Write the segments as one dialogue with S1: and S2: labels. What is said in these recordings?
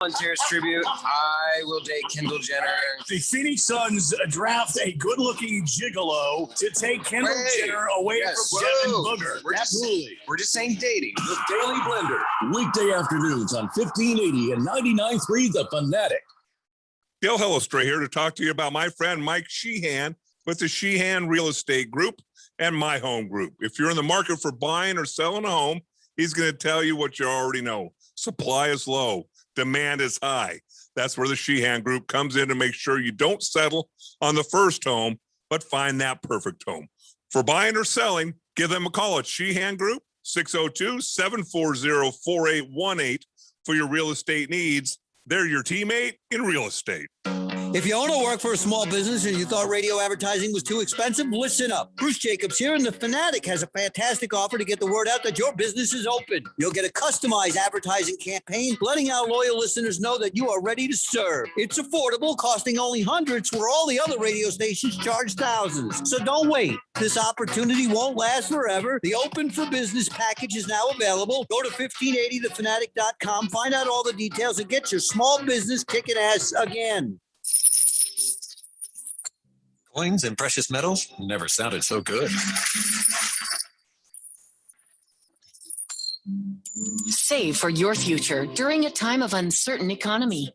S1: Tears tribute. I will date Kendall Jenner.
S2: The Phoenix Suns draft a good-looking gigolo to take Kendall Jenner away from Devin Booger.
S1: We're just saying dating.
S3: The Daily Blender, weekday afternoons on 1580 and 99.3 The Fanatic.
S4: Dale Hillestray here to talk to you about my friend Mike Sheehan with the Sheehan Real Estate Group and My Home Group. If you're in the market for buying or selling a home, he's going to tell you what you already know. Supply is low. Demand is high. That's where the Sheehan Group comes in to make sure you don't settle on the first home, but find that perfect home. For buying or selling, give them a call at Sheehan Group, 602-740-4818 for your real estate needs. They're your teammate in real estate.
S5: If you own or work for a small business and you thought radio advertising was too expensive, listen up. Bruce Jacobs here, and The Fanatic has a fantastic offer to get the word out that your business is open. You'll get a customized advertising campaign, letting our loyal listeners know that you are ready to serve. It's affordable, costing only hundreds, where all the other radio stations charge thousands. So don't wait. This opportunity won't last forever. The Open for Business package is now available. Go to 1580thefanatic.com, find out all the details, and get your small business kicking ass again.
S6: Coins and precious metals never sounded so good.
S7: Save for your future during a time of uncertain economy.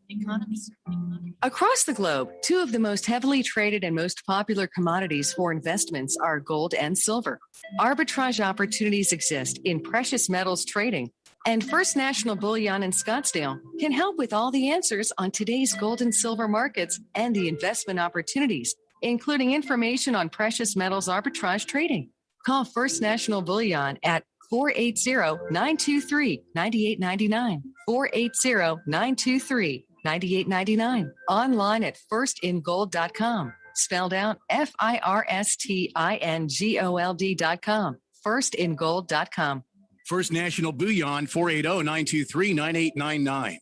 S8: Across the globe, two of the most heavily traded and most popular commodities for investments are gold and silver. Arbitrage opportunities exist in precious metals trading, and First National Bullion in Scottsdale can help with all the answers on today's gold and silver markets and the investment opportunities, including information on precious metals arbitrage trading. Call First National Bullion at 480-923-9899, 480-923-9899, online at firstingold.com, spelled out FIRSTINGOLD.com, firstingold.com.
S2: First National Bullion, 480-923-9899.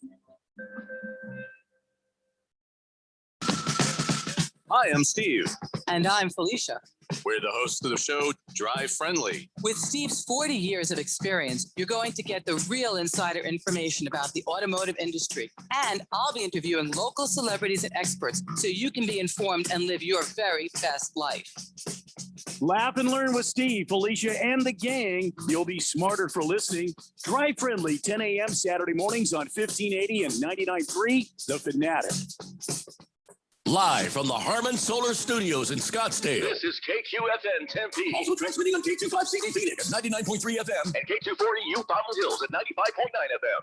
S9: Hi, I'm Steve.
S10: And I'm Felicia.
S9: We're the hosts of the show, Drive Friendly.
S10: With Steve's 40 years of experience, you're going to get the real insider information about the automotive industry. And I'll be interviewing local celebrities and experts so you can be informed and live your very best life.
S2: Laugh and learn with Steve, Felicia, and the gang. You'll be smarter for listening. Drive Friendly, 10 a.m. Saturday mornings on 1580 and 99.3 The Fanatic.
S3: Live from the Harmon Solar Studios in Scottsdale.
S11: This is KQFN Tempe.
S3: Also transmitting on K25CD Phoenix at 99.3 FM.
S11: And K240 U Fountain Hills at 95.9 FM.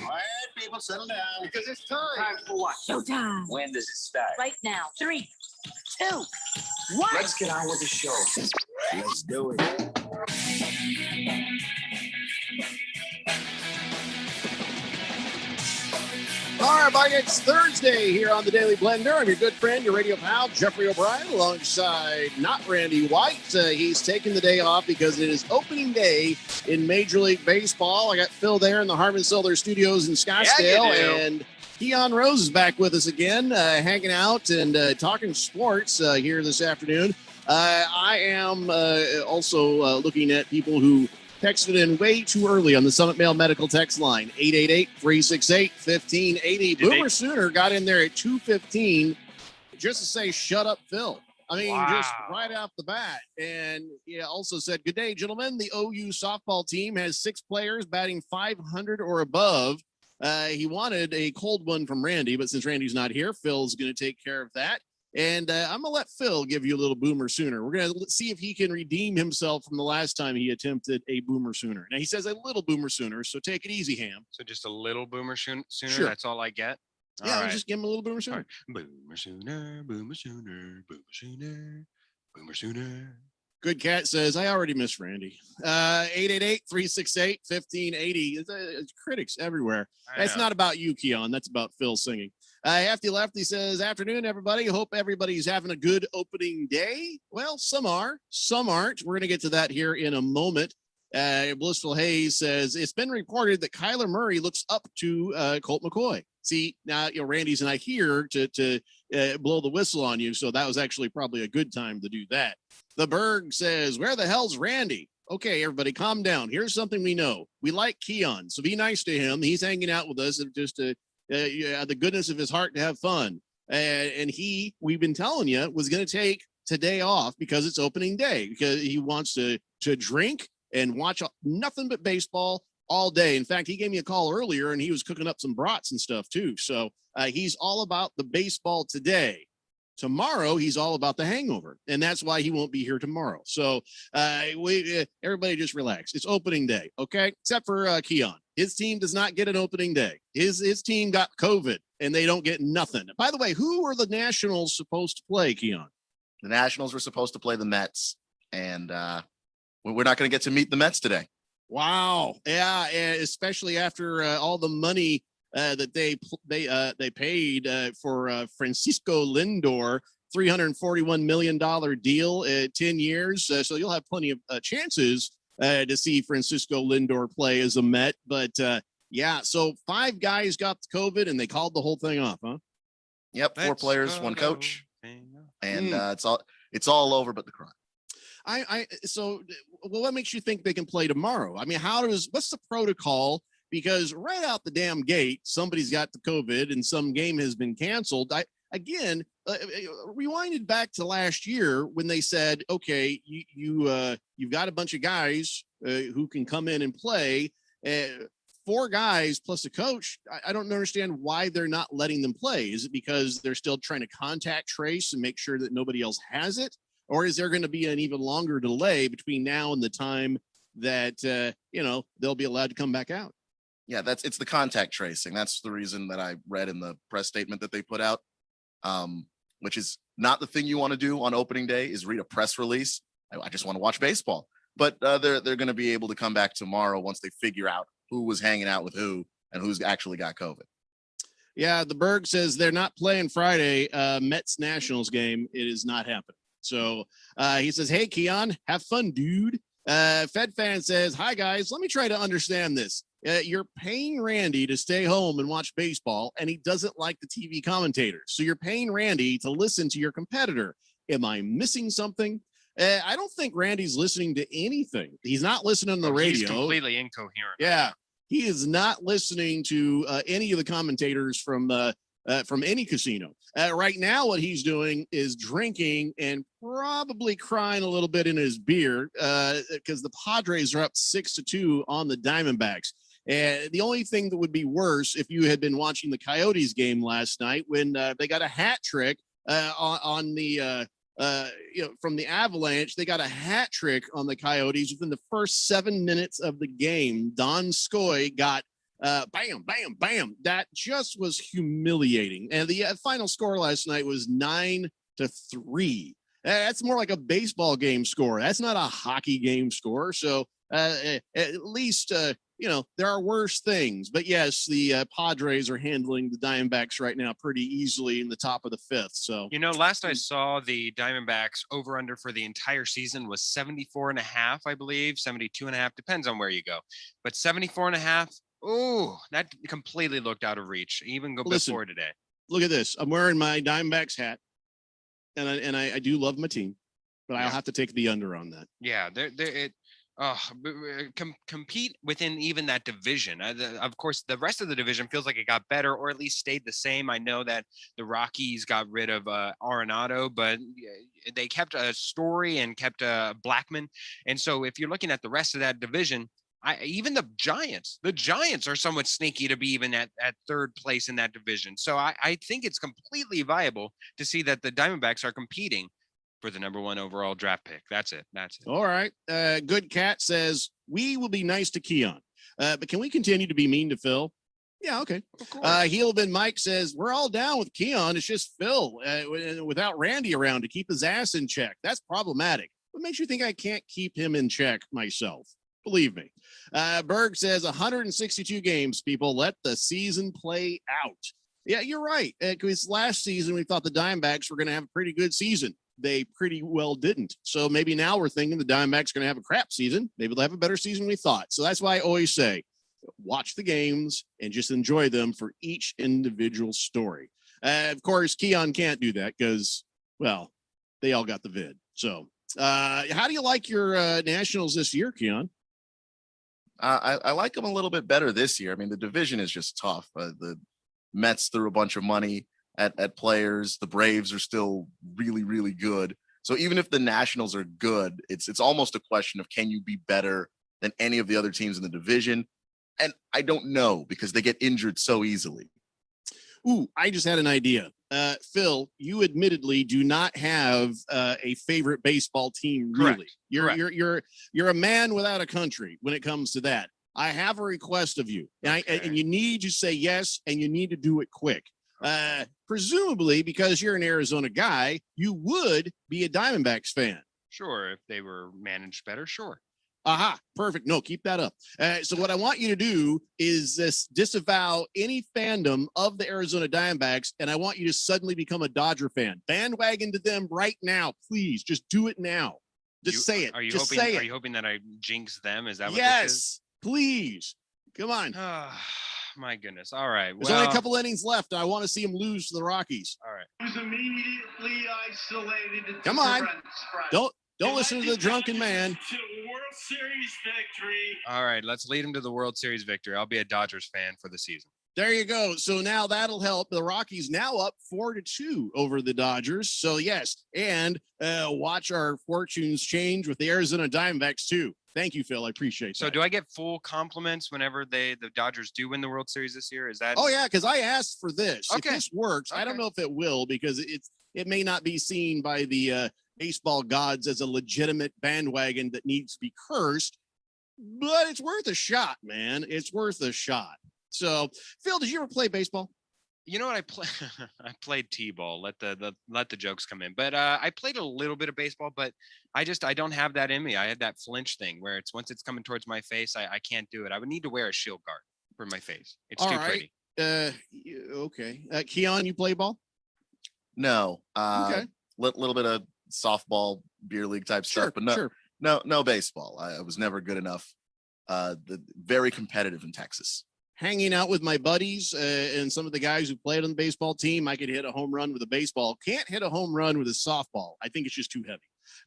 S12: Quiet, people, settle down. Because it's time.
S10: Time for what?
S7: Showtime.
S1: When does it start?
S7: Right now. 3, 2, 1.
S1: Let's get on with the show. Let's do it.
S12: All right, everybody, it's Thursday here on the Daily Blender. I'm your good friend, your radio pal, Jeffrey O'Brien, alongside not Randy White. He's taking the day off because it is opening day in Major League Baseball. I got Phil there in the Harmon Solar Studios in Scottsdale, and Keon Rose is back with us again, hanging out and talking sports here this afternoon. I am also looking at people who texted in way too early on the Summit Mail Medical text line, 888-368-1580. Boomer Sooner got in there at 2:15 just to say, shut up, Phil. I mean, just right off the bat. And he also said, good day, gentlemen. The OU softball team has 6 players batting 500 or above. He wanted a cold one from Randy, but since Randy's not here, Phil's going to take care of that. And I'm going to let Phil give you a little Boomer Sooner. We're going to see if he can redeem himself from the last time he attempted a Boomer Sooner. Now, he says a little Boomer Sooner, so take it easy, Ham.
S13: So just a little Boomer Sooner?
S12: Sure.
S13: That's all I get?
S12: Yeah, right. Just give him a little Boomer Sooner.
S13: Right. Boomer Sooner, Boomer Sooner, Boomer Sooner, Boomer Sooner.
S12: Good Cat says, I already miss Randy. 888-368-1580. It's critics everywhere. That's not about you, Keon. That's about Phil singing. Hefty Lefty says, afternoon, everybody. Hope everybody's having a good opening day. Well, some are, some aren't. We're going to get to that here in a moment. Blissful Hayes says, it's been reported that Kyler Murray looks up to Colt McCoy. See, now, Randy's not here to blow the whistle on you, so that was actually probably a good time to do that. The Berg says, where the hell's Randy? Okay, everybody, calm down. Here's something we know. We like Keon, so be nice to him. He's hanging out with us just to the goodness of his heart to have fun. And we've been telling you, was going to take today off because it's opening day, because he wants to drink and watch nothing but baseball all day. In fact, he gave me a call earlier and he was cooking up some brats and stuff too. So he's all about the baseball today. Tomorrow, he's all about the hangover, and that's why he won't be here tomorrow. So everybody just relax. It's opening day, okay? Except for Keon. His team does not get an opening day. His team got COVID, and they don't get nothing. By the way, who are the Nationals supposed to play, Keon?
S14: The Nationals were supposed to play the Mets, and we're not going to get to meet the Mets today.
S12: Wow. Yeah, especially after all the money that they paid for Francisco Lindor, $341 million deal at 10 years. So you'll have plenty of chances to see Francisco Lindor play as a Met. But yeah, so 5 guys got COVID and they called the whole thing off, huh?
S14: Yep, 4 players, 1 coach, and it's all over but the crime.
S12: So what makes you think they can play tomorrow? I mean, what's the protocol? Because right out the damn gate, somebody's got the COVID and some game has been canceled. Rewinded back to last year when they said, okay, you've got a bunch of guys who can come in and play. 4 guys plus a coach. I don't understand why they're not letting them play. Is it because they're still trying to contact trace and make sure that nobody else has it? Or is there going to be an even longer delay between now and the time that, they'll be allowed to come back out?
S14: Yeah, it's the contact tracing. That's the reason that I read in the press statement that they put out, which is not the thing you want to do on opening day, is read a press release. I just want to watch baseball. But they're going to be able to come back tomorrow once they figure out who was hanging out with who and who's actually got COVID.
S12: Yeah, the Berg says they're not playing Friday. Mets Nationals game. It is not happening. So he says, hey, Keon, have fun, dude. Fed Fan says, hi, guys. Let me try to understand this. You're paying Randy to stay home and watch baseball, and he doesn't like the TV commentators. So you're paying Randy to listen to your competitor. Am I missing something? I don't think Randy's listening to anything. He's not listening to the radio.
S15: He's completely incoherent.
S12: Yeah, he is not listening to any of the commentators from any casino. Right now, what he's doing is drinking and probably crying a little bit in his beer because the Padres are up 6-2 on the Diamondbacks. And the only thing that would be worse if you had been watching the Coyotes game last night when they got a hat trick on the from the Avalanche. They got a hat trick on the Coyotes within the first 7 minutes of the game. Don Skoy got bam, bam, bam. That just was humiliating. And the final score last night was 9-3. That's more like a baseball game score. That's not a hockey game score. So at least, there are worse things. But yes, the Padres are handling the Diamondbacks right now pretty easily in the top of the 5th. So,
S15: last I saw, the Diamondbacks over under for the entire season was 74.5, I believe, 72.5, depends on where you go. But 74.5, oh, that completely looked out of reach, even before today.
S12: Look at this. I'm wearing my Diamondbacks hat, and I do love my team, but I'll have to take the under on that.
S15: Yeah, compete within even that division. Of course, the rest of the division feels like it got better, or at least stayed the same. I know that the Rockies got rid of Arenado, but they kept a Story and kept Blackman. And so if you're looking at the rest of that division, even the Giants are somewhat sneaky to be even at 3rd place in that division. So I think it's completely viable to see that the Diamondbacks are competing for the number 1 overall draft pick. That's it.
S12: All right. Good Cat says, we will be nice to Keon, but can we continue to be mean to Phil? Yeah, okay.
S15: Of course.
S12: Heelbin Mike says, we're all down with Keon. It's just Phil without Randy around to keep his ass in check. That's problematic. What makes you think I can't keep him in check myself? Believe me. Berg says 162 games, people. Let the season play out. Yeah, you're right. Because last season, we thought the Diamondbacks were going to have a pretty good season. They pretty well didn't. So maybe now we're thinking the Diamondbacks are going to have a crap season. Maybe they'll have a better season than we thought. So that's why I always say, watch the games and just enjoy them for each individual story. Of course, Keon can't do that because, well, they all got the vid. So How do you like your Nationals this year, Keon?
S14: I like them a little bit better this year. I mean, the division is just tough. The Mets threw a bunch of money at players. The Braves are still really, really good. So even if the Nationals are good, it's almost a question of, can you be better than any of the other teams in the division? And I don't know, because they get injured so easily.
S12: Ooh, I just had an idea. Phil, you admittedly do not have a favorite baseball team, really. You're a man without a country when it comes to that. I have a request of you, and you need to say yes, and you need to do it quick. Presumably, because you're an Arizona guy, you would be a Diamondbacks fan.
S15: Sure, if they were managed better, sure.
S12: Aha, perfect. No, keep that up. So what I want you to do is disavow any fandom of the Arizona Diamondbacks, and I want you to suddenly become a Dodger fan. Bandwagon to them right now, please. Just do it now. Say it.
S15: Are you
S12: Just
S15: hoping?
S12: say
S15: Are
S12: it.
S15: you hoping that I jinx them? Is that what
S12: Yes,
S15: this is?
S12: please. Come on.
S15: My goodness. All right.
S12: There's only a couple innings left. I want to see them lose to the Rockies.
S15: All right.
S16: He was immediately isolated.
S12: Come on. Don't listen to the drunken man.
S16: To World Series victory.
S15: All right. Let's lead them to the World Series victory. I'll be a Dodgers fan for the season.
S12: There you go. So now that'll help. The Rockies now up 4-2 over the Dodgers. So yes, and watch our fortunes change with the Arizona Diamondbacks too. Thank you, Phil. I appreciate that.
S15: So do I get full compliments whenever the Dodgers do win the World Series this year? Is that?
S12: Oh yeah, because I asked for this.
S15: Okay.
S12: If this works, I don't know if it will, because it may not be seen by the baseball gods as a legitimate bandwagon that needs to be cursed, but it's worth a shot, man. It's worth a shot. So, Phil, did you ever play baseball?
S15: You know what? I played t-ball. Let the jokes come in. But I played a little bit of baseball, but I don't have that in me. I had that flinch thing where once it's coming towards my face, I can't do it. I would need to wear a shield guard for my face. It's
S12: All
S15: too
S12: right.
S15: pretty.
S12: Okay. Keon, you play ball?
S14: No.
S12: Okay.
S14: Little bit of softball, beer league type stuff, but no baseball. I was never good enough. Very competitive in Texas.
S12: Hanging out with my buddies and some of the guys who played on the baseball team, I could hit a home run with a baseball. Can't hit a home run with a softball. I think it's just too heavy.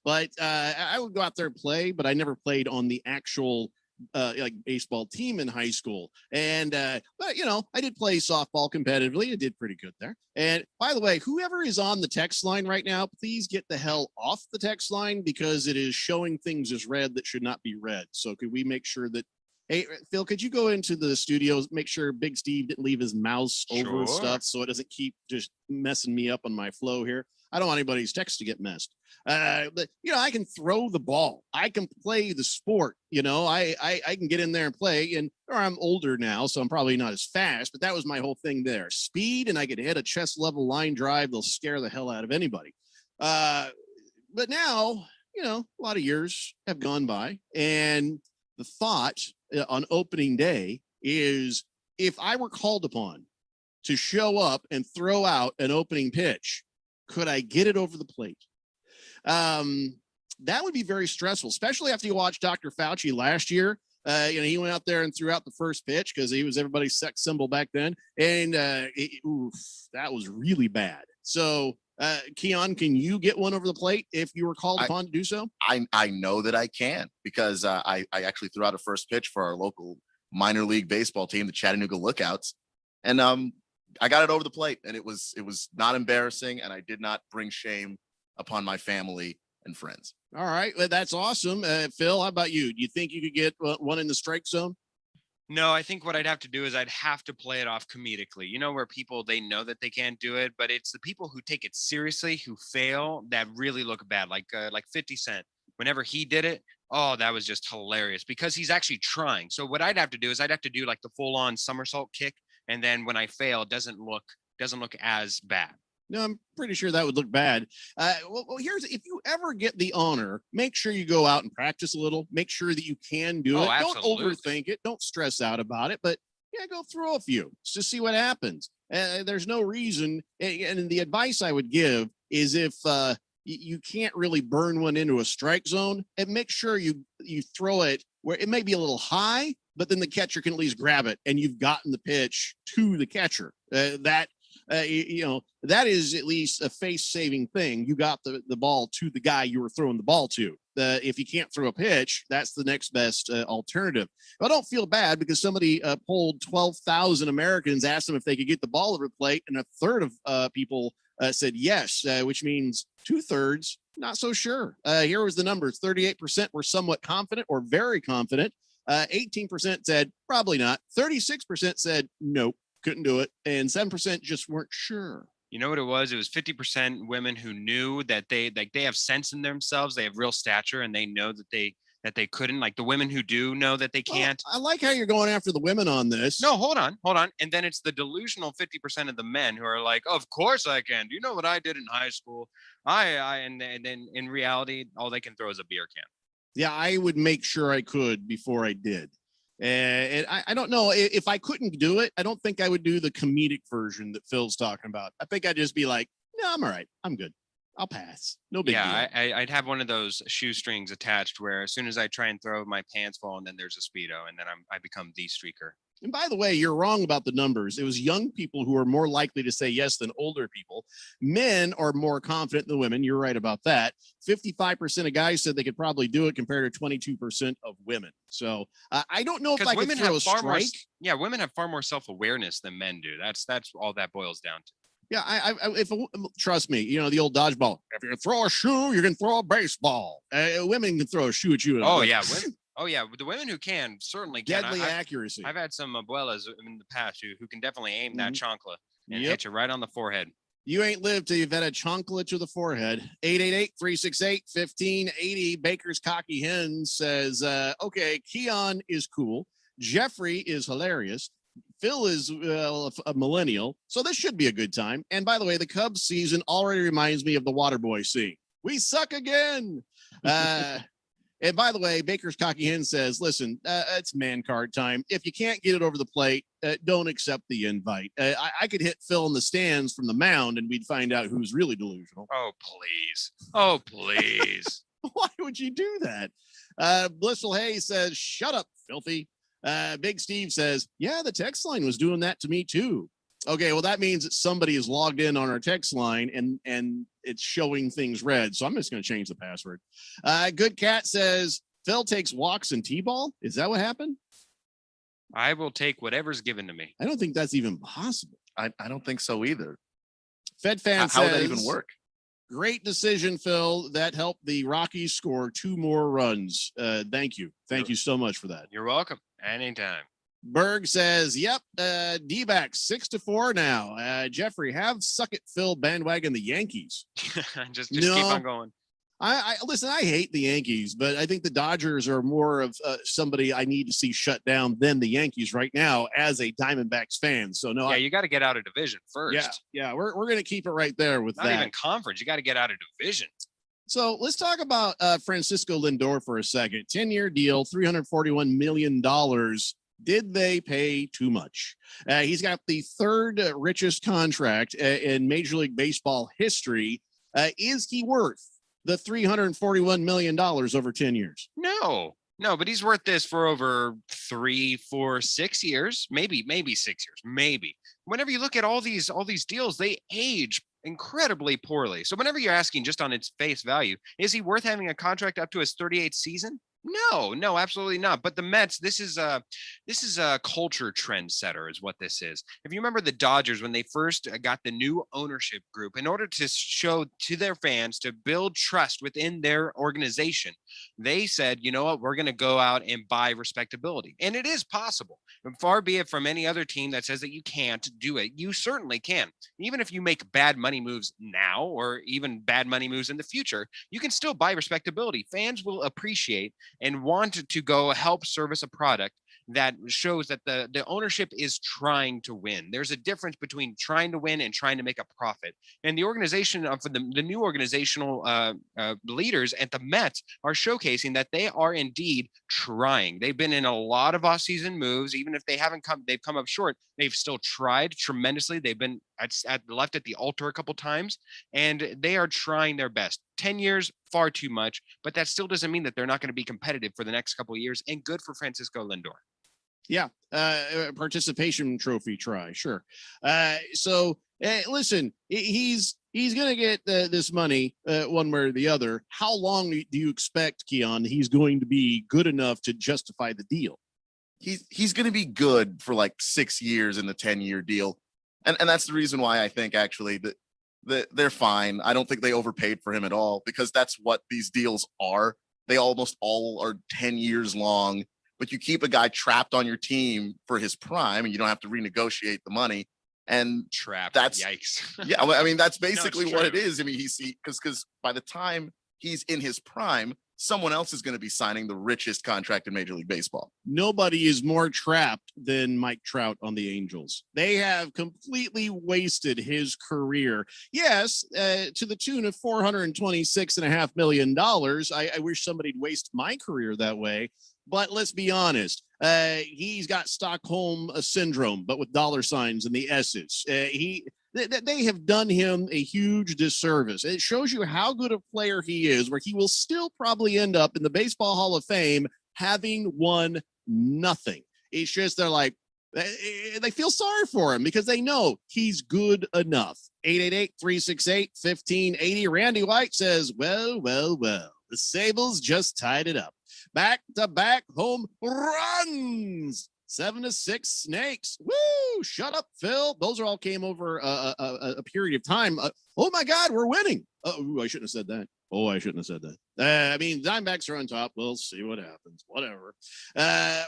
S12: But I would go out there and play, but I never played on the actual like baseball team in high school. And but I did play softball competitively. I did pretty good there. And by the way, whoever is on the text line right now, please get the hell off the text line, because it is showing things as red that should not be read. So could we make sure that, hey, Phil, could you go into the studio, make sure Big Steve didn't leave his mouse over stuff so it doesn't keep just messing me up on my flow here? I don't want anybody's text to get messed. But I can throw the ball. I can play the sport. I can get in there and play. Or I'm older now, so I'm probably not as fast, but that was my whole thing there. Speed, and I could hit a chest level line drive. They'll scare the hell out of anybody. But now, a lot of years have gone by, and the thought on opening day is, if I were called upon to show up and throw out an opening pitch, could I get it over the plate? That would be very stressful, especially after you watched Dr. Fauci last year. He went out there and threw out the first pitch because he was everybody's sex symbol back then. And that was really bad. So, Keon, can you get one over the plate if you were called upon to do so?
S14: I know that I can, because I actually threw out a first pitch for our local minor league baseball team, the Chattanooga Lookouts. And I got it over the plate, and it was not embarrassing, and I did not bring shame upon my family and friends.
S12: All right. Well, that's awesome. Phil, how about you? Do you think you could get one in the strike zone?
S15: No, I think what I'd have to do is I'd have to play it off comedically. Where people, they know that they can't do it, but it's the people who take it seriously, who fail, that really look bad. Like 50 Cent, whenever he did it, oh, that was just hilarious, because he's actually trying. So what I'd have to do is I'd have to do like the full on somersault kick. And then when I fail, it doesn't look as bad.
S12: No, I'm pretty sure that would look bad. Well, if you ever get the honor, make sure you go out and practice a little. Make sure that you can do it.
S15: Absolutely.
S12: Don't overthink it. Don't stress out about it. But go throw a few just see what happens. There's no reason. And the advice I would give is, if you can't really burn one into a strike zone, and make sure you throw it where it may be a little high, but then the catcher can at least grab it, and you've gotten the pitch to the catcher. That that is at least a face-saving thing. You got the ball to the guy you were throwing the ball to. If you can't throw a pitch, that's the next best alternative. I don't feel bad because somebody polled 12,000 Americans, asked them if they could get the ball over the plate, and a third of people said yes, which means 2/3 not so sure. Here was the numbers: 38% were somewhat confident or very confident. 18% said probably not. 36% said nope, couldn't do it, and 7% just weren't sure.
S15: You know what it was? It was 50% women who knew that they have sense in themselves, they have real stature, and they know that they couldn't. Like the women who do know that they can't.
S12: Well, I like how you're going after the women on this.
S15: No, hold on. And then it's the delusional 50% of the men who are like, "Of course I can. Do you know what I did in high school? And then in reality, all they can throw is a beer can."
S12: Yeah, I would make sure I could before I did. And I don't know if I couldn't do it. I don't think I would do the comedic version that Phil's talking about. I think I'd just be like, no, I'm all right. I'm good. I'll pass. No big deal.
S15: I'd have one of those shoestrings attached where as soon as I try and throw, my pants fall, and then there's a Speedo, and then I become the streaker.
S12: And by the way, you're wrong about the numbers. It was young people who are more likely to say yes than older people. Men are more confident than women. You're right about that. 55% of guys said they could probably do it compared to 22% of women. So I don't know if I could throw a strike.
S15: Women have far more self-awareness than men do. That's all that boils down to.
S12: Yeah, trust me, the old dodgeball. If you throw a shoe, you can throw a baseball. Women can throw a shoe at you.
S15: Women. The women who can certainly can.
S12: Deadly accuracy.
S15: I've had some abuelas in the past who can definitely aim that chancla and hit you right on the forehead.
S12: You ain't lived till you've had a chancla to the forehead. 888-368-1580. Baker's Cocky Hen says, okay, Keon is cool. Jeffrey is hilarious. Phil is a millennial, so this should be a good time. And by the way, the Cubs season already reminds me of the Waterboy scene. We suck again. And by the way, Baker's Cocky Hen says, listen, it's man card time. If you can't get it over the plate, don't accept the invite. I could hit Phil in the stands from the mound and we'd find out who's really delusional.
S15: Oh, please. Oh, please.
S12: Why would you do that? Blissful Hay says, shut up, filthy. Big Steve says, yeah, the text line was doing that to me too. Okay, well, that means that somebody is logged in on our text line and it's showing things red. So I'm just going to change the password. Good Cat says, Phil takes walks in T-ball. Is that what happened?
S15: I will take whatever's given to me.
S12: I don't think that's even possible.
S14: I don't think so either.
S12: Fed fan
S14: How
S12: says,
S14: would that even work?
S12: Great decision, Phil. That helped the Rockies score 2 more runs. Thank you. Thank you so much for that.
S15: You're welcome. Anytime.
S12: Berg says, yep, D-backs 6-4 now. Jeffrey, have suck it, Phil bandwagon the Yankees.
S15: just keep on going.
S12: Listen, I hate the Yankees, but I think the Dodgers are more of somebody I need to see shut down than the Yankees right now as a Diamondbacks fan. So no,
S15: you got to get out of division first.
S12: Yeah, we're going to keep it right there with
S15: Not
S12: that.
S15: Not even conference. You got to get out of division.
S12: So let's talk about Francisco Lindor for a second. 10-year deal, $341 million. Did they pay too much? He's got the third richest contract in Major League Baseball history. Is he worth the $341 million over 10 years?
S15: No, but he's worth this for over 3, 4, 6 years, maybe 6 years, maybe. Whenever you look at all these deals, they age incredibly poorly. So whenever you're asking just on its face value, is he worth having a contract up to his 38th season? No, absolutely not. But the Mets, this is a culture trend setter is what this is. If you remember the Dodgers, when they first got the new ownership group, in order to show to their fans, to build trust within their organization, they said, you know what, we're going to go out and buy respectability. And it is possible. And far be it from any other team that says that you can't do it. You certainly can. Even if you make bad money moves now or even bad money moves in the future, you can still buy respectability. Fans will appreciate and want to go help service a product that shows that the ownership is trying to win. There's a difference between trying to win and trying to make a profit. And the organization of the new organizational leaders at the Mets are showcasing that they are indeed trying. They've been in a lot of off-season moves, even if they've come up short. They've still tried tremendously. They've been left at the altar a couple times, and they are trying their best. 10 years, far too much, but that still doesn't mean that they're not going to be competitive for the next couple of years, and good for Francisco Lindor.
S12: Yeah, participation trophy try, sure. So Listen, he's going to get this money one way or the other. How long do you expect, Keon, he's going to be good enough to justify the deal?
S14: He's going to be good for like 6 years in the 10-year deal. And that's the reason why I think actually that they're fine. I don't think they overpaid for him at all, because that's what these deals are. They almost all are 10 years long, but you keep a guy trapped on your team for his prime and you don't have to renegotiate the money. And
S15: trapped.
S14: That's
S15: yikes.
S14: Yeah, I mean, that's basically
S15: it's
S14: what it
S15: true.
S14: is. I mean, because by the time he's in his prime, someone else is going to be signing the richest contract in Major League Baseball.
S12: Nobody is more trapped than Mike Trout on the Angels. They have completely wasted his career. Yes, to the tune of $426.5 million. I wish somebody'd waste my career that way. But let's be honest. He's got Stockholm syndrome, but with dollar signs and the S's. They have done him a huge disservice. It shows you how good a player he is, where he will still probably end up in the Baseball Hall of Fame having won nothing. It's just they're like, they feel sorry for him because they know he's good enough. 888-368-1580. Randy White says, well, the Sables just tied it up. Back-to-back home runs. 7-6 Snakes. Woo! Shut up, Phil. Those all came over a period of time. Oh my God, we're winning. I shouldn't have said that. I mean, Diamondbacks are on top. We'll see what happens. Whatever.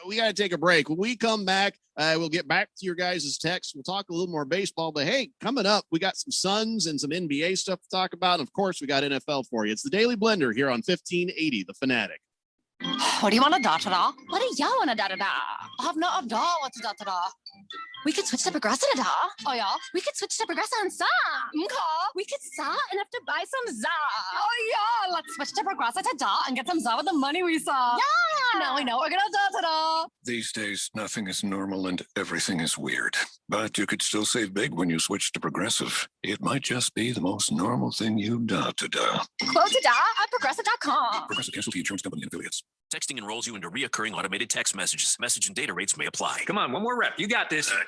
S12: We got to take a break. When we come back, we'll get back to your guys' texts. We'll talk a little more baseball. But hey, coming up, we got some Suns and some NBA stuff to talk about. And of course, we got NFL for you. It's the Daily Blender here on 1580, The Fanatic.
S17: What do you want to da-da-da? What do y'all want to da-da-da? I have no idea what to da-da-da. We could switch to Progressive da. Oh, yeah? We could switch to Progressive and sa. Okay. We could sa and have to buy some za. Oh, yeah. Let's switch to Progressive da and get some za with the money we saw. Yeah. Now we know we're going to da-da-da.
S18: These days, nothing is normal and everything is weird. But you could still save big when you switch to Progressive. It might just be the most normal thing you da-da-da.
S17: Quote da at Progressive.com.
S18: Progressive Casualty Insurance Company and Affiliates.
S19: Texting enrolls you into reoccurring automated text messages. Message and data rates may apply.
S20: Come on, one more rep. You got this. 10.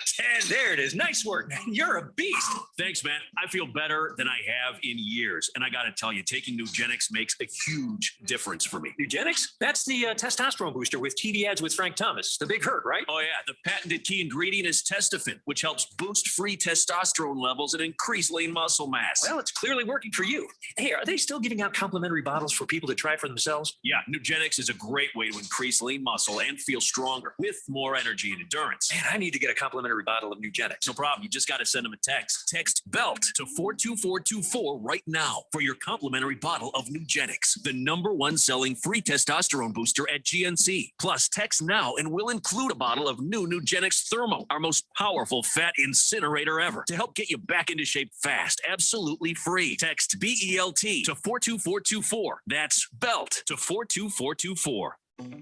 S20: There it is. Nice work. You're a beast.
S2: Thanks, man. I feel better than I have in years. And I got to tell you, taking Nugenix makes a huge difference for me.
S20: Nugenix? That's the testosterone booster with TV ads with Frank Thomas. The big hurt, right?
S2: Oh, yeah. The patented key ingredient is Testofen, which helps boost free testosterone levels and increase lean muscle mass.
S20: Well, it's clearly working for you. Hey, are they still giving out complimentary bottles for people to try for themselves?
S2: Yeah, Nugenix is a great way to increase lean muscle and feel stronger with more energy and endurance.
S20: Man, I need to get a complimentary bottle of Nugenix.
S2: No problem. You just got to send them a text. Text BELT to 42424 right now for your complimentary bottle of Nugenix, the #1 selling free testosterone booster at GNC. Plus, text now and we'll include a bottle of new Nugenix Thermo, our most powerful fat incinerator ever, to help get you back into shape fast, absolutely free. Text BELT to 42424. That's BELT to 42424.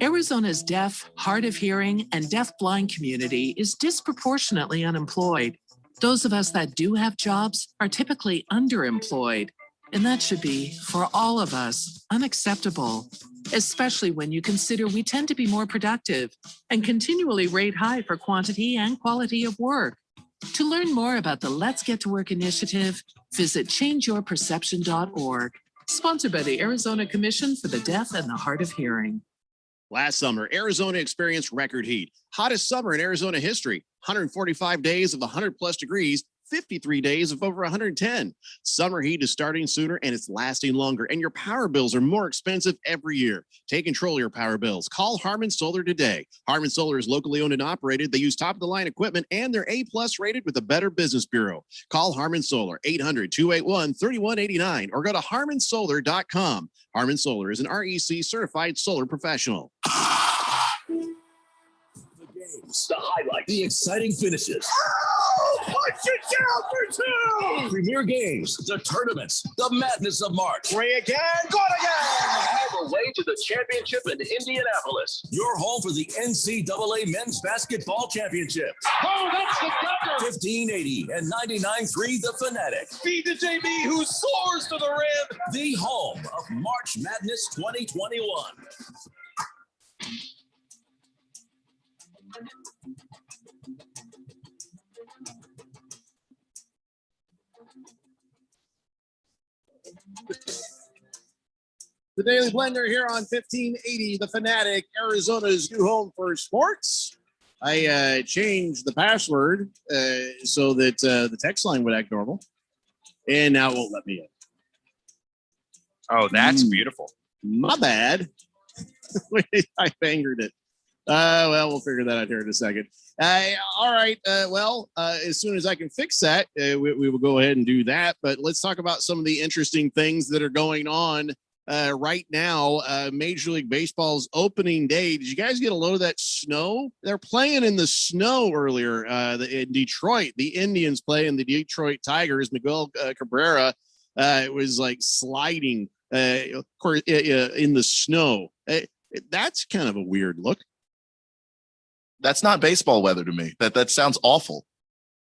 S21: Arizona's deaf, hard of hearing, and deaf-blind community is disproportionately unemployed. Those of us that do have jobs are typically underemployed, and that should be, for all of us, unacceptable, especially when you consider we tend to be more productive and continually rate high for quantity and quality of work. To learn more about the Let's Get to Work initiative, visit changeyourperception.org. Sponsored by the Arizona Commission for the Deaf and the Hard of Hearing.
S12: Last summer, Arizona experienced record heat. Hottest summer in Arizona history. 145 days of 100-plus degrees, 53 days of over 110. Summer heat is starting sooner and it's lasting longer, and your power bills are more expensive every year. Take control of your power bills. Call Harmon Solar today. Harmon Solar is locally owned and operated. They use top-of-the-line equipment, and they're A-plus rated with the Better Business Bureau. Call Harmon Solar, 800-281-3189, or go to harmonsolar.com. Harmon Solar is an REC certified solar professional.
S3: The highlights, the exciting finishes.
S16: Punch it down for two!
S3: Premier games, the tournaments, the madness of March.
S16: Three again, good again!
S11: All the way to the championship in Indianapolis.
S3: Your home for the NCAA Men's Basketball Championship.
S16: Oh, that's the cover!
S3: 1580 and 99.3 The Fanatic.
S16: Feed to JB, who soars to the rim.
S3: The home of March Madness 2021.
S12: The Daily Blender here on 1580, The Fanatic, Arizona's new home for sports. I changed the password so that the text line would act normal, and now it won't let me in.
S15: Oh, that's beautiful.
S12: My bad. I fingered it. Well, we'll figure that out here in a second. All right. As soon as I can fix that, we will go ahead and do that. But let's talk about some of the interesting things that are going on right now. Major League Baseball's opening day. Did you guys get a load of that snow? They're playing in the snow earlier in Detroit. The Indians playing the Detroit Tigers. Miguel Cabrera was like sliding, of course, in the snow. That's kind of a weird look.
S14: That's not baseball weather to me. That sounds awful.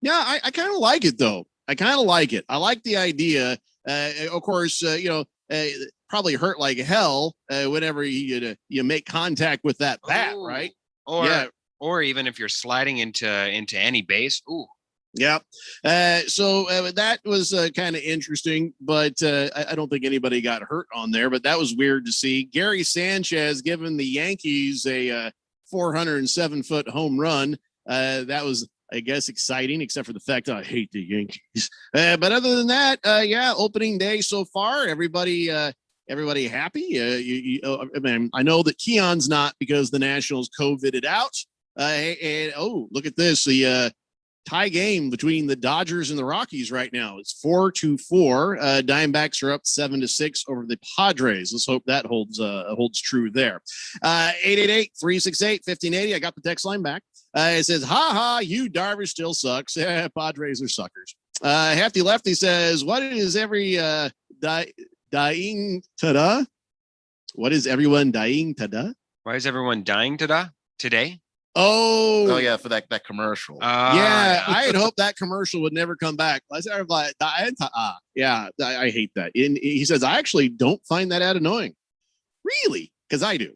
S12: Yeah, I kind of like it, though. I kind of like it. I like the idea. Of course, probably hurt like hell whenever you make contact with that bat, right?
S15: Or even if you're sliding into any base. Ooh.
S12: Yeah. So that was kind of interesting, but I don't think anybody got hurt on there, but that was weird to see. Gary Sanchez giving the Yankees a 407-foot home run. That was, I guess, exciting, except for the fact I hate the Yankees. But other than that, opening day so far, everybody happy. I know that Keon's not because the Nationals COVIDed out. And look at this. The tie game between the Dodgers and the Rockies right now. It's 4-4. Diamondbacks are up 7-6 over the Padres. Let's hope that holds true there. 888-368-1580. I got the text line back. It says, you Darvish still sucks. Yeah, Padres are suckers. Hefty Lefty says, what is every dying tada? What is everyone dying tada?
S15: Why is everyone dying today?
S12: Oh
S14: yeah, for that commercial.
S12: Yeah, I had hoped that commercial would never come back. I said, yeah, I hate that. And he says, I actually don't find that ad annoying. Really? Because I do.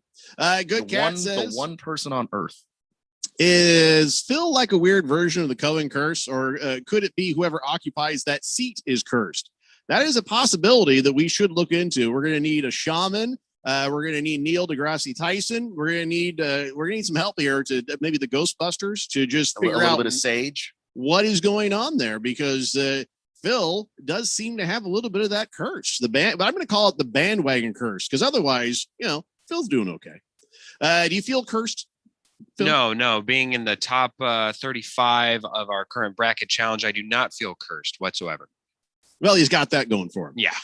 S12: Good Cat says,
S14: the one person on earth.
S12: Is Phil like a weird version of the Cohen curse, or could it be whoever occupies that seat is cursed? That is a possibility that we should look into. We're going to need a shaman. We're going to need Neil deGrasse Tyson. We're going to need some help here to maybe the Ghostbusters to just figure out a little
S14: bit of sage.
S12: What is going on there, because Phil does seem to have a little bit of that curse. But I'm going to call it the bandwagon curse, because otherwise, Phil's doing okay. Do you feel cursed, Phil?
S15: No. Being in the top 35 of our current bracket challenge, I do not feel cursed whatsoever.
S12: Well, he's got that going for him.
S15: Yeah.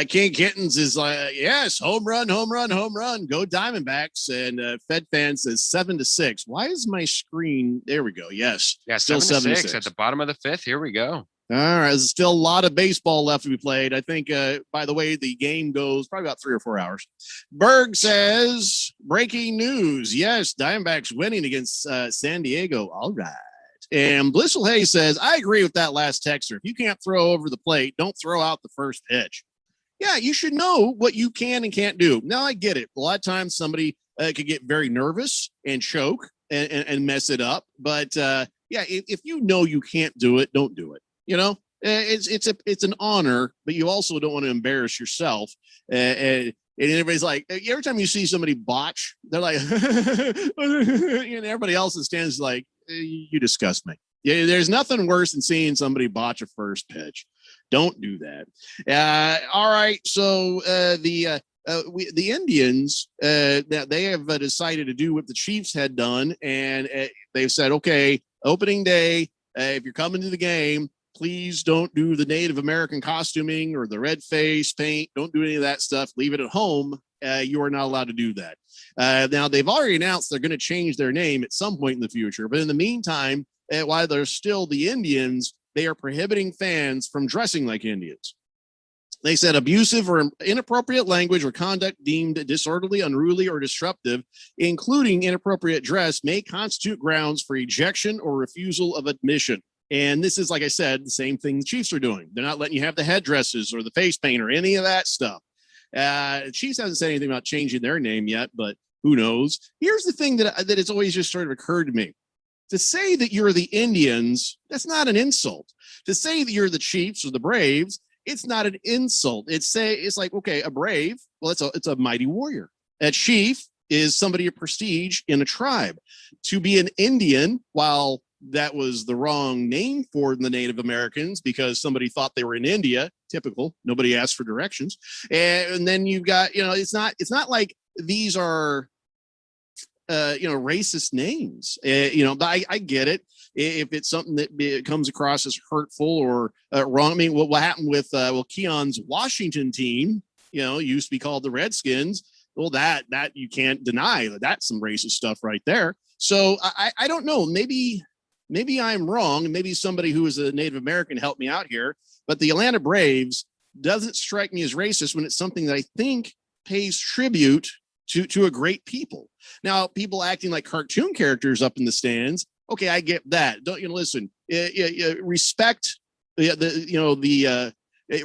S12: King Kittens is like, yes, home run, go Diamondbacks. And Fed Fan says 7-6. Why is my screen? There we go. Yes.
S15: Yeah, still 7-6 at the bottom of the fifth. Here we go.
S12: All right. There's still a lot of baseball left to be played. I think, by the way, the game goes probably about 3 or 4 hours. Berg says, breaking news. Yes, Diamondbacks winning against San Diego. All right. And Blissful Hayes says, I agree with that last texter. If you can't throw over the plate, don't throw out the first pitch. Yeah, you should know what you can and can't do. Now, I get it. A lot of times somebody could get very nervous and choke and mess it up. But, if you know you can't do it, don't do it. It's an honor, but you also don't want to embarrass yourself. And everybody's like, every time you see somebody botch, they're like, and everybody else that stands like, you disgust me. Yeah, there's nothing worse than seeing somebody botch a first pitch. Don't do that. All right. So the Indians, they have decided to do what the Chiefs had done, and they've said, okay, opening day, if you're coming to the game, please don't do the Native American costuming or the red face paint. Don't do any of that stuff. Leave it at home. You are not allowed to do that. Now, they've already announced they're going to change their name at some point in the future. But in the meantime, while they're still the Indians, they are prohibiting fans from dressing like Indians. They said abusive or inappropriate language or conduct deemed disorderly, unruly, or disruptive, including inappropriate dress, may constitute grounds for ejection or refusal of admission. And this is, like I said, the same thing the Chiefs are doing. They're not letting you have the headdresses or the face paint or any of that stuff. Chiefs hasn't said anything about changing their name yet, but who knows? Here's the thing that it's always just sort of occurred to me. To say that you're the Indians, that's not an insult. To say that you're the Chiefs or the Braves it's not an insult. It's like, okay, a brave, well, it's a mighty warrior. A chief is somebody of prestige in a tribe. To be an Indian, while that was the wrong name for the Native Americans because somebody thought they were in India, typical, nobody asked for directions. And then you've got, it's not like these are, racist names, but I get it. If it's something that comes across as hurtful or wrong. I mean, what happened with Keon's Washington team, used to be called the Redskins. Well, that you can't deny that's some racist stuff right there. So I don't know. Maybe I'm wrong. Maybe somebody who is a Native American helped me out here. But the Atlanta Braves doesn't strike me as racist when it's something that I think pays tribute to a great people. Now, people acting like cartoon characters up in the stands. Okay, I get that. Don't listen? Respect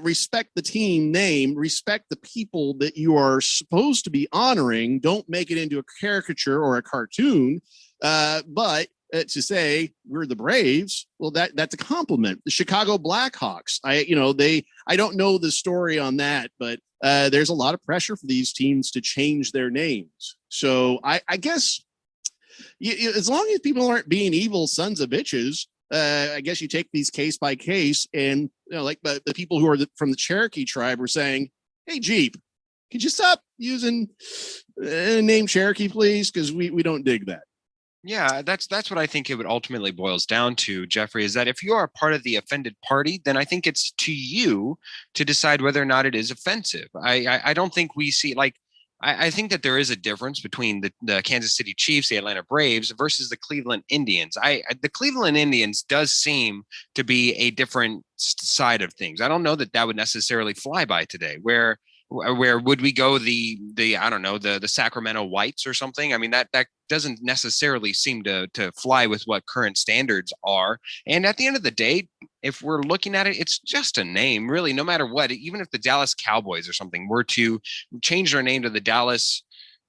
S12: respect the team name, respect the people that you are supposed to be honoring. Don't make it into a caricature or a cartoon. But to say we're the Braves, well, that's a compliment. The Chicago Blackhawks, I don't know the story on that, but there's a lot of pressure for these teams to change their names. So I guess as long as people aren't being evil sons of bitches, I guess you take these case by case, and like the people who are from the Cherokee tribe were saying, "Hey, Jeep, could you stop using name Cherokee, please? Because we don't dig that."
S15: Yeah, that's what I think it would ultimately boils down to, Jeffrey, is that if you are a part of the offended party, then I think it's to you to decide whether or not it is offensive. I don't think we see I think that there is a difference between the Kansas City Chiefs, the Atlanta Braves versus the Cleveland Indians. The Cleveland Indians does seem to be a different side of things. I don't know that would necessarily fly by today. Where would we go? The I don't know, the Sacramento Whites or something. I mean, that doesn't necessarily seem to fly with what current standards are. And at the end of the day, if we're looking at it, it's just a name, really, no matter what. Even if the Dallas Cowboys or something were to change their name to the Dallas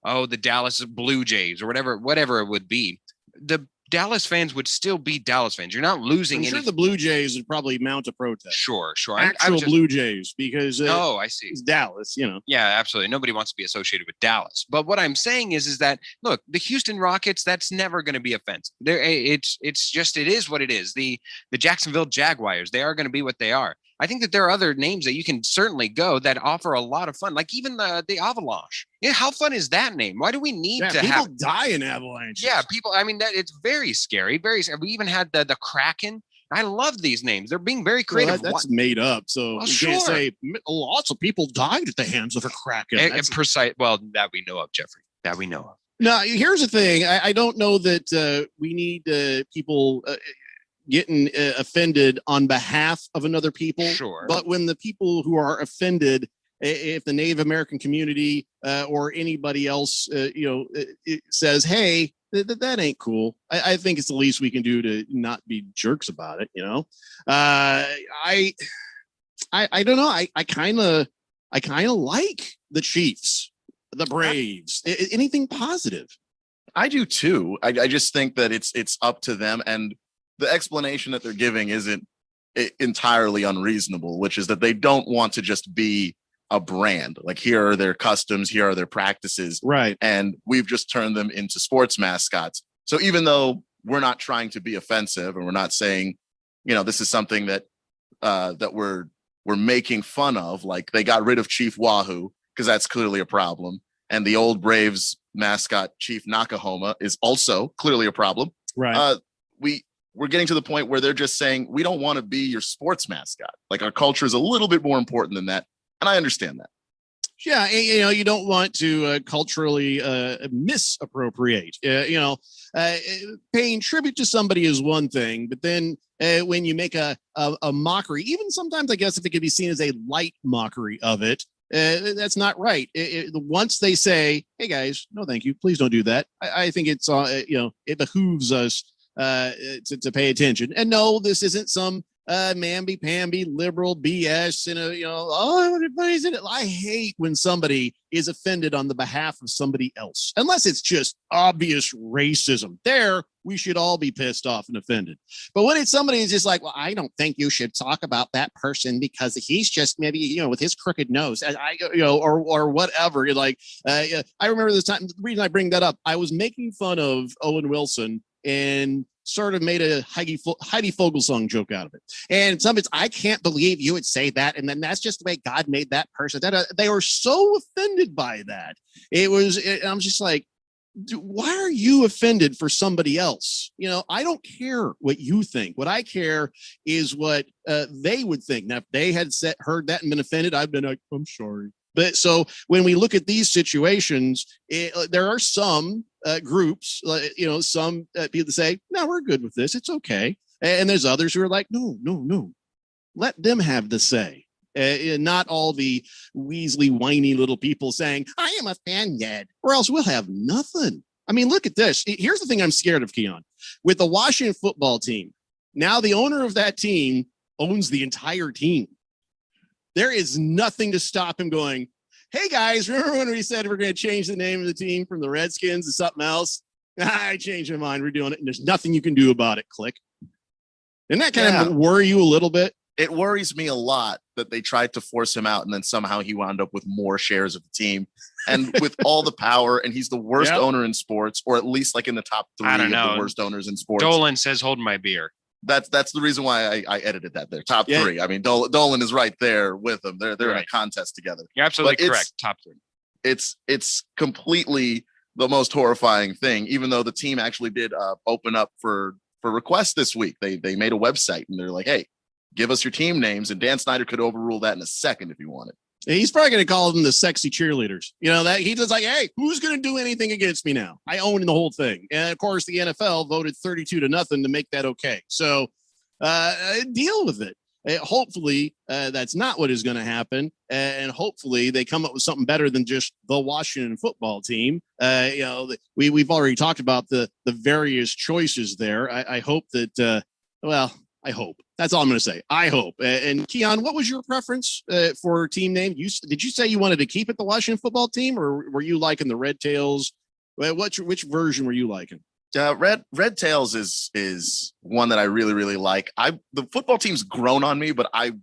S15: Blue Jays or whatever it would be, the Dallas fans would still be Dallas fans. You're not losing.
S12: I'm sure the Blue Jays would probably mount a protest.
S15: Sure.
S12: Actual Blue Jays, because
S15: I see.
S12: It's Dallas,
S15: Yeah, absolutely. Nobody wants to be associated with Dallas. But what I'm saying is that, look, the Houston Rockets, that's never going to be offensive. It is what it is. The Jacksonville Jaguars, they are going to be what they are. I think that there are other names that you can certainly go that offer a lot of fun, like even the Avalanche. Yeah, how fun is that name? Why do we need to
S12: people
S15: have
S12: die in avalanches?
S15: Yeah, people. I mean, that it's very scary. Very scary. We even had the Kraken. I love these names. They're being very creative.
S12: Well, that's made up. So you can't say lots of people died at the hands of a Kraken.
S15: Precise. Well, that we know of, Jeffrey. That we know of.
S12: Now, here's the thing. I don't know that we need people getting offended on behalf of another people.
S15: Sure.
S12: But when the people who are offended, if the Native American community or anybody else, says, "Hey, that ain't cool," I think it's the least we can do to not be jerks about it. I don't know. I kind of like the Chiefs, the Braves, anything positive.
S14: I do too. I just think that it's up to them, and the explanation that they're giving isn't entirely unreasonable, which is that they don't want to just be a brand. Like, here are their customs, here are their practices.
S12: Right.
S14: And we've just turned them into sports mascots. So even though we're not trying to be offensive and we're not saying, this is something that that we're making fun of, like they got rid of Chief Wahoo because that's clearly a problem. And the old Braves mascot, Chief Nakahoma, is also clearly a problem.
S12: Right.
S14: We're getting to the point where they're just saying, we don't want to be your sports mascot. Like, our culture is a little bit more important than that. And I understand that.
S12: Yeah. You don't want to culturally misappropriate, paying tribute to somebody is one thing, but then when you make a mockery, even sometimes I guess if it could be seen as a light mockery of it, that's not right. Once they say, "Hey guys, no, thank you, please don't do that," I think it's, it behooves us to pay attention. And no, this isn't some mamby-pamby liberal BS. Everybody's in it. I hate when somebody is offended on the behalf of somebody else, unless it's just obvious racism. There we should all be pissed off and offended. But when it's somebody who's just like, well, I don't think you should talk about that person because he's just maybe, with his crooked nose, or whatever. You're like, I remember this time. The reason I bring that up, I was making fun of Owen Wilson and sort of made a Heidi Fogelsong joke out of it. And somebody's, I can't believe you would say that. And then that's just the way God made that person. They were so offended by that. I'm just like, why are you offended for somebody else? I don't care what you think. What I care is what they would think. Now, if they had heard that and been offended, I've been like, I'm sorry. But so when we look at these situations, there are some groups, some people that say, no, we're good with this. It's okay. And there's others who are like, no, let them have the say. Not all the Weasley, whiny little people saying, I am offended, or else we'll have nothing. I mean, look at this. Here's the thing I'm scared of, Keon. With the Washington football team, now the owner of that team owns the entire team. There is nothing to stop him going, hey, guys, remember when we said we're going to change the name of the team from the Redskins to something else? I changed my mind. We're doing it, and there's nothing you can do about it. Click. Didn't that kind of worry you a little bit?
S14: It worries me a lot that they tried to force him out and then somehow he wound up with more shares of the team and with all the power. And he's the worst owner in sports, or at least like in the top 3 of the worst owners in sports.
S15: Dolan says, hold my beer.
S14: That's the reason why I edited that there. Top 3. I mean, Dolan is right there with them. They're in a contest together.
S15: You're absolutely correct. Top 3.
S14: It's completely the most horrifying thing, even though the team actually did open up for requests this week. They made a website and they're like, hey, give us your team names, and Dan Snyder could overrule that in a second if he wanted.
S12: He's probably going to call them the sexy cheerleaders. That he just like, hey, who's going to do anything against me now? I own the whole thing. And of course, the NFL voted 32-0 to make that okay. So deal with it. Hopefully, that's not what is going to happen. And hopefully they come up with something better than just the Washington football team. We've already talked about the various choices there. I hope that, I hope. That's all I'm going to say. I hope. And Keon, what was your preference for team name? Did you say you wanted to keep it the Washington football team, or were you liking the Red Tails? Which version were you liking?
S14: Red Tails is one that I really, really like. The football team's grown on me, but I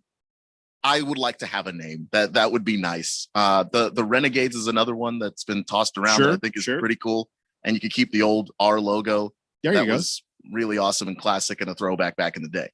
S14: would like to have a name that would be nice. The Renegades is another one that's been tossed around that I think is pretty cool. And you could keep the old R logo. That was really awesome and classic and a throwback back in the day.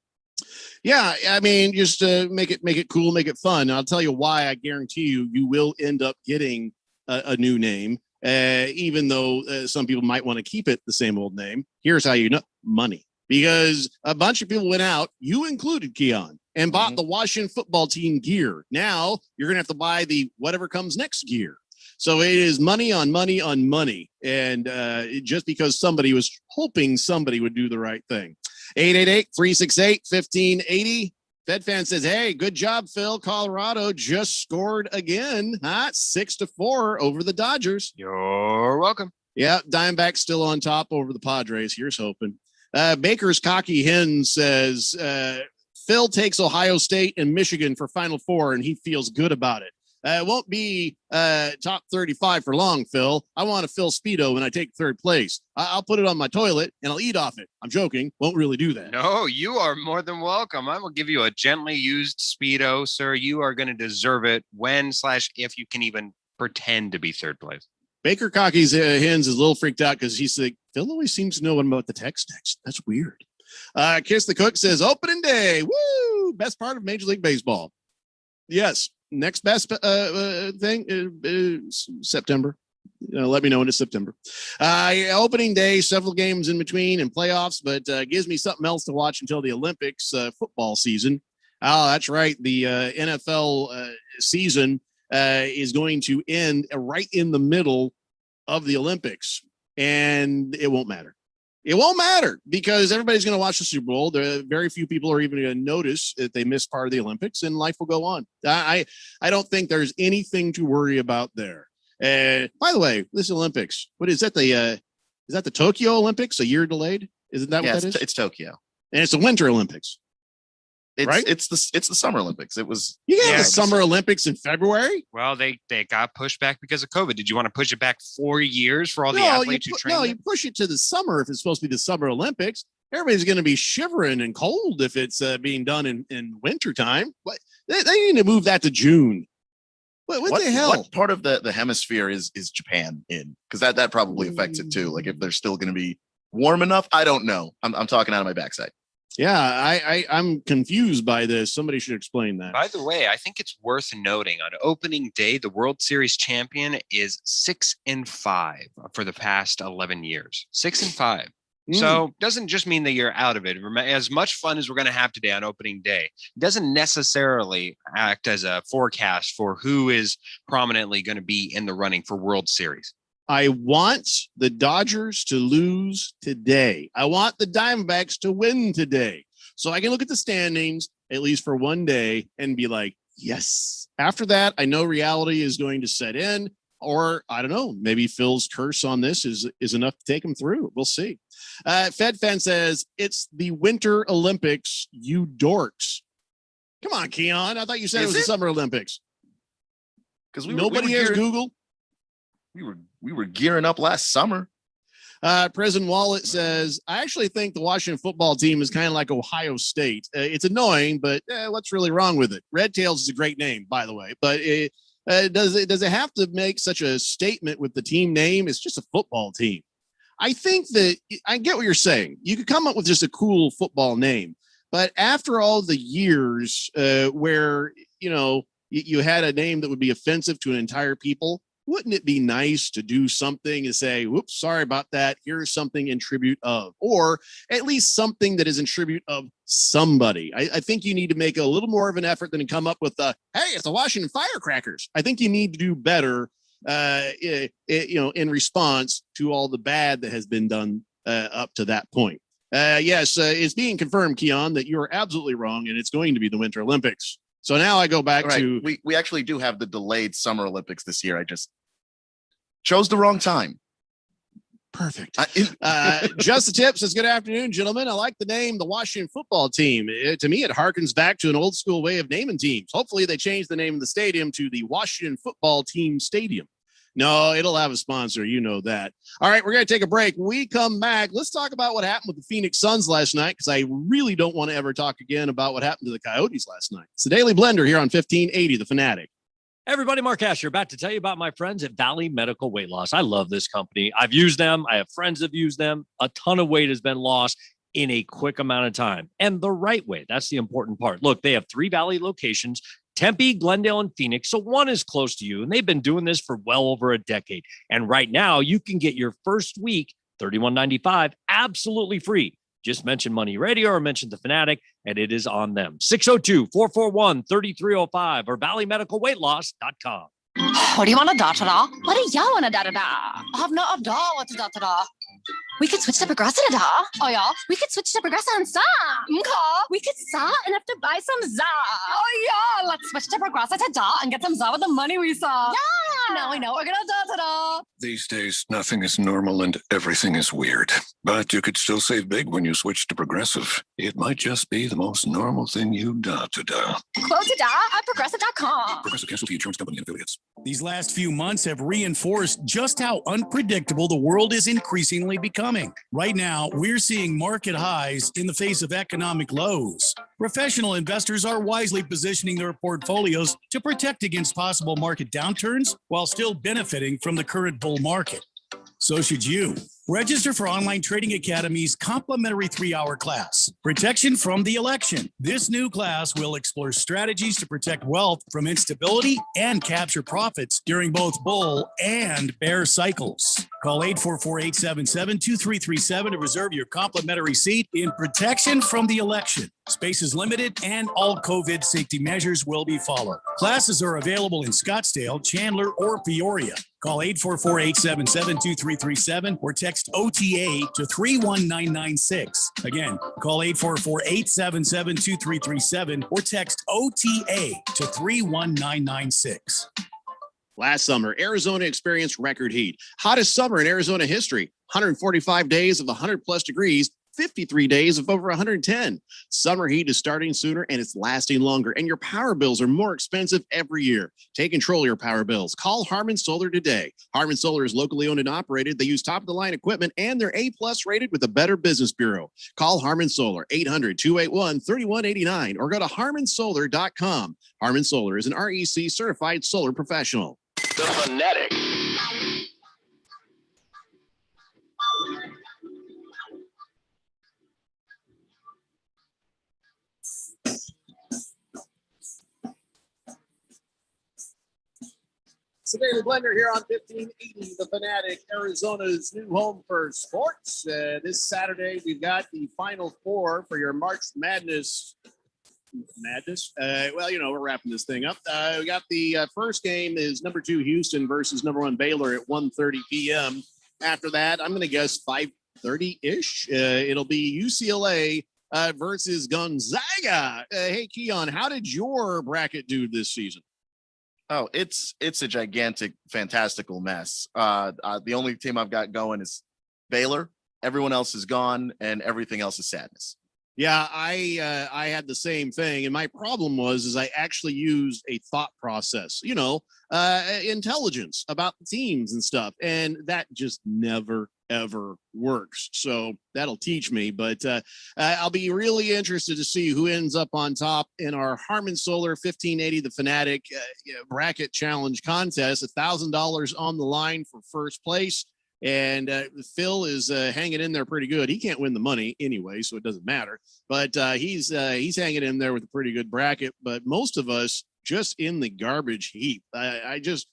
S12: Yeah, I mean, just make it cool, make it fun. And I'll tell you why. I guarantee you will end up getting a new name, even though some people might want to keep it the same old name. Here's how you know: money. Because a bunch of people went out, you included, Keon, and bought the Washington football team gear. Now you're going to have to buy the whatever comes next gear. So it is money on money on money. And just because somebody was hoping somebody would do the right thing. 888-368-1580. FedFan says, hey, good job, Phil. Colorado just scored again, 6-4 over the Dodgers.
S15: You're welcome.
S12: Yeah, Diamondbacks still on top over the Padres. Here's hoping. Baker's Cocky Hen says, Phil takes Ohio State and Michigan for Final Four, and he feels good about it. It won't be top 35 for long, Phil. I want to fill Speedo when I take third place. I'll put it on my toilet and I'll eat off it. I'm joking. Won't really do that.
S15: No, you are more than welcome. I will give you a gently used Speedo, sir. You are going to deserve it when/if you can even pretend to be third place.
S12: Baker Cocky's Hens is a little freaked out because he's like, Phil always seems to know about the text. That's weird. Kiss the Cook says, opening day. Woo! Best part of Major League Baseball. Yes. Next best thing is September. Let me know when it's September. Opening day, several games in between and playoffs, but gives me something else to watch until the Olympics football season. Oh, that's right. The NFL season is going to end right in the middle of the Olympics, and it won't matter. It won't matter because everybody's going to watch the Super Bowl. Very few people are even going to notice that they missed part of the Olympics, and life will go on. I don't think there's anything to worry about there. By the way, this Olympics, what is that? Is that the Tokyo Olympics? A year delayed? Isn't that what that is?
S14: It's Tokyo,
S12: and it's the Winter Olympics. right?
S14: It's the Summer Olympics. It was
S12: the Summer Olympics in February.
S15: Well, they got pushed back because of COVID. Did you want to push it back 4 years for all the athletes who train?
S12: No, you push it to the summer if it's supposed to be the Summer Olympics. Everybody's going to be shivering and cold if it's being done in wintertime. But they need to move that to June. What the hell?
S14: What part of the hemisphere is Japan in? Because that probably affects it too. Like if they're still going to be warm enough, I don't know. I'm talking out of my backside.
S12: Yeah, I'm confused by this. Somebody should explain that.
S15: By the way, I think it's worth noting on opening day, the World Series champion is 6-5 for the past 11 years. 6-5. So doesn't just mean that you're out of it. As much fun as we're going to have today on opening day, doesn't necessarily act as a forecast for who is prominently going to be in the running for World Series.
S12: I want the Dodgers to lose today. I want the Diamondbacks to win today. So I can look at the standings, at least for one day, and be like, yes. After that, I know reality is going to set in, or I don't know, maybe Phil's curse on this is enough to take him through. We'll see. FedFan says, it's the Winter Olympics, you dorks. Come on, Keon. I thought you said it was the Summer Olympics.
S14: Because
S12: nobody has Google.
S14: We were gearing up last summer.
S12: President Wallet says, I actually think the Washington football team is kind of like Ohio State. It's annoying, but what's really wrong with it? Red Tails is a great name, by the way, but does it have to make such a statement with the team name? It's just a football team. I think that I get what you're saying. You could come up with just a cool football name, but after all the years where, you had a name that would be offensive to an entire people, wouldn't it be nice to do something and say, whoops, sorry about that. Here's something in tribute of, or at least something that is in tribute of somebody. I think you need to make a little more of an effort than come up with hey, it's the Washington Firecrackers. I think you need to do better, in response to all the bad that has been done up to that point. Yes, it's being confirmed, Keon, that you are absolutely wrong, and it's going to be the Winter Olympics. So now I go back to
S14: we actually do have the delayed Summer Olympics this year. I just chose the wrong time.
S12: Perfect. Just the Tip says, good afternoon, gentlemen. I like the name, the Washington football team. To me, it harkens back to an old school way of naming teams. Hopefully they change the name of the stadium to the Washington Football Team Stadium. No, it'll have a sponsor. You know that. All right, we're going to take a break. When we come back, let's talk about what happened with the Phoenix Suns last night, because I really don't want to ever talk again about what happened to the Coyotes last night. It's the Daily Blender here on 1580, The Fanatic.
S4: Everybody, Mark Asher, about to tell you about my friends at Valley Medical Weight Loss. I love this company. I've used them. I have friends that have used them. A ton of weight has been lost in a quick amount of time, and the right way. That's the important part. Look, they have 3 Valley locations, Tempe, Glendale, and Phoenix. So one is close to you, and they've been doing this for well over a decade. And right now you can get your first week, $31.95, absolutely free. Just mention Money Radio or mention The Fanatic, and it is on them. 602-441-3305 or valleymedicalweightloss.com.
S17: What do you want to da-da-da? What do y'all want to da-da-da? I have no idea what to da-da-da. We could switch to Progressive da. Oh, yeah. We could switch to Progressive and some. We could saw and have to buy some za. Oh, yeah. Let's switch to Progressive to da and get some za with the money we saw. Yeah. Now we know we're going to da-da-da.
S18: These days, nothing is normal and everything is weird. But you could still save big when you switch to Progressive. It might just be the most normal thing you da-da-da.
S17: Quote to da at Progressive.com.
S18: Progressive Casualty Insurance Company and affiliates.
S22: These last few months have reinforced just how unpredictable the world is increasingly becoming. Right now, we're seeing market highs in the face of economic lows. Professional investors are wisely positioning their portfolios to protect against possible market downturns while still benefiting from the current bull market. So should you. Register for Online Trading Academy's complimentary 3-hour class, Protection from the Election. This new class will explore strategies to protect wealth from instability and capture profits during both bull and bear cycles. Call 844-877-2337 to reserve your complimentary seat in Protection from the Election. Space is limited and all COVID safety measures will be followed. Classes are available in Scottsdale, Chandler, or Peoria. Call 844-877-2337 or text OTA to 31996. Again, call 844-877-2337 or text OTA to 31996.
S12: Last summer, Arizona experienced record heat. Hottest summer in Arizona history. 145 days of 100 plus degrees. 53 days of over 110. Summer heat is starting sooner and it's lasting longer, and your power bills are more expensive every year. Take control of your power bills. Call Harmon Solar today. Harmon Solar is locally owned and operated. They use top-of-the-line equipment, and they're A-plus rated with a Better Business Bureau. Call Harmon Solar, 800-281-3189, or go to harmonsolar.com. Harmon Solar is an REC certified solar professional.
S11: The Fanatic.
S12: It's the Daily Blender here on 1580, The Fanatic, Arizona's new home for sports. This Saturday, we've got the Final Four for your March Madness. We're wrapping this thing up. We got the first game is number 2 Houston versus number 1 Baylor at 1:30 p.m. After that, I'm going to guess 5:30-ish. It'll be UCLA versus Gonzaga. Hey, Keon, how did your bracket do this season?
S14: Oh, it's a gigantic, fantastical mess. The only team I've got going is Baylor. Everyone else is gone, and everything else is sadness.
S12: Yeah, I had the same thing, and my problem was I actually used a thought process, intelligence about the teams and stuff, and that just never ever works. So that'll teach me, but I'll be really interested to see who ends up on top in our Harmon Solar 1580 The Fanatic bracket challenge contest. $1,000 on the line for first place. And Phil is hanging in there pretty good. He can't win the money anyway, so it doesn't matter. But he's hanging in there with a pretty good bracket. But most of us just in the garbage heap. I just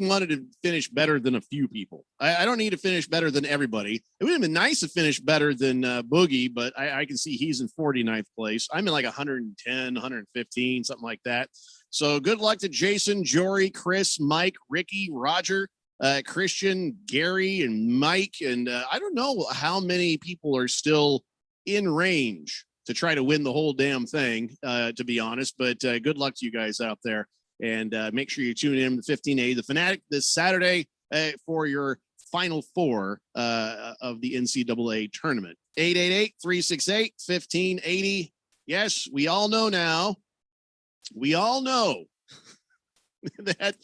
S12: wanted to finish better than a few people. I don't need to finish better than everybody. It would have been nice to finish better than Boogie, but I can see he's in 49th place. I'm in like 110, 115, something like that. So good luck to Jason, Jory, Chris, Mike, Ricky, Roger, Christian, Gary, and Mike. And I don't know how many people are still in range to try to win the whole damn thing, to be honest. But good luck to you guys out there. And make sure you tune in to 1580 The Fanatic this Saturday for your Final Four of the NCAA tournament. 888-368-1580. Yes, we all know now. We all know that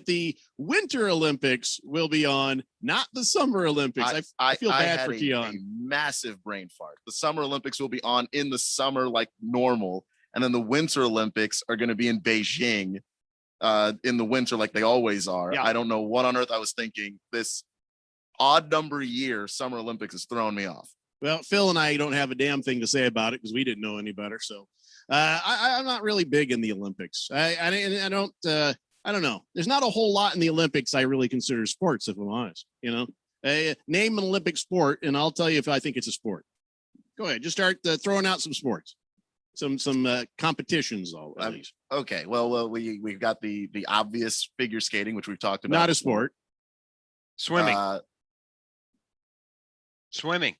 S12: the Winter Olympics will be on, not the Summer Olympics. I feel bad for Keon.
S14: A massive brain fart. The Summer Olympics will be on in the summer like normal, and then the Winter Olympics are going to be in Beijing in the winter like they always are. Yeah. I don't know what on earth I was thinking. This odd number year Summer Olympics is throwing me off.
S12: Well, Phil and I don't have a damn thing to say about it because we didn't know any better. So I'm not really big in the Olympics. I don't know. There's not a whole lot in the Olympics I really consider sports, if I'm honest. Name an Olympic sport, and I'll tell you if I think it's a sport. Go ahead, just start throwing out some sports, some competitions. All at least.
S14: Okay. Well, we've got the obvious figure skating, which we've talked about.
S12: Not a sport.
S15: Swimming. Swimming.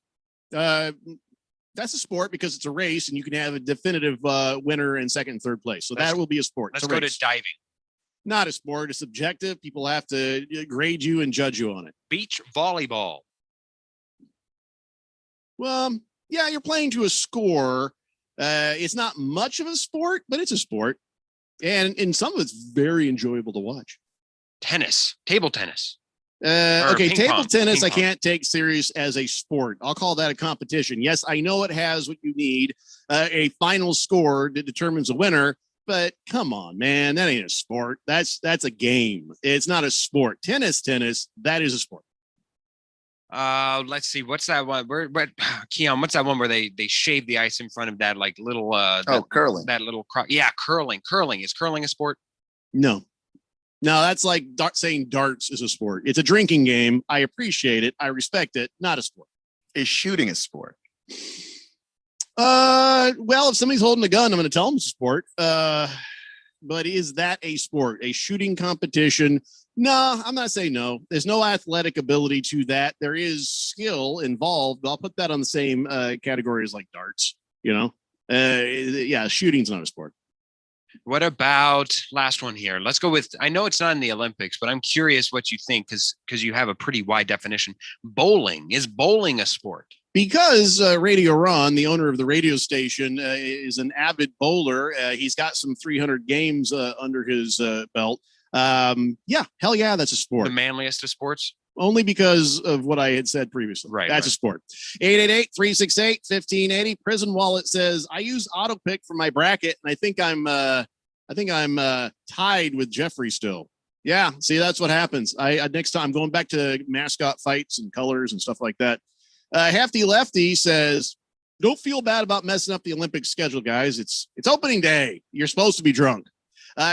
S12: That's a sport because it's a race, and you can have a definitive winner and second and third place. So that will be a sport.
S15: Let's go to diving.
S12: Not a sport. It's subjective. People have to grade you and judge you on it.
S15: Beach volleyball.
S12: Well, yeah, you're playing to a score. It's not much of a sport, but it's a sport. And some of it's very enjoyable to watch.
S15: Tennis. Table tennis.
S12: Okay, table tennis I can't take serious as a sport. I'll call that a competition. Yes, I know it has what you need, a final score that determines a winner, but come on, man, that ain't a sport. That's a game. It's not a sport. Tennis, that is a sport.
S15: Let's see. What's that one? Keon, what's that one where they shave the ice in front of that like little
S14: curling.
S15: That little curling. Is curling a sport?
S12: No, that's like saying darts is a sport. It's a drinking game. I appreciate it. I respect it. Not a sport.
S14: Is shooting a sport?
S12: Well, if somebody's holding a gun, I'm going to tell them it's a sport. But is that a sport? A shooting competition? No, I'm not saying no. There's no athletic ability to that. There is skill involved. I'll put that on the same category as like darts, Yeah, shooting's not a sport.
S15: What about last one here? Let's go with, I know it's not in the Olympics, but I'm curious what you think because you have a pretty wide definition. Bowling. Is bowling a sport?
S12: Because Radio Ron, the owner of the radio station, is an avid bowler. He's got some 300 games under his belt. Yeah, hell yeah, that's a sport.
S15: The manliest of sports.
S12: Only because of what I had said previously.
S15: Right.
S12: That's a sport. 888-368-1580. Prison Wallet says, I use AutoPick for my bracket, and I think I'm tied with Jeffrey still. Yeah, see, that's what happens. I next time I'm going back to mascot fights and colors and stuff like that. Hefty Lefty says, don't feel bad about messing up the Olympic schedule, guys. It's opening day. You're supposed to be drunk.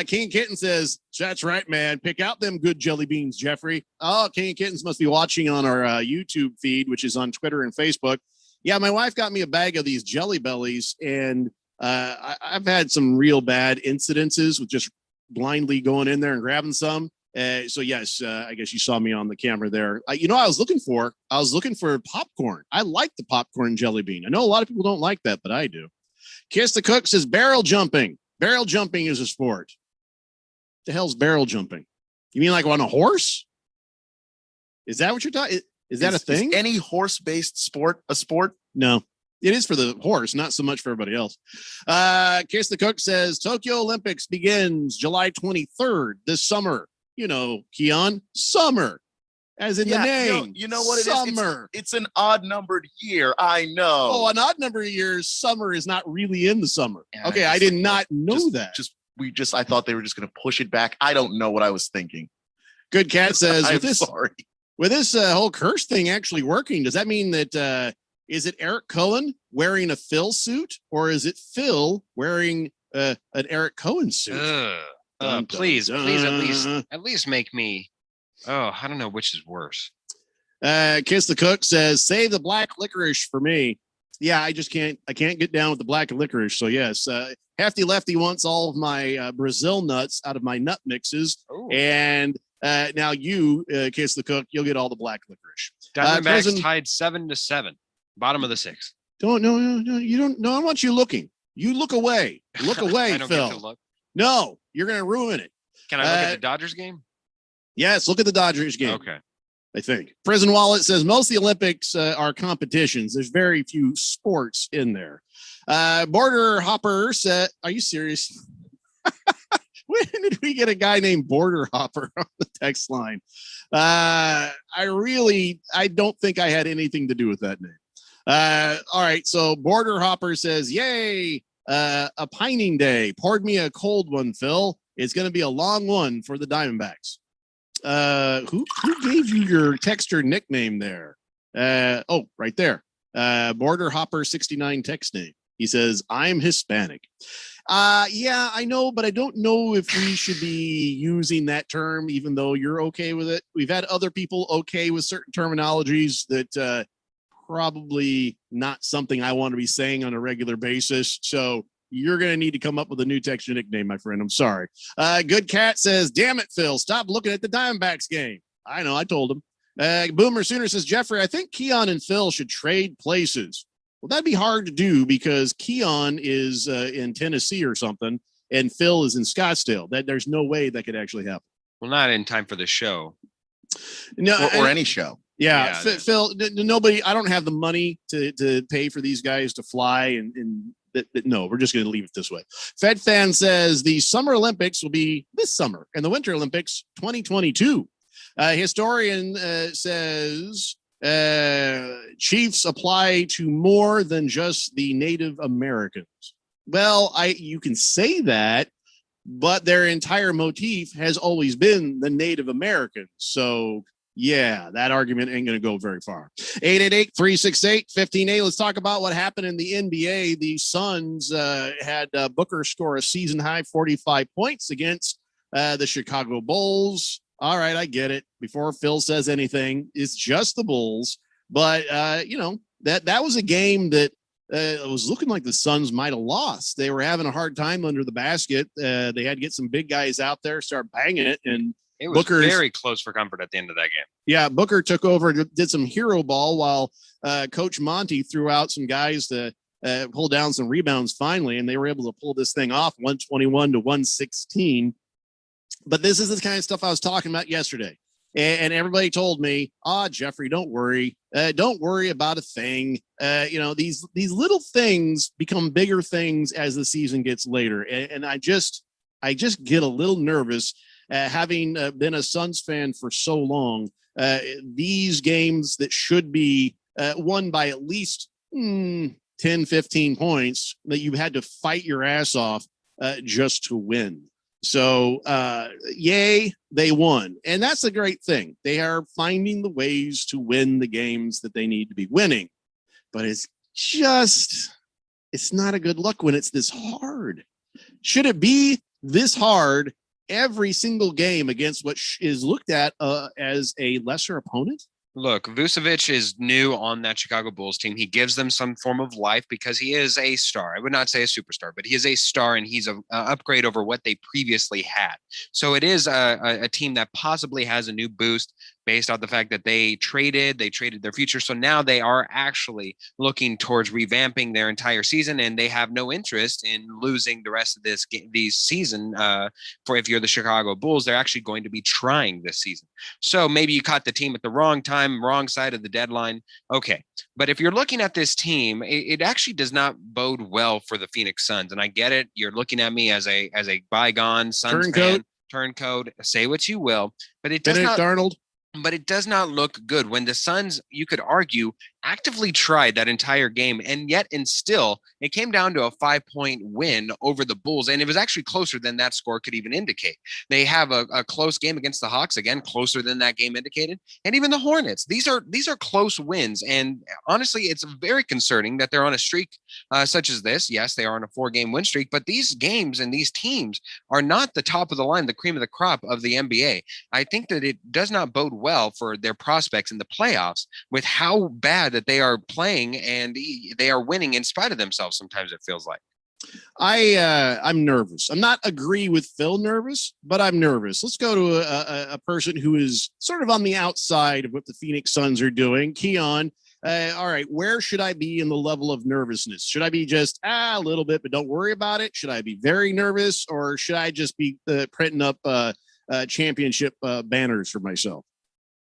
S12: King Kitten says, that's right, man. Pick out them good jelly beans, Jeffrey. Oh, King Kittens must be watching on our YouTube feed, which is on Twitter and Facebook. Yeah, my wife got me a bag of these Jelly Bellies, and I've had some real bad incidences with just blindly going in there and grabbing some. So yes, I guess you saw me on the camera there. I was looking for popcorn. I like the popcorn jelly bean. I know a lot of people don't like that, but I do. Kiss the Cook says barrel jumping. Barrel jumping is a sport. What the hell's barrel jumping? You mean like on a horse? Is that what you're talking? Is that a thing?
S14: Is any horse-based sport a sport?
S12: No, it is for the horse, not so much for everybody else. Kiss the Cook says Tokyo Olympics begins July 23rd this summer. You know, Keon, summer, as in the name.
S14: You know what it
S12: summer.
S14: is? It's an odd numbered year. I know.
S12: Oh, an odd number of years. Summer is not really in the summer.
S14: Yeah,
S12: okay, I did not know that.
S14: I thought they were just going to push it back. I don't know what I was thinking.
S12: Good Cat says,
S14: sorry.
S12: With this whole curse thing actually working, does that mean that is it Eric Cohen wearing a Phil suit, or is it Phil wearing an Eric Cohen suit?
S15: Please, at least make me. Oh, I don't know which is worse.
S12: Kiss the Cook says, save the black licorice for me. Yeah, I can't get down with the black licorice. So yes, Hefty Lefty wants all of my Brazil nuts out of my nut mixes. Ooh. And now you, Kiss the Cook, you'll get all the black licorice.
S15: Diamondbacks tied 7-7, bottom of the 6th.
S12: No, you don't. No, I want you looking. You look away. Look away,
S15: I don't
S12: Phil.
S15: get to look.
S12: No, you're going to ruin it.
S15: Can I look at the Dodgers game?
S12: Yes, look at the Dodgers game.
S15: Okay.
S12: I think. Prison Wallet says most of the Olympics are competitions. There's very few sports in there. Border Hopper said, are you serious? When did we get a guy named Border Hopper on the text line? I don't think I had anything to do with that name. All right. So Border Hopper says, yay, a pining day. Poured me a cold one, Phil. It's going to be a long one for the Diamondbacks. Who gave you your texter nickname there? Right there. Border Hopper 69 text name. He says, I'm Hispanic. Yeah, I know, but I don't know if we should be using that term, even though you're okay with it. We've had other people okay with certain terminologies that probably not something I want to be saying on a regular basis. So you're going to need to come up with a new texture nickname, my friend. I'm sorry. Good Cat says, damn it, Phil, stop looking at the Diamondbacks game. I know, I told him. Boomer Sooner says, Jeffrey, I think Keon and Phil should trade places. Well, that'd be hard to do because Keon is in Tennessee or something, and Phil is in Scottsdale. There's no way that could actually happen.
S15: Well, not in time for the show.
S12: No,
S14: or any show.
S12: Yeah, Phil, nobody, I don't have the money to pay for these guys to fly and no, we're just going to leave it this way. Fed Fan says the Summer Olympics will be this summer and the Winter Olympics 2022. Historian says Chiefs apply to more than just the Native Americans. Well, you can say that, but their entire motif has always been the Native Americans. So yeah, that argument ain't going to go very far. 888-368-1580. Let's talk about what happened in the NBA. The Suns had Booker score a season high 45 points against the Chicago Bulls. All right, I get it. Before Phil says anything, it's just the Bulls. But, that was a game that it was looking like the Suns might have lost. They were having a hard time under the basket. They had to get some big guys out there, start banging it, and
S15: it was very close for comfort at the end of that game.
S12: Yeah, Booker took over, did some hero ball while Coach Monty threw out some guys to pull down some rebounds finally, and they were able to pull this thing off 121 to 116. But this is the kind of stuff I was talking about yesterday. And everybody told me, Jeffrey, don't worry. Don't worry about a thing. These little things become bigger things as the season gets later. And I just get a little nervous having been a Suns fan for so long. These games that should be won by at least 10, 15 points that you had to fight your ass off just to win. So, yay, they won. And that's a great thing. They are finding the ways to win the games that they need to be winning. But it's not a good luck when it's this hard. Should it be this hard every single game against what is looked at as a lesser opponent?
S15: Look, Vucevic is new on that Chicago Bulls team. He gives them some form of life because he is a star. I would not say a superstar, but he is a star, and he's an upgrade over what they previously had. So it is a team that possibly has a new boost based on the fact that they traded their future. So now they are actually looking towards revamping their entire season, and they have no interest in losing the rest of these season. For if you're the Chicago Bulls, they're actually going to be trying this season. So maybe you caught the team at the wrong time, wrong side of the deadline. Okay. But if you're looking at this team, it actually does not bode well for the Phoenix Suns. And I get it. You're looking at me as a bygone Suns fan, turncoat, say what you will, but it does not.
S12: Darnold.
S15: But it does not look good when the Suns, you could argue, actively tried that entire game, and yet and still it came down to a 5-point win over the Bulls, and it was actually closer than that score could even indicate. They have a close game against the Hawks, again closer than that game indicated, and even the Hornets. These are close wins, and honestly, it's very concerning that they're on a streak such as this. Yes, they are on a 4-game win streak, but these games and these teams are not the top of the line, the cream of the crop of the NBA. I think that it does not bode well for their prospects in the playoffs with how bad that they are playing, and they are winning in spite of themselves. Sometimes it feels like.
S12: I'm nervous. I'm not agree with Phil nervous, but I'm nervous. Let's go to a person who is sort of on the outside of what the Phoenix Suns are doing. Keon, all right, where should I be in the level of nervousness? Should I be just a little bit, but don't worry about it? Should I be very nervous, or should I just be printing up championship banners for myself?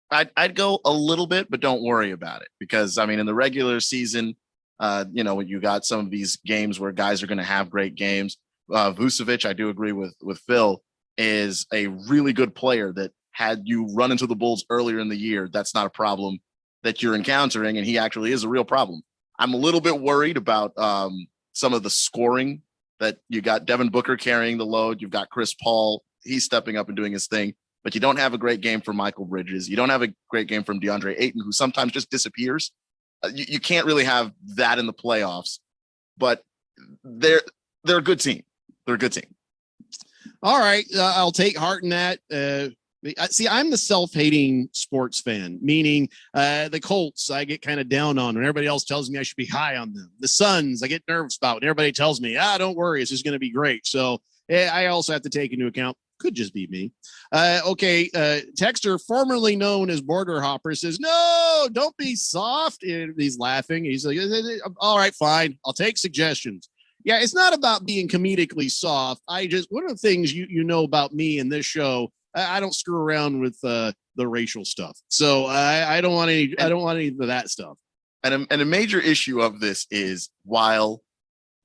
S14: I'd go a little bit, but don't worry about it, because I mean, in the regular season, when you got some of these games where guys are going to have great games, Vucevic, I do agree with Phil, is a really good player that had you run into the Bulls earlier in the year, that's not a problem that you're encountering, and he actually is a real problem. I'm a little bit worried about some of the scoring that you got. Devin Booker carrying the load. You've got Chris Paul. He's stepping up and doing his thing. But you don't have a great game from Michael Bridges. You don't have a great game from DeAndre Ayton, who sometimes just disappears. You can't really have that in the playoffs. But they're a good team. They're a good team.
S12: All right, I'll take heart in that. See, I'm the self-hating sports fan, meaning the Colts I get kind of down on when everybody else tells me I should be high on them. The Suns I get nervous about when everybody tells me, don't worry, it's just going to be great. So I also have to take into account. Could just be me. Okay. Texter, formerly known as Border Hopper, says, no, don't be soft. And he's laughing. He's like, all right, fine. I'll take suggestions. Yeah, it's not about being comedically soft. One of the things you know about me in this show, I don't screw around with the racial stuff. So I don't want any of that stuff.
S14: And a major issue of this is, while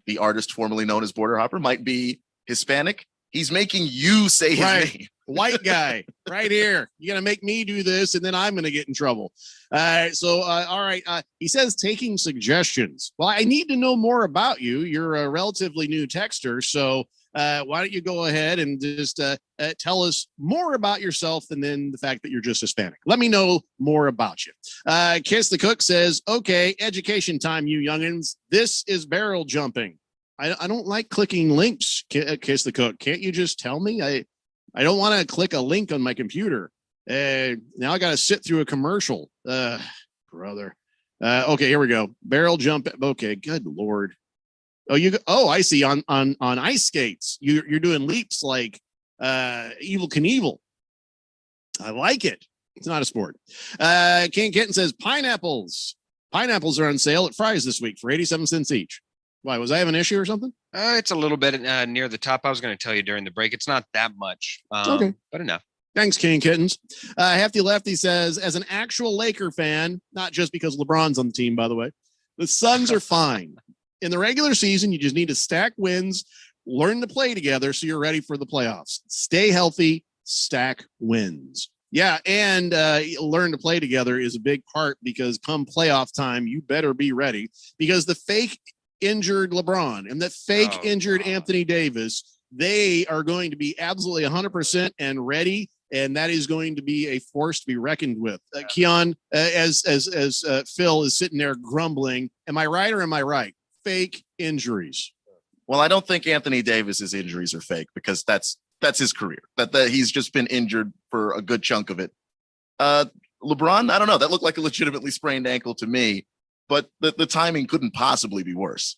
S14: the artist formerly known as Border Hopper might be Hispanic, he's making you say his name.
S12: White guy right here. You're going to make me do this, and then I'm going to get in trouble. All right. He says taking suggestions. Well, I need to know more about you. You're a relatively new texter, so why don't you go ahead and just tell us more about yourself than the fact that you're just Hispanic. Let me know more about you. Kiss the Cook says, okay, education time, you youngins. This is barrel jumping. I don't like clicking links, Kiss the Cook. Can't you just tell me? I don't want to click a link on my computer. Now I got to sit through a commercial. Brother. Okay, here we go. Barrel jump. Okay, good Lord. Oh, I see. On ice skates, you're doing leaps like Evel Knievel. I like it. It's not a sport. King Kitten says pineapples. Pineapples are on sale at Fry's this week for 87 cents each. Why, was I having an issue or something?
S15: It's a little bit near the top. I was going to tell you during the break. It's not that much,
S12: okay,
S15: but enough.
S12: Thanks, King Kittens. Hefty Lefty says, as an actual Laker fan, not just because LeBron's on the team, by the way, the Suns are fine. In the regular season, you just need to stack wins, learn to play together so you're ready for the playoffs. Stay healthy, stack wins. Yeah, and learn to play together is a big part because come playoff time, you better be ready because the fake injured LeBron and the fake injured Anthony Davis, they are going to be absolutely 100% and ready. And that is going to be a force to be reckoned with. Keon, as Phil is sitting there grumbling, am I right or am I right? Fake injuries.
S14: Well, I don't think Anthony Davis's injuries are fake because that's his career. That he's just been injured for a good chunk of it. LeBron, I don't know. That looked like a legitimately sprained ankle to me, but the timing couldn't possibly be worse.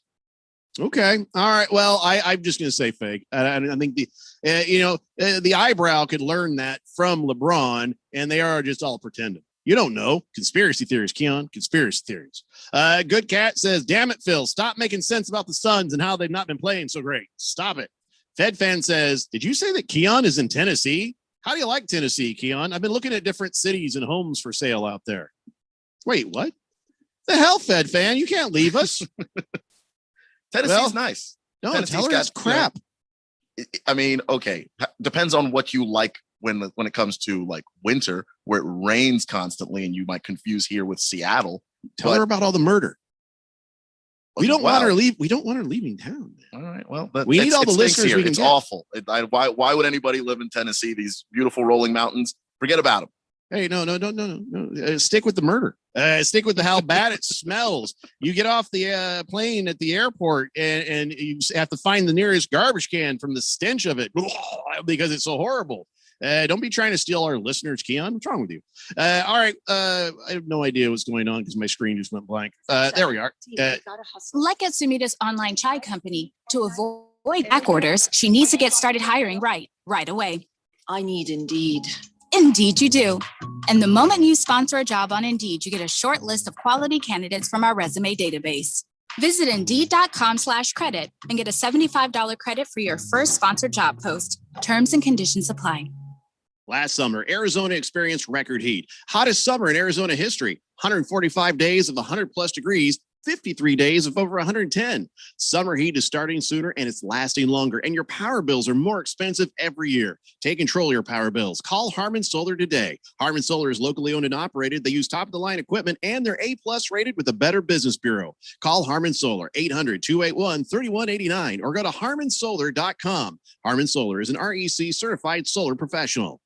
S12: Okay. All right. Well, I'm just going to say fake. I think the eyebrow could learn that from LeBron, and they are just all pretending. You don't know. Conspiracy theories, Keon. Conspiracy theories. Good Cat says, damn it, Phil. Stop making sense about the Suns and how they've not been playing so great. Stop it. Fed Fan says, did you say that Keon is in Tennessee? How do you like Tennessee, Keon? I've been looking at different cities and homes for sale out there. Wait, what? The hell, Fed Fan? You can't leave us.
S14: Tennessee's nice.
S12: No,
S14: Tennessee's
S12: got crap.
S14: I mean, okay. Depends on what you like when it comes to like winter where it rains constantly and you might confuse here with Seattle.
S12: Tell her about all the murder. We don't want her leave. We don't want her leaving town. Man.
S14: All right. Well,
S12: we need all the listeners
S14: here.
S12: We can
S14: It's
S12: get.
S14: awful. Why would anybody live in Tennessee? These beautiful rolling mountains. Forget about them.
S12: Hey, no. Stick with the murder. Stick with how bad it smells. You get off the plane at the airport and you have to find the nearest garbage can from the stench of it because it's so horrible. Don't be trying to steal our listeners, Keon. What's wrong with you? All right. I have no idea what's going on because my screen just went blank. There we are.
S17: Like at Sumita's online chai company, to avoid back orders, she needs to get started hiring right away.
S5: I need Indeed.
S17: Indeed, you do. And the moment you sponsor a job on Indeed, you get a short list of quality candidates from our resume database. Visit Indeed.com/credit and get a $75 credit for your first sponsored job post. Terms and conditions apply.
S12: Last summer, Arizona experienced record heat. Hottest summer in Arizona history. 145 days of 100 plus degrees. 53 days of over 110. Summer heat is starting sooner and it's lasting longer. And your power bills are more expensive every year. Take control of your power bills. Call Harmon Solar today. Harmon Solar is locally owned and operated. They use top-of-the-line equipment and they're A-plus rated with the Better Business Bureau. Call Harmon Solar, 800-281-3189 or go to harmonsolar.com. Harmon Solar is an REC certified solar professional.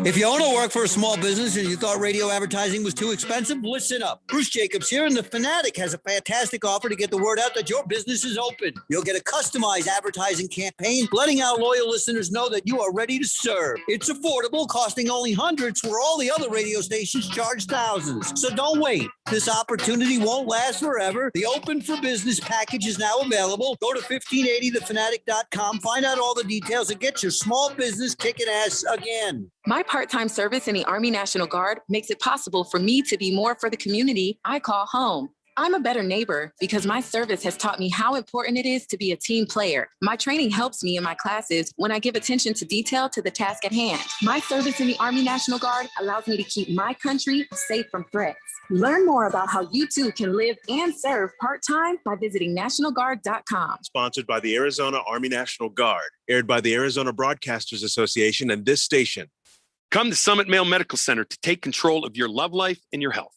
S6: If you own or work for a small business and you thought radio advertising was too expensive, listen up. Bruce Jacobs here, and the Fanatic has a fantastic offer to get the word out that your business is open. You'll get a customized advertising campaign, letting our loyal listeners know that you are ready to serve. It's affordable, costing only hundreds where all the other radio stations charge thousands. So don't wait. This opportunity won't last forever. The Open for Business package is now available. Go to 1580thefanatic.com, find out all the details, and get your small business kicking ass again.
S23: My part-time service in the Army National Guard makes it possible for me to be more for the community I call home. I'm a better neighbor because my service has taught me how important it is to be a team player. My training helps me in my classes when I give attention to detail to the task at hand. My service in the Army National Guard allows me to keep my country safe from threats. Learn more about how you too can live and serve part-time by visiting nationalguard.com.
S24: Sponsored by the Arizona Army National Guard, aired by the Arizona Broadcasters Association and this station.
S25: Come to Summit Male Medical Center to take control of your love life and your health.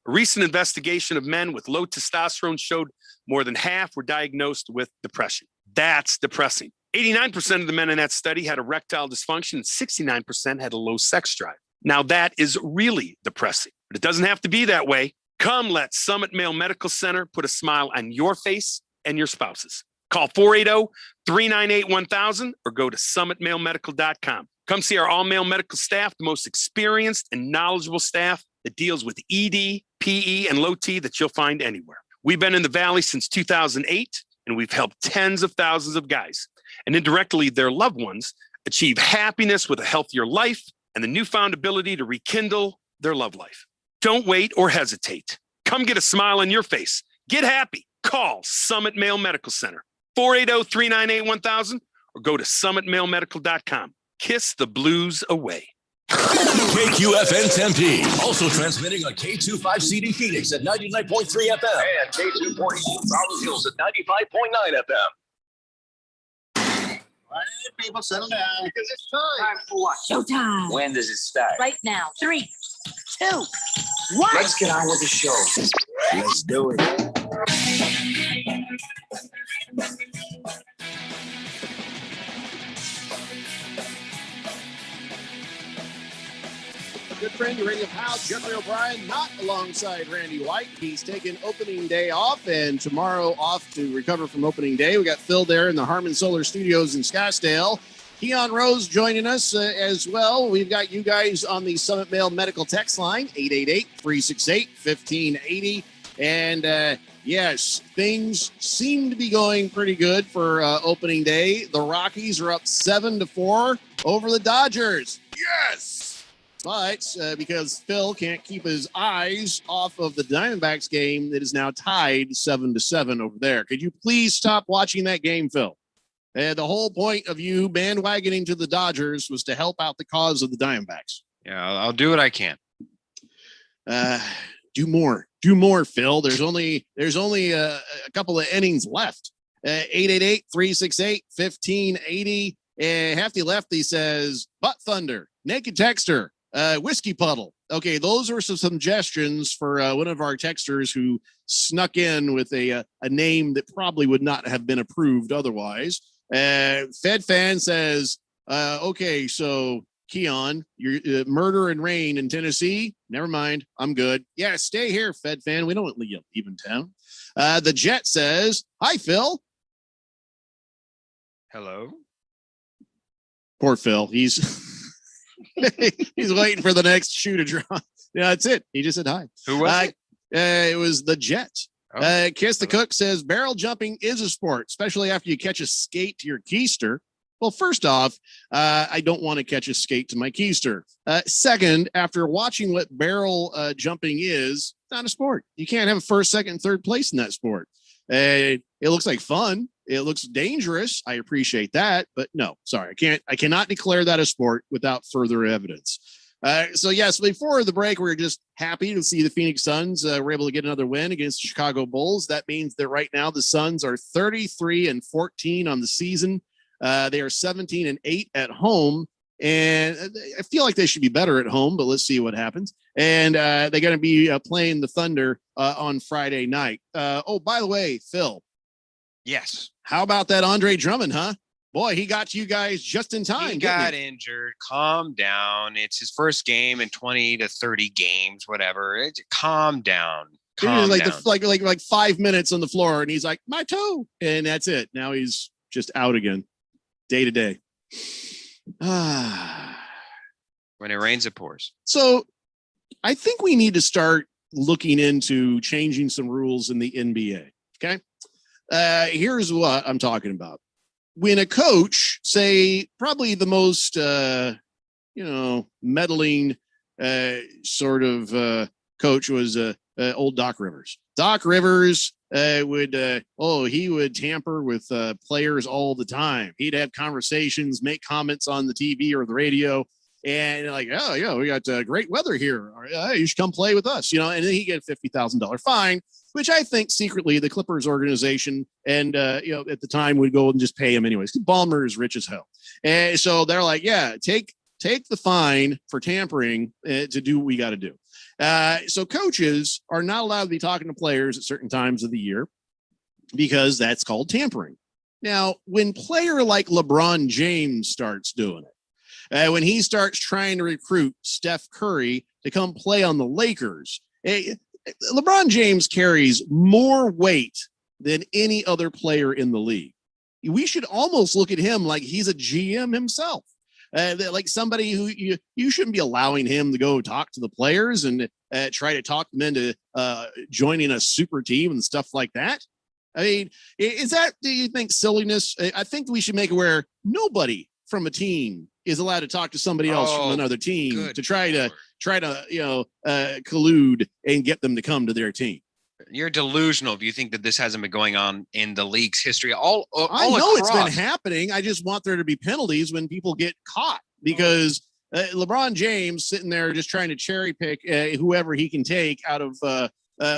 S25: A recent investigation of men with low testosterone showed more than half were diagnosed with depression. That's depressing. 89% of the men in that study had erectile dysfunction and 69% had a low sex drive. Now that is really depressing, but it doesn't have to be that way. Come let Summit Male Medical Center put a smile on your face and your spouse's. Call 480-398-1000 or go to summitmalemedical.com. Come see our all-male medical staff, the most experienced and knowledgeable staff that deals with ED, PE, and low T that you'll find anywhere. We've been in the Valley since 2008, and we've helped tens of thousands of guys and indirectly their loved ones achieve happiness with a healthier life and the newfound ability to rekindle their love life. Don't wait or hesitate. Come get a smile on your face. Get happy. Call Summit Male Medical Center, 480-398-1000 or go to summitmalemedical.com. Kiss the blues away.
S3: KQFN Tempe. Also transmitting on K25CD Phoenix at 99.3 FM.
S11: And K242 Rolling Hills at 95.9 FM.
S12: All right, people, settle down because it's time.
S1: Time for what?
S17: Showtime.
S1: When does it start?
S17: Right now. 3, 2, 1.
S1: Let's get on with the show. Let's do it.
S12: Good friend, your radio pal, Jeffrey O'Brien, not alongside Randy White. He's taking opening day off, and tomorrow off to recover from opening day. We got Phil there in the Harmon Solar Studios in Scottsdale. Keon Rose joining us as well. We've got you guys on the Summit Mail Medical Text line, 888-368-1580. And yes, things seem to be going pretty good for opening day. The Rockies are up 7-4 over the Dodgers. Yes! But because Phil can't keep his eyes off of the Diamondbacks game, that is now tied 7-7 over there. Could you please stop watching that game, Phil? The whole point of you bandwagoning to the Dodgers was to help out the cause of the Diamondbacks.
S15: Yeah, I'll do what I can.
S12: Do more, Phil. There's only a couple of innings left. 888-368-1580. Hefty Lefty says, Butt Thunder, Naked Texter, Whiskey Puddle. Okay, those are some suggestions for one of our texters who snuck in with a name that probably would not have been approved otherwise. Fed Fan says, okay, so Keon, your Murder and Rain in Tennessee. Never mind, I'm good. Yeah, stay here, Fed Fan. We don't leave in town. The Jet says, hi, Phil.
S15: Hello.
S12: Poor Phil. He's he's waiting for the next shoe to drop. Yeah, that's it. He just said hi.
S15: Who was it?
S12: It was the Jet.
S15: Oh.
S12: Kiss the Cook says barrel jumping is a sport, especially after you catch a skate to your keister. Well, first off, I don't want to catch a skate to my keister. Second, after watching what barrel jumping is, it's not a sport. You can't have a first, second, third place in that sport. It looks like fun. It looks dangerous. I appreciate that, but no, sorry, I cannot declare that a sport without further evidence. So yes, before the break, we were just happy to see the Phoenix Suns were able to get another win against the Chicago Bulls. That means that right now the Suns are 33-14 on the season. They are 17-8 at home, and I feel like they should be better at home, but let's see what happens. And they're going to be playing the Thunder on Friday night. Oh, by the way, Phil.
S15: Yes.
S12: How about that Andre Drummond, huh? Boy, he got you guys just in time.
S15: He got injured. Calm down. It's his first game in 20 to 30 games, whatever. Calm down. Calm
S12: like
S15: down.
S12: like 5 minutes on the floor, and he's like, my toe. And that's it. Now he's just out again, day to day.
S15: When it rains, it pours.
S12: So I think we need to start looking into changing some rules in the NBA. Okay. Here's what I'm talking about. When a coach, say probably the most, meddling sort of coach was old Doc Rivers. Doc Rivers he would tamper with players all the time. He'd have conversations, make comments on the TV or the radio, and like, oh yeah, we got great weather here. You should come play with us, and then he get a $50,000 fine, which I think secretly the Clippers organization and at the time would go and just pay him anyways. Ballmer is rich as hell, and so they're like, yeah, take the fine for tampering to do what we got to do. So coaches are not allowed to be talking to players at certain times of the year because that's called tampering. Now, when player like LeBron James starts doing it, when he starts trying to recruit Steph Curry to come play on the Lakers, LeBron James carries more weight than any other player in the league. We should almost look at him like he's a GM himself. Like somebody who you shouldn't be allowing him to go talk to the players and try to talk them into joining a super team and stuff like that. I mean, do you think silliness? I think we should make it where nobody from a team is allowed to talk to somebody else from another team to try to collude and get them to come to their team.
S15: You're delusional if you think that this hasn't been going on in the league's history. I know
S12: it's been happening. I just want there to be penalties when people get caught because LeBron James sitting there just trying to cherry pick whoever he can take out of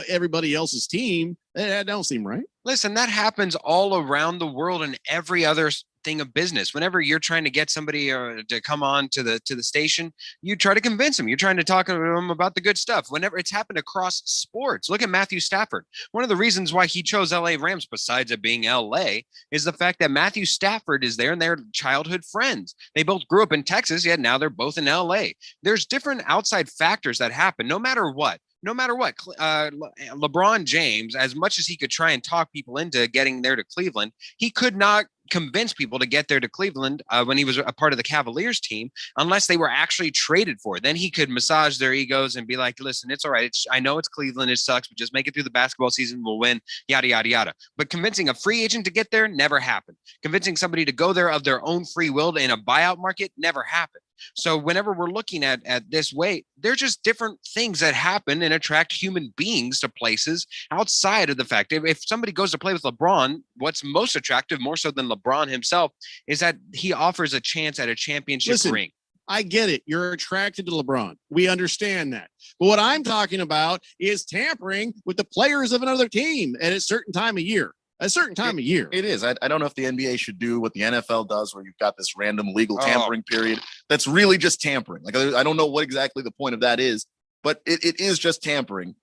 S12: everybody else's team. That don't seem right.
S15: Listen, that happens all around the world in every other thing of business. Whenever you're trying to get somebody to come on to the station, you try to convince them. You're trying to talk to them about the good stuff. Whenever it's happened across sports, look at Matthew Stafford. One of the reasons why he chose LA Rams, besides it being LA, is the fact that Matthew Stafford is there and they're childhood friends. They both grew up in Texas, yet now they're both in LA. There's different outside factors that happen no matter what. LeBron James, as much as he could try and talk people into getting there to Cleveland, he could not convince people to get there to Cleveland when he was a part of the Cavaliers team, unless they were actually traded for. Then he could massage their egos and be like, listen, it's all right. I know it's Cleveland. It sucks, but just make it through the basketball season. We'll win, yada, yada, yada. But convincing a free agent to get there never happened. Convincing somebody to go there of their own free will in a buyout market never happened. So whenever we're looking at this way, they're just different things that happen and attract human beings to places outside of the fact. If somebody goes to play with LeBron, what's most attractive, more so than LeBron himself, is that he offers a chance at a championship ring.
S12: I get it. You're attracted to LeBron. We understand that. But what I'm talking about is tampering with the players of another team at a certain time of year. It
S14: is. I don't know if the NBA should do what the NFL does, where you've got this random legal tampering period. That's really just tampering. Like, I don't know what exactly the point of that is, but it is just tampering.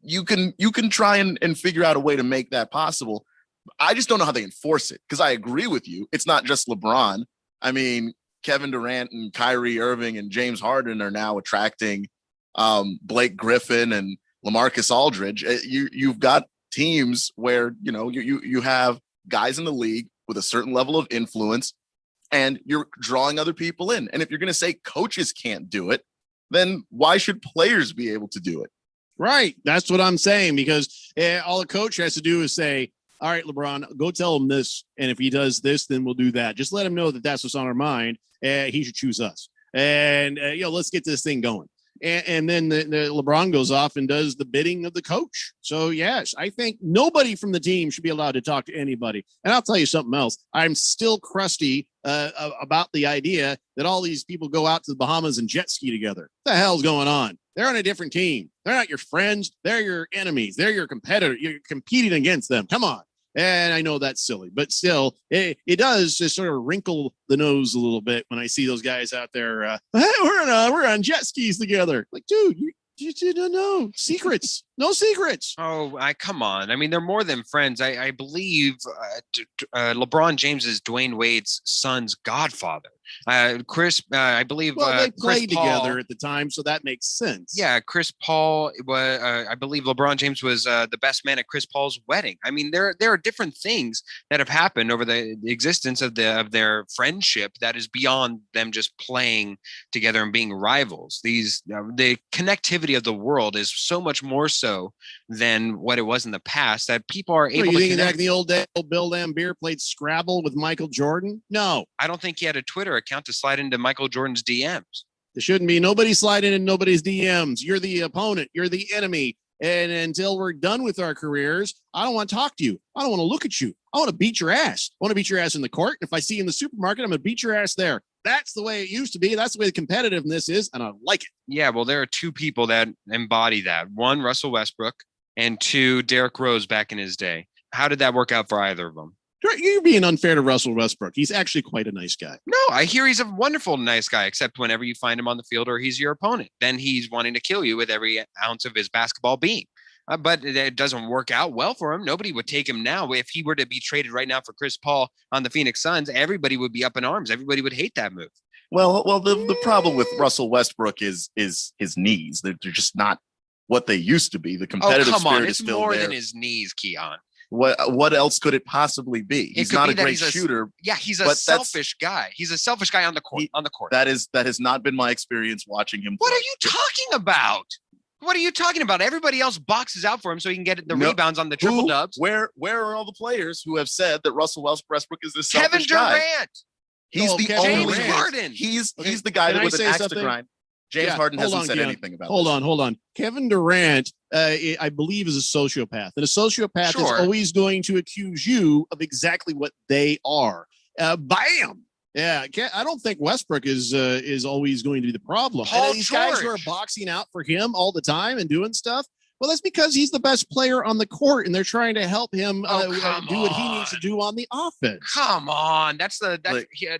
S14: You can try and figure out a way to make that possible. I just don't know how they enforce it, because I agree with you. It's not just LeBron. I mean, Kevin Durant and Kyrie Irving and James Harden are now attracting Blake Griffin and LaMarcus Aldridge. You've got teams where, you have guys in the league with a certain level of influence, and you're drawing other people in. And if you're going to say coaches can't do it, then why should players be able to do it?
S12: Right. That's what I'm saying, because all a coach has to do is say, all right, LeBron, go tell him this. And if he does this, then we'll do that. Just let him know that that's what's on our mind. He should choose us. And, let's get this thing going. And then the LeBron goes off and does the bidding of the coach. So, yes, I think nobody from the team should be allowed to talk to anybody. And I'll tell you something else. I'm still crusty about the idea that all these people go out to the Bahamas and jet ski together. What the hell's going on? They're on a different team. They're not your friends. They're your enemies. They're your competitor. You're competing against them. Come on. And I know that's silly, but still, it does just sort of wrinkle the nose a little bit when I see those guys out there. We're on jet skis together. Like, dude, you don't know secrets. No secrets.
S15: Oh, come on. I mean, they're more than friends. I believe LeBron James is Dwayne Wade's son's godfather. Chris, I believe.
S12: Well, they played
S15: Chris Paul,
S12: together at the time, so that makes sense.
S15: Yeah, Chris Paul. I believe LeBron James was the best man at Chris Paul's wedding. I mean, there are different things that have happened over the existence of their friendship that is beyond them just playing together and being rivals. The connectivity of the world is so much more so than what it was in the past, that people are able to connect.
S12: Back in the old day, Bill Laimbeer played Scrabble with Michael Jordan? No.
S15: I don't think he had a Twitter account to slide into Michael Jordan's DMs.
S12: There shouldn't be nobody sliding in nobody's DMs. You're the opponent. You're the enemy. And until we're done with our careers, I don't want to talk to you. I don't want to look at you. I want to beat your ass. I want to beat your ass in the court. If I see you in the supermarket, I'm going to beat your ass there. That's the way it used to be. That's the way the competitiveness is, and I like it.
S15: Yeah, well, there are two people that embody that. One, Russell Westbrook, and two, Derrick Rose back in his day. How did that work out for either of them?
S12: You're being unfair to Russell Westbrook. He's actually quite a nice guy.
S15: No, I hear he's a wonderful, nice guy, except whenever you find him on the field or he's your opponent. Then he's wanting to kill you with every ounce of his basketball being. But it doesn't work out well for him. Nobody would take him now. If he were to be traded right now for Chris Paul on the Phoenix Suns, everybody would be up in arms. Everybody would hate that move.
S14: Well, the problem with Russell Westbrook is his knees. They're just not what they used to be. The competitive spirit is still there.
S15: It's more than his knees, Keon.
S14: What else could it possibly be? He's not a great shooter.
S15: Yeah, he's a selfish guy. He's a selfish guy on the court.
S14: That has not been my experience watching him.
S15: What are you talking about? What are you talking about? Everybody else boxes out for him so he can get the rebounds on the triple dubs.
S14: Where are all the players who have said that Russell Westbrook is this selfish
S15: guy?
S14: Kevin Durant. He's the only
S15: James Harden.
S14: He's the guy that with an axe to grind. James Harden hasn't said anything about this.
S12: Hold on. Kevin Durant, I believe, is a sociopath. And a sociopath is always going to accuse you of exactly what they are. Bam! Yeah, I don't think Westbrook is always going to be the problem.
S15: Paul
S12: And these guys who are
S15: George.
S12: boxing out for him all the time and doing stuff, well, that's because he's the best player on the court, and they're trying to help him do what he needs to do on the offense.
S15: Come on.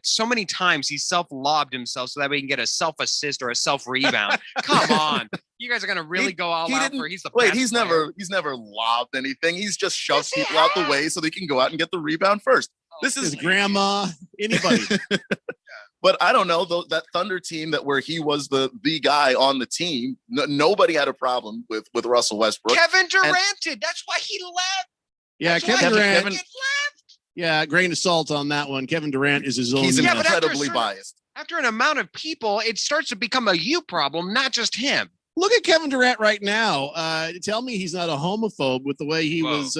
S15: So many times he's self-lobbed himself so that way he can get a self-assist or a self-rebound. Come on. You guys are gonna really go all out for he's the best
S14: he's
S15: player.
S14: never lobbed anything. He's just shoved people out the way so they can go out and get the rebound first. This is
S12: his grandma, anybody.
S14: But I don't know that Thunder team where he was the guy on the team. Nobody had a problem with Russell Westbrook.
S15: Kevin Durant did. That's why he left.
S12: Yeah, Kevin Durant. Yeah, grain of salt on that one. Kevin Durant is his own.
S14: He's
S12: man.
S14: incredibly biased.
S15: After an amount of people, it starts to become a you problem, not just him.
S12: Look at Kevin Durant right now. Tell me he's not a homophobe with the way he was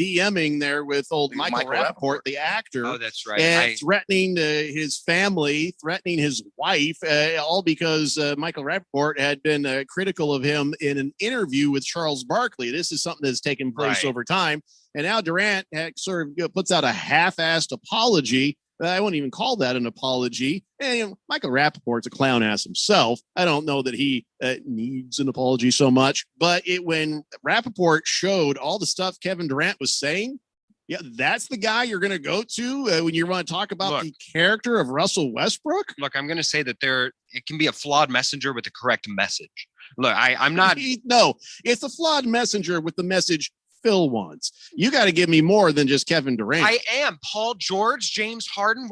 S12: DMing there with old Michael Rappaport, the actor.
S15: Oh, that's right.
S12: And threatening his family, threatening his wife, all because Michael Rappaport had been critical of him in an interview with Charles Barkley. This is something that's taken place over time. And now Durant sort of puts out a half-assed apology. I wouldn't even call that an apology. And Michael Rappaport's a clown ass himself. I don't know that he needs an apology so much. But when Rappaport showed all the stuff Kevin Durant was saying, yeah, that's the guy you're going to go to when you want to talk about the character of Russell Westbrook.
S15: Look, I'm going to say that it can be a flawed messenger with the correct message. Look, I'm not.
S12: No, it's a flawed messenger with the message Phil wants. You got to give me more than just Kevin Durant.
S15: I am. Paul George, James Harden.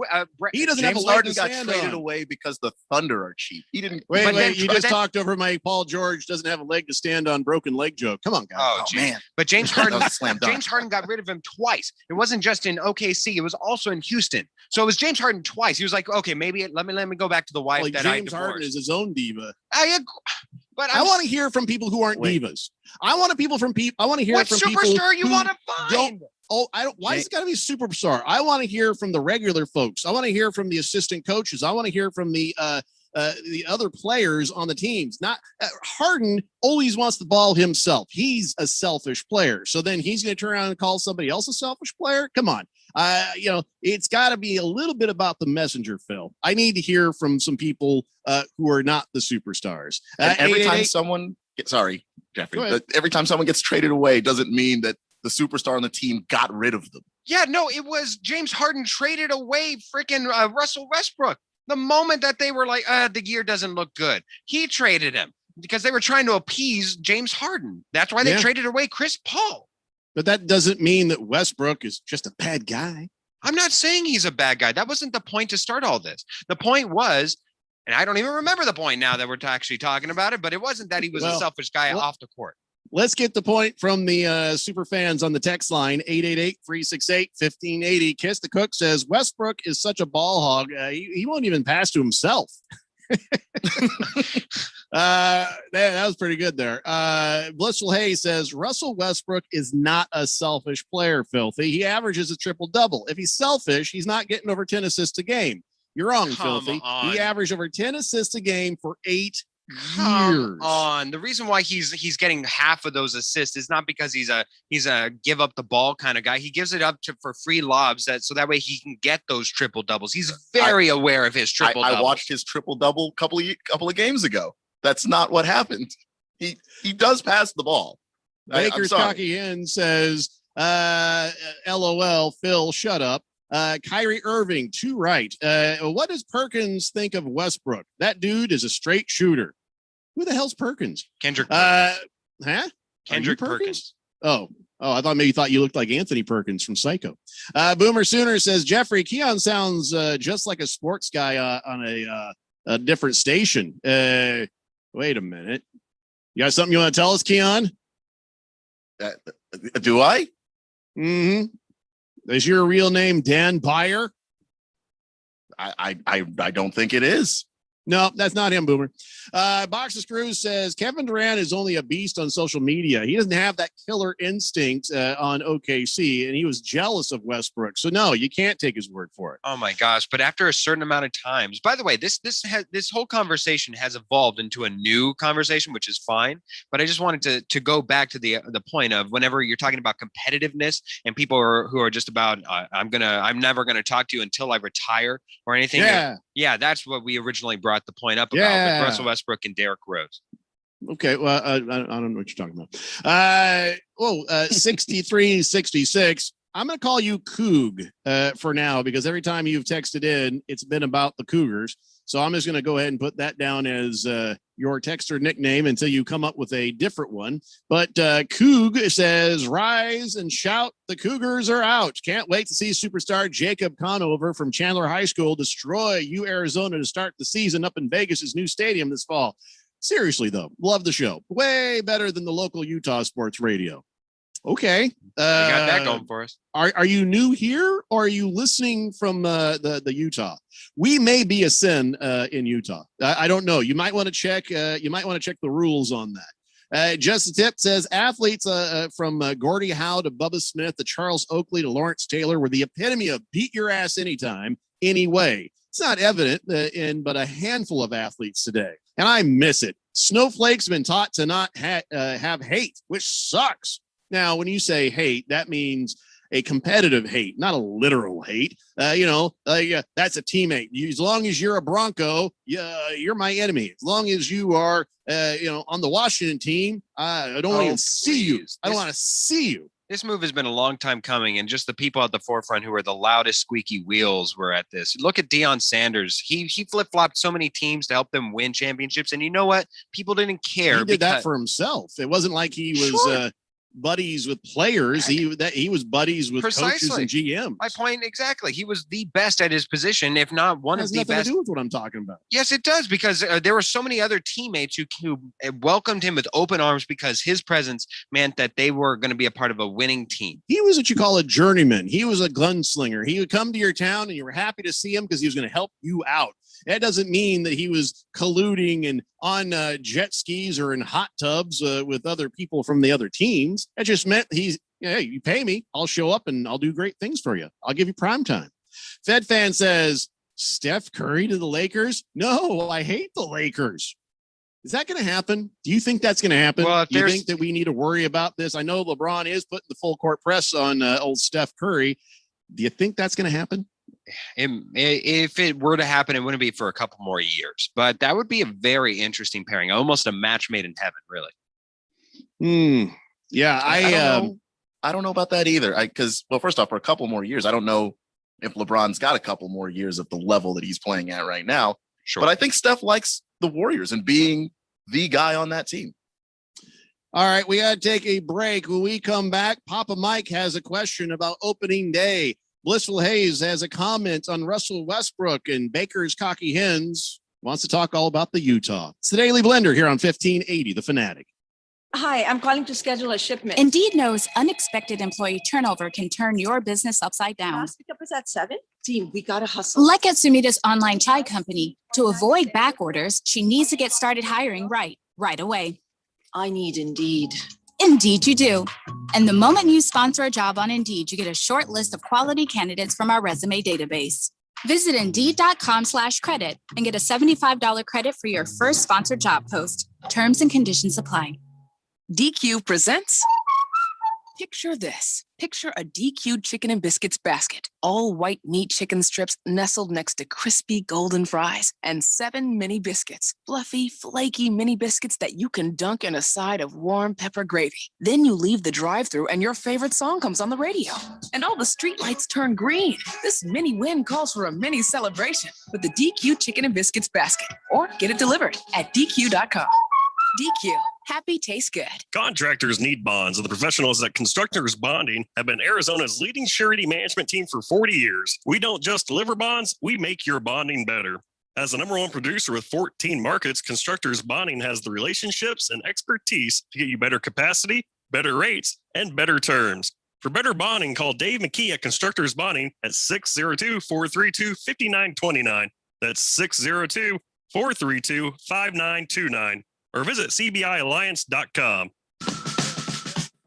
S12: He doesn't
S14: James
S12: have a leg
S14: Harden
S12: to
S14: got
S12: stand
S14: traded
S12: on.
S14: away because the Thunder are cheap. He didn't.
S12: Wait, you just talked over my Paul George doesn't have a leg to stand on broken leg joke. Come on, guys.
S15: Oh
S14: man.
S15: But James Harden,
S14: That was a slam dunk.
S15: James Harden got rid of him twice. It wasn't just in OKC. It was also in Houston. So it was James Harden twice. He was like, okay, maybe let me go back to the wife that I
S12: James
S15: divorced.
S12: Harden is his own diva.
S15: I agree. But
S12: I want to hear from people who aren't divas. I want to hear from people.
S15: What
S12: who
S15: superstar you want to find?
S12: I don't. Why does it got to be a superstar? I want to hear from the regular folks. I want to hear from the assistant coaches. I want to hear from the other players on the teams. Not Harden always wants the ball himself. He's a selfish player. So then he's going to turn around and call somebody else a selfish player. Come on. It's got to be a little bit about the messenger, Phil. I need to hear from some people who are not the superstars.
S14: And every time someone sorry, Jeffrey, every time someone gets traded away doesn't mean that the superstar on the team got rid of them.
S15: Yeah, no, it was James Harden traded away freaking Russell Westbrook. The moment that they were like, the gear doesn't look good, he traded him because they were trying to appease James Harden. That's why they traded away Chris Paul.
S12: But that doesn't mean that Westbrook is just a bad guy.
S15: I'm not saying he's a bad guy. That wasn't the point to start all this. The point was, and I don't even remember the point now that we're actually talking about it, but it wasn't that he was a selfish guy off the court.
S12: Let's get the point from the super fans on the text line, 888-368-1580. Kiss the Cook says, Westbrook is such a ball hog. He won't even pass to himself. That was pretty good there. Blissful Hay says, Russell Westbrook is not a selfish player, Filthy. He averages a triple-double. If he's selfish, he's not getting over 10 assists a game. You're wrong, Filthy. He averaged over 10 assists a game for 8 years.
S15: The reason why he's getting half of those assists is not because he's a give up the ball kind of guy. He gives it up for free lobs so that way he can get those triple doubles. He's very aware of his triple doubles.
S14: I watched his triple double couple of games ago. That's not what happened. He does pass the ball.
S12: Baker's Cocky Hen says, LOL, Phil, shut up. Kyrie Irving, too right. What does Perkins think of Westbrook? That dude is a straight shooter. Who the hell's Perkins?
S15: Kendrick Perkins.
S12: Kendrick Perkins? Oh, I thought maybe you thought you looked like Anthony Perkins from Psycho. Boomer Sooner says, Jeffrey, Keon sounds just like a sports guy on a different station. Wait a minute. You got something you want to tell us, Keon?
S14: Do I?
S12: Mm-hmm. Is your real name Dan Byer?
S14: I don't think it is.
S12: No, that's not him, Boomer. Box of Screws says Kevin Durant is only a beast on social media. He doesn't have that killer instinct on OKC, and he was jealous of Westbrook. So no, you can't take his word for it.
S15: Oh my gosh! But after a certain amount of times, by the way, this whole conversation has evolved into a new conversation, which is fine. But I just wanted to go back to the point of whenever you're talking about competitiveness and people who are just about I'm never gonna talk to you until I retire or anything. Yeah, that's what we originally brought the point up about with Russell Westbrook and Derrick Rose.
S12: Okay, well, I don't know what you're talking about. 6366. I'm going to call you Coog for now because every time you've texted in, it's been about the Cougars. So I'm just going to go ahead and put that down as your texter nickname until you come up with a different one. But Coog says, rise and shout, the Cougars are out. Can't wait to see superstar Jacob Conover from Chandler High School destroy Arizona to start the season up in Vegas's new stadium this fall. Seriously, though, love the show. Way better than the local Utah sports radio. Okay.
S15: We got that going for us.
S12: Are you new here or are you listening from the Utah? We may be a sin in Utah. I don't know. You might want to check. You might want to check the rules on that. Just a tip says athletes from Gordie Howe to Bubba Smith to Charles Oakley to Lawrence Taylor were the epitome of beat your ass anytime, anyway. It's not evident in but a handful of athletes today, and I miss it. Snowflakes have been taught to not have hate, which sucks. Now, when you say hate, that means a competitive hate, not a literal hate. That's a teammate. As long as you're a Bronco, you're my enemy. As long as you are, on the Washington team, I don't want to see you. I don't want to see you.
S15: This move has been a long time coming, and just the people at the forefront who are the loudest squeaky wheels were at this. Look at Deion Sanders. He flip-flopped so many teams to help them win championships, and you know what? People didn't care.
S12: He did that for himself. It wasn't like he was buddies with players. He was buddies with coaches and GMs.
S15: My point exactly. He was the best at his position, if not one of the best.
S12: It has nothing to do with what I'm talking about.
S15: Yes, it does, because there were so many other teammates who welcomed him with open arms because his presence meant that they were going to be a part of a winning team.
S12: He was what you call a journeyman. He was a gunslinger. He would come to your town and you were happy to see him because he was going to help you out. That doesn't mean that he was colluding and on jet skis or in hot tubs with other people from the other teams. That just meant hey, you pay me, I'll show up and I'll do great things for you. I'll give you prime time. Fed fan says, Steph Curry to the Lakers? No, I hate the Lakers. Is that going to happen? Do you think that's going to happen?
S15: Well,
S12: do you think that we need to worry about this? I know LeBron is putting the full court press on old Steph Curry. Do you think that's going to happen?
S15: If it were to happen, it wouldn't be for a couple more years, but that would be a very interesting pairing, almost a match made in heaven, really.
S12: Yeah,
S14: I don't know about that either. Because first off, for a couple more years, I don't know if LeBron's got a couple more years of the level that he's playing at right now.
S15: Sure.
S14: But I think Steph likes the Warriors and being the guy on that team.
S12: All right, we got to take a break. When we come back, Papa Mike has a question about opening day. Blissful Hayes has a comment on Russell Westbrook, and Baker's Cocky Hens wants to talk all about the Utah. It's the Daily Blender here on 1580, The Fanatic.
S5: Hi, I'm calling to schedule a shipment.
S7: Indeed knows unexpected employee turnover can turn your business upside down.
S5: Last pickup is at 7. Team, we gotta hustle.
S7: Like at Sumita's online chai company, to avoid back orders, she needs to get started hiring right away.
S5: I need Indeed.
S7: Indeed you do. And the moment you sponsor a job on Indeed, you get a short list of quality candidates from our resume database. Visit Indeed.com/credit and get a $75 credit for your first sponsored job post. Terms and conditions apply.
S8: DQ presents. Picture this. Picture a DQ'd chicken and biscuits basket. All white meat chicken strips nestled next to crispy golden fries and 7 mini biscuits. Fluffy, flaky mini biscuits that you can dunk in a side of warm pepper gravy. Then you leave the drive-thru and your favorite song comes on the radio. And all the streetlights turn green. This mini win calls for a mini celebration with the DQ chicken and biscuits basket. Or get it delivered at DQ.com. DQ. Happy tastes good.
S9: Contractors need bonds, and the professionals at Constructors Bonding have been Arizona's leading surety management team for 40 years. We don't just deliver bonds, we make your bonding better. As the #1 producer with 14 markets, Constructors Bonding has the relationships and expertise to get you better capacity, better rates, and better terms. For better bonding, call Dave McKee at Constructors Bonding at 602-432-5929. That's 432-5929 or visit cbialliance.com.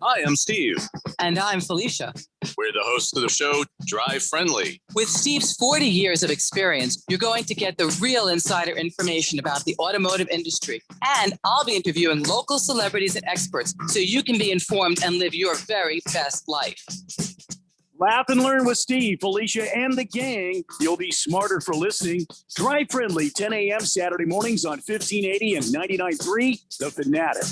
S2: Hi, I'm Steve.
S10: And I'm Felicia.
S2: We're the hosts of the show, Drive Friendly.
S10: With Steve's 40 years of experience, you're going to get the real insider information about the automotive industry. And I'll be interviewing local celebrities and experts so you can be informed and live your very best life.
S22: Laugh and learn with Steve, Felicia, and the gang. You'll be smarter for listening. Drive Friendly, 10 a.m. Saturday mornings on 1580 and 99.3, The Fanatic.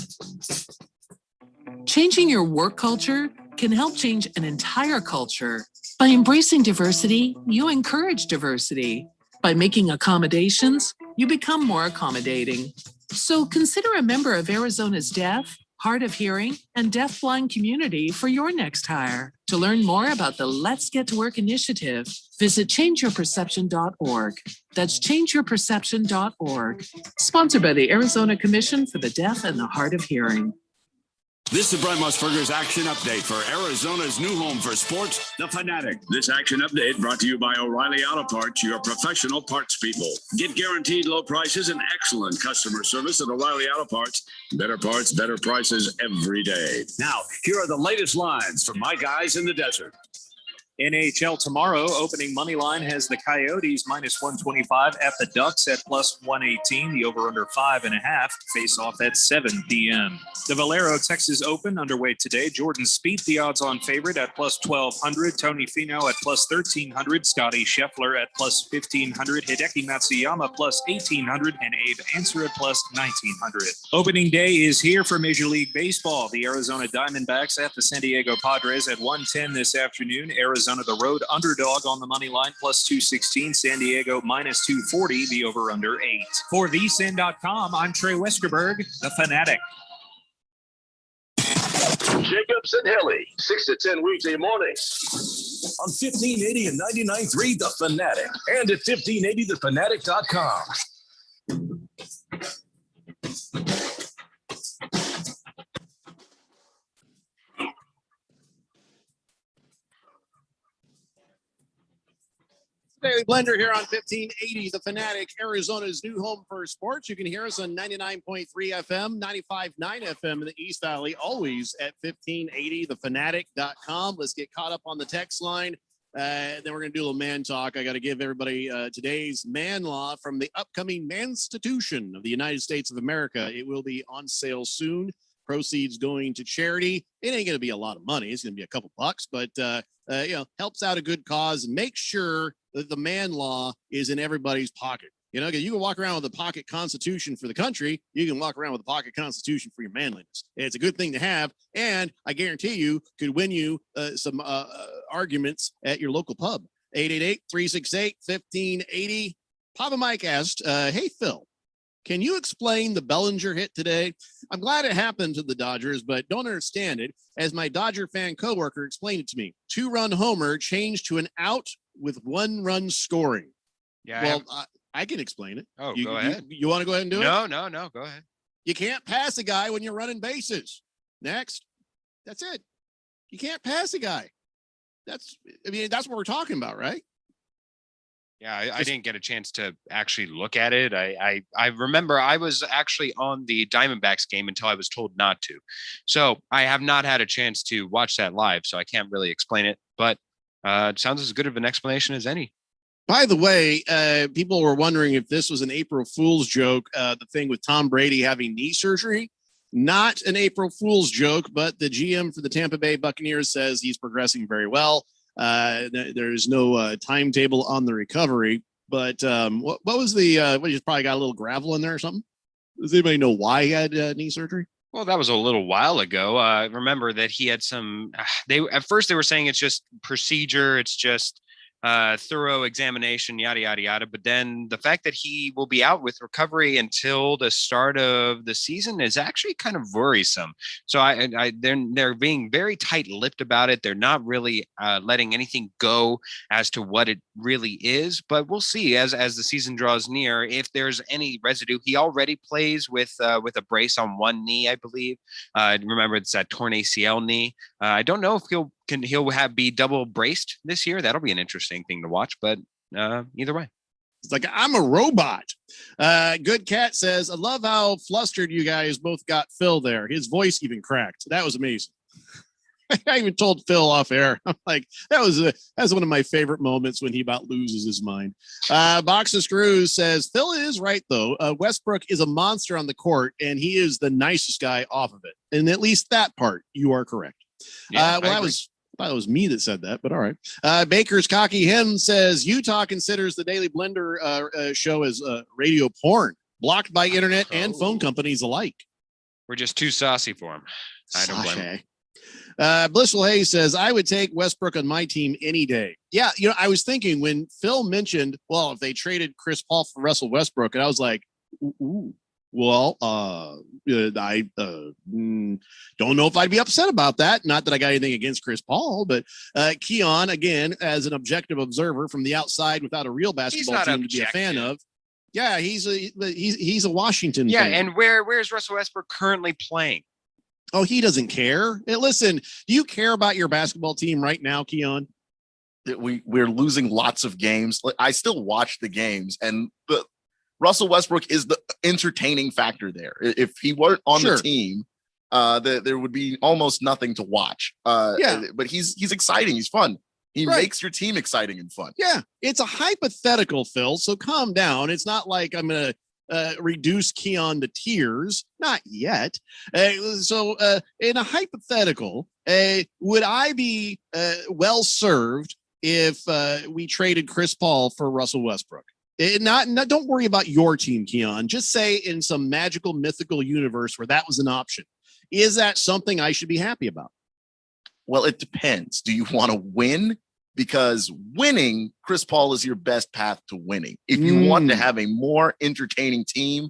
S21: Changing your work culture can help change an entire culture. By embracing diversity, you encourage diversity. By making accommodations, you become more accommodating. So consider a member of Arizona's deaf, hard of hearing, and deafblind community for your next hire. To learn more about the Let's Get to Work initiative, visit changeyourperception.org. That's changeyourperception.org. Sponsored by the Arizona Commission for the Deaf and the Hard of Hearing.
S13: This is Brian Musburger's Action Update for Arizona's new home for sports, The Fanatic. This Action Update brought to you by O'Reilly Auto Parts, your professional parts people. Get guaranteed low prices and excellent customer service at O'Reilly Auto Parts. Better parts, better prices every day. Now, here are the latest lines from my guys in the desert.
S19: NHL tomorrow, opening money line has the Coyotes minus 125 at the Ducks at plus 118. The over-under 5.5. Face off at 7 p.m. The Valero Texas Open underway today. Jordan Spieth, the odds-on favorite at plus 1,200. Tony Finau at plus 1,300. Scotty Scheffler at plus 1,500. Hideki Matsuyama plus 1,800. And Abe Answer at plus 1,900. Opening day is here for Major League Baseball. The Arizona Diamondbacks at the San Diego Padres at 1:10 this afternoon. Arizona the road underdog on the money line plus 216. San Diego minus 240. The over under 8. For vsin.com, I'm Trey Westerberg, the Fanatic.
S11: Jacobs and Haley, 6 to 10 weekday mornings.
S3: On 1580 and 99.3 The Fanatic and at 1580thefanatic.com.
S12: Daily Blender here on 1580, The Fanatic, Arizona's new home for sports. You can hear us on 99.3 FM, 95.9 FM in the East Valley, always at 1580thefanatic.com. Let's get caught up on the text line. Then we're going to do a little man talk. I got to give everybody today's man law from the upcoming Manstitution of the United States of America. It will be on sale soon. Proceeds going to charity. It ain't going to be a lot of money. It's going to be a couple bucks, but helps out a good cause. Make sure that the man law is in everybody's pocket. You know, 'cause you can walk around with a pocket constitution for the country. You can walk around with a pocket constitution for your manliness. It's a good thing to have. And I guarantee you could win you some arguments at your local pub. 888-368-1580. Papa Mike asked, hey, Phil, can you explain the Bellinger hit today? I'm glad it happened to the Dodgers, but don't understand it. As my Dodger fan coworker explained it to me, 2-run homer changed to an out with 1 run scoring.
S15: Yeah.
S12: Well, I can explain it.
S15: Go ahead.
S12: You want to go ahead and do it?
S15: No. Go ahead.
S12: You can't pass a guy when you're running bases. Next. That's it. You can't pass a guy. That's what we're talking about, right?
S15: Yeah, I didn't get a chance to actually look at it. I remember I was actually on the Diamondbacks game until I was told not to. So I have not had a chance to watch that live, so I can't really explain it. But it sounds as good of an explanation as any.
S12: By the way, people were wondering if this was an April Fool's joke, the thing with Tom Brady having knee surgery. Not an April Fool's joke, but the GM for the Tampa Bay Buccaneers says he's progressing very well. There's no timetable on the recovery, but what was the he's probably got a little gravel in there or something? Does anybody know why he had knee surgery?
S15: Well, that was a little while ago. Remember that he had some, at first they were saying it's just procedure. It's just thorough examination, yada, yada, yada. But then the fact that he will be out with recovery until the start of the season is actually kind of worrisome. So they're being very tight-lipped about it. They're not really letting anything go as to what it really is. But we'll see as the season draws near if there's any residue. He already plays with a brace on one knee, I believe. Remember, it's that torn ACL knee. I don't know if he'll be double braced this year. That'll be an interesting thing to watch, but either way.
S12: It's like, I'm a robot. Good Cat says, I love how flustered you guys both got Phil there. His voice even cracked. That was amazing. I even told Phil off air. I'm like, that's one of my favorite moments when he about loses his mind. Box of Screws says, Phil is right, though. Westbrook is a monster on the court, and he is the nicest guy off of it. And at least that part, you are correct.
S15: Yeah,
S12: I thought it was me that said that, but all right. Baker's Cocky Him says, Utah considers the Daily Blender show as radio porn, blocked by internet and phone companies alike.
S15: We're just too saucy for him. I don't blame him.
S12: Blissful Hayes says, I would take Westbrook on my team any day. Yeah, I was thinking when Phil mentioned, well, if they traded Chris Paul for Russell Westbrook, and I was like, ooh, well, I don't know if I'd be upset about that. Not that I got anything against Chris Paul, but Keon, again, as an objective observer from the outside without a real basketball team to be a fan of. Yeah, he's a Washington fan.
S15: Yeah, and where's Russell Westbrook currently playing?
S12: Oh, he doesn't care. Hey, listen, do you care about your basketball team right now, Keon?
S14: We're losing lots of games. I still watch the games, and Russell Westbrook is the entertaining factor there. If he weren't on the team, there would be almost nothing to watch. But he's exciting. He's fun. He makes your team exciting and fun.
S12: Yeah, it's a hypothetical, Phil. So calm down. It's not like I'm gonna reduce Keon to tears. Not yet. So in a hypothetical, would I be well served if we traded Chris Paul for Russell Westbrook? Don't worry about your team, Keon. Just say in some magical, mythical universe where that was an option. Is that something I should be happy about?
S14: Well, it depends. Do you want to win? Because winning, Chris Paul is your best path to winning. If you want to have a more entertaining team,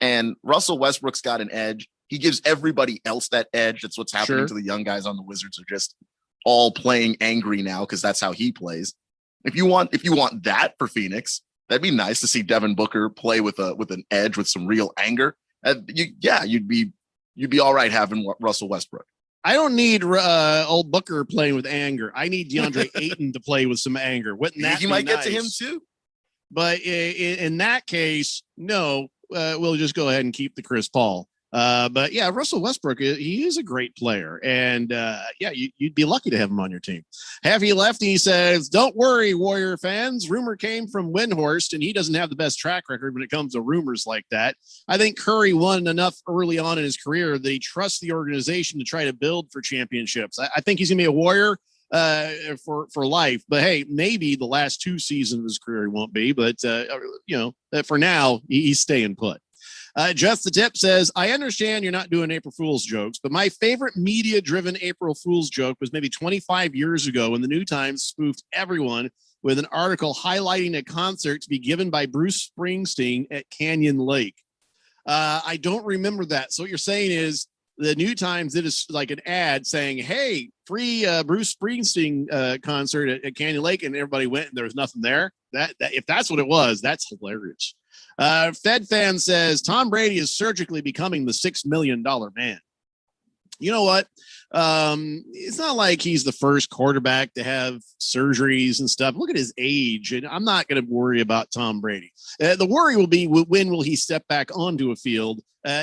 S14: and Russell Westbrook's got an edge, he gives everybody else that edge. That's what's happening to the young guys on the Wizards, are just all playing angry now because that's how he plays. If you want that for Phoenix, that'd be nice to see Devin Booker play with an edge, with some real anger. You'd be all right having Russell Westbrook.
S12: I don't need old Booker playing with anger. I need DeAndre Ayton to play with some anger. Wouldn't that
S14: he
S12: be
S14: might
S12: nice?
S14: get to him too.
S12: But in that case, no, we'll just go ahead and keep the Chris Paul. But yeah, Russell Westbrook, he is a great player. And you'd be lucky to have him on your team. Happy Lefty says, don't worry, Warrior fans. Rumor came from Windhorst, and he doesn't have the best track record when it comes to rumors like that. I think Curry won enough early on in his career that he trusts the organization to try to build for championships. I think he's going to be a Warrior for life. But hey, maybe the last 2 seasons of his career he won't be. But, for now, he's staying put. Just the Tip says, I understand you're not doing April Fool's jokes, but my favorite media-driven April Fool's joke was maybe 25 years ago when the New Times spoofed everyone with an article highlighting a concert to be given by Bruce Springsteen at Canyon Lake. I don't remember that. So what you're saying is the New Times did like an ad saying, hey, free Bruce Springsteen concert at Canyon Lake, and everybody went and there was nothing there. That if that's what it was, that's hilarious. Fed Fan says Tom Brady is surgically becoming the $6 million man. You know what? It's not like he's the first quarterback to have surgeries and stuff. Look at his age, and I'm not going to worry about Tom Brady. The worry will be when will he step back onto a field,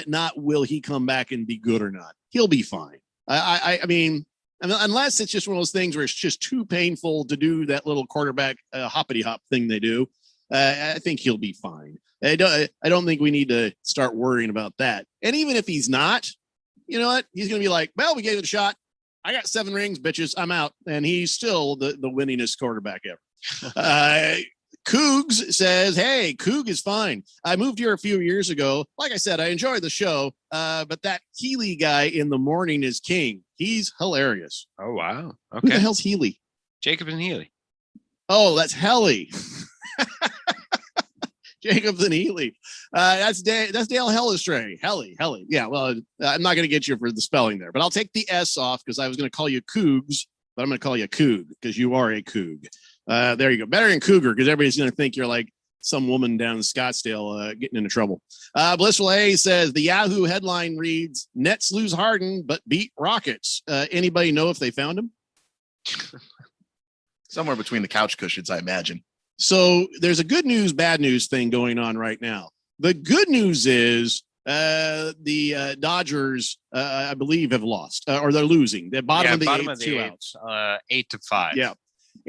S12: not will he come back and be good or not. He'll be fine. I mean, unless it's just one of those things where it's just too painful to do that little quarterback hoppity hop thing they do. I think he'll be fine. I don't think we need to start worrying about that. And even if he's not, you know what? He's going to be like, well, we gave it a shot. I got 7 rings, bitches. I'm out. And he's still the winningest quarterback ever. Cougs says, hey, Coug is fine. I moved here a few years ago. Like I said, I enjoy the show, but that Healy guy in the morning is king. He's hilarious.
S15: Oh, wow. Okay.
S12: Who the hell's Healy?
S15: Jacobs and Healy.
S12: Oh, that's Helly. Jacobs and Healy. That's Dale Hellestray. Helly. Yeah, well, I'm not going to get you for the spelling there, but I'll take the S off because I was going to call you Cougs, but I'm going to call you Coug because you are a Coug. There you go. Better than Cougar because everybody's going to think you're like some woman down in Scottsdale getting into trouble. Blissful A says the Yahoo headline reads, Nets lose Harden but beat Rockets. Anybody know if they found him?
S14: Somewhere between the couch cushions, I imagine.
S12: So there's a good news, bad news thing going on right now. The good news is the Dodgers, I believe, have lost or they're losing. They're bottom of the eighth, 2 outs.
S15: 8-5.
S12: Yeah,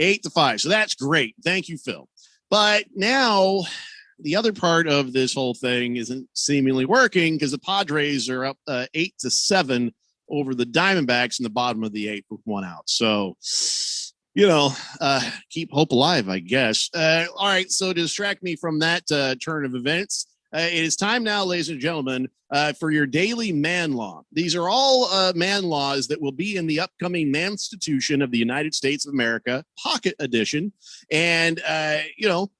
S12: 8-5. So that's great. Thank you, Phil. But now the other part of this whole thing isn't seemingly working because the Padres are up 8-7 over the Diamondbacks in the bottom of the eighth with 1 out. So, keep hope alive, I guess. All right. So to distract me from that turn of events, it is time now, ladies and gentlemen, for your daily man law. These are all man laws that will be in the upcoming Manstitution of the United States of America, Pocket Edition. And,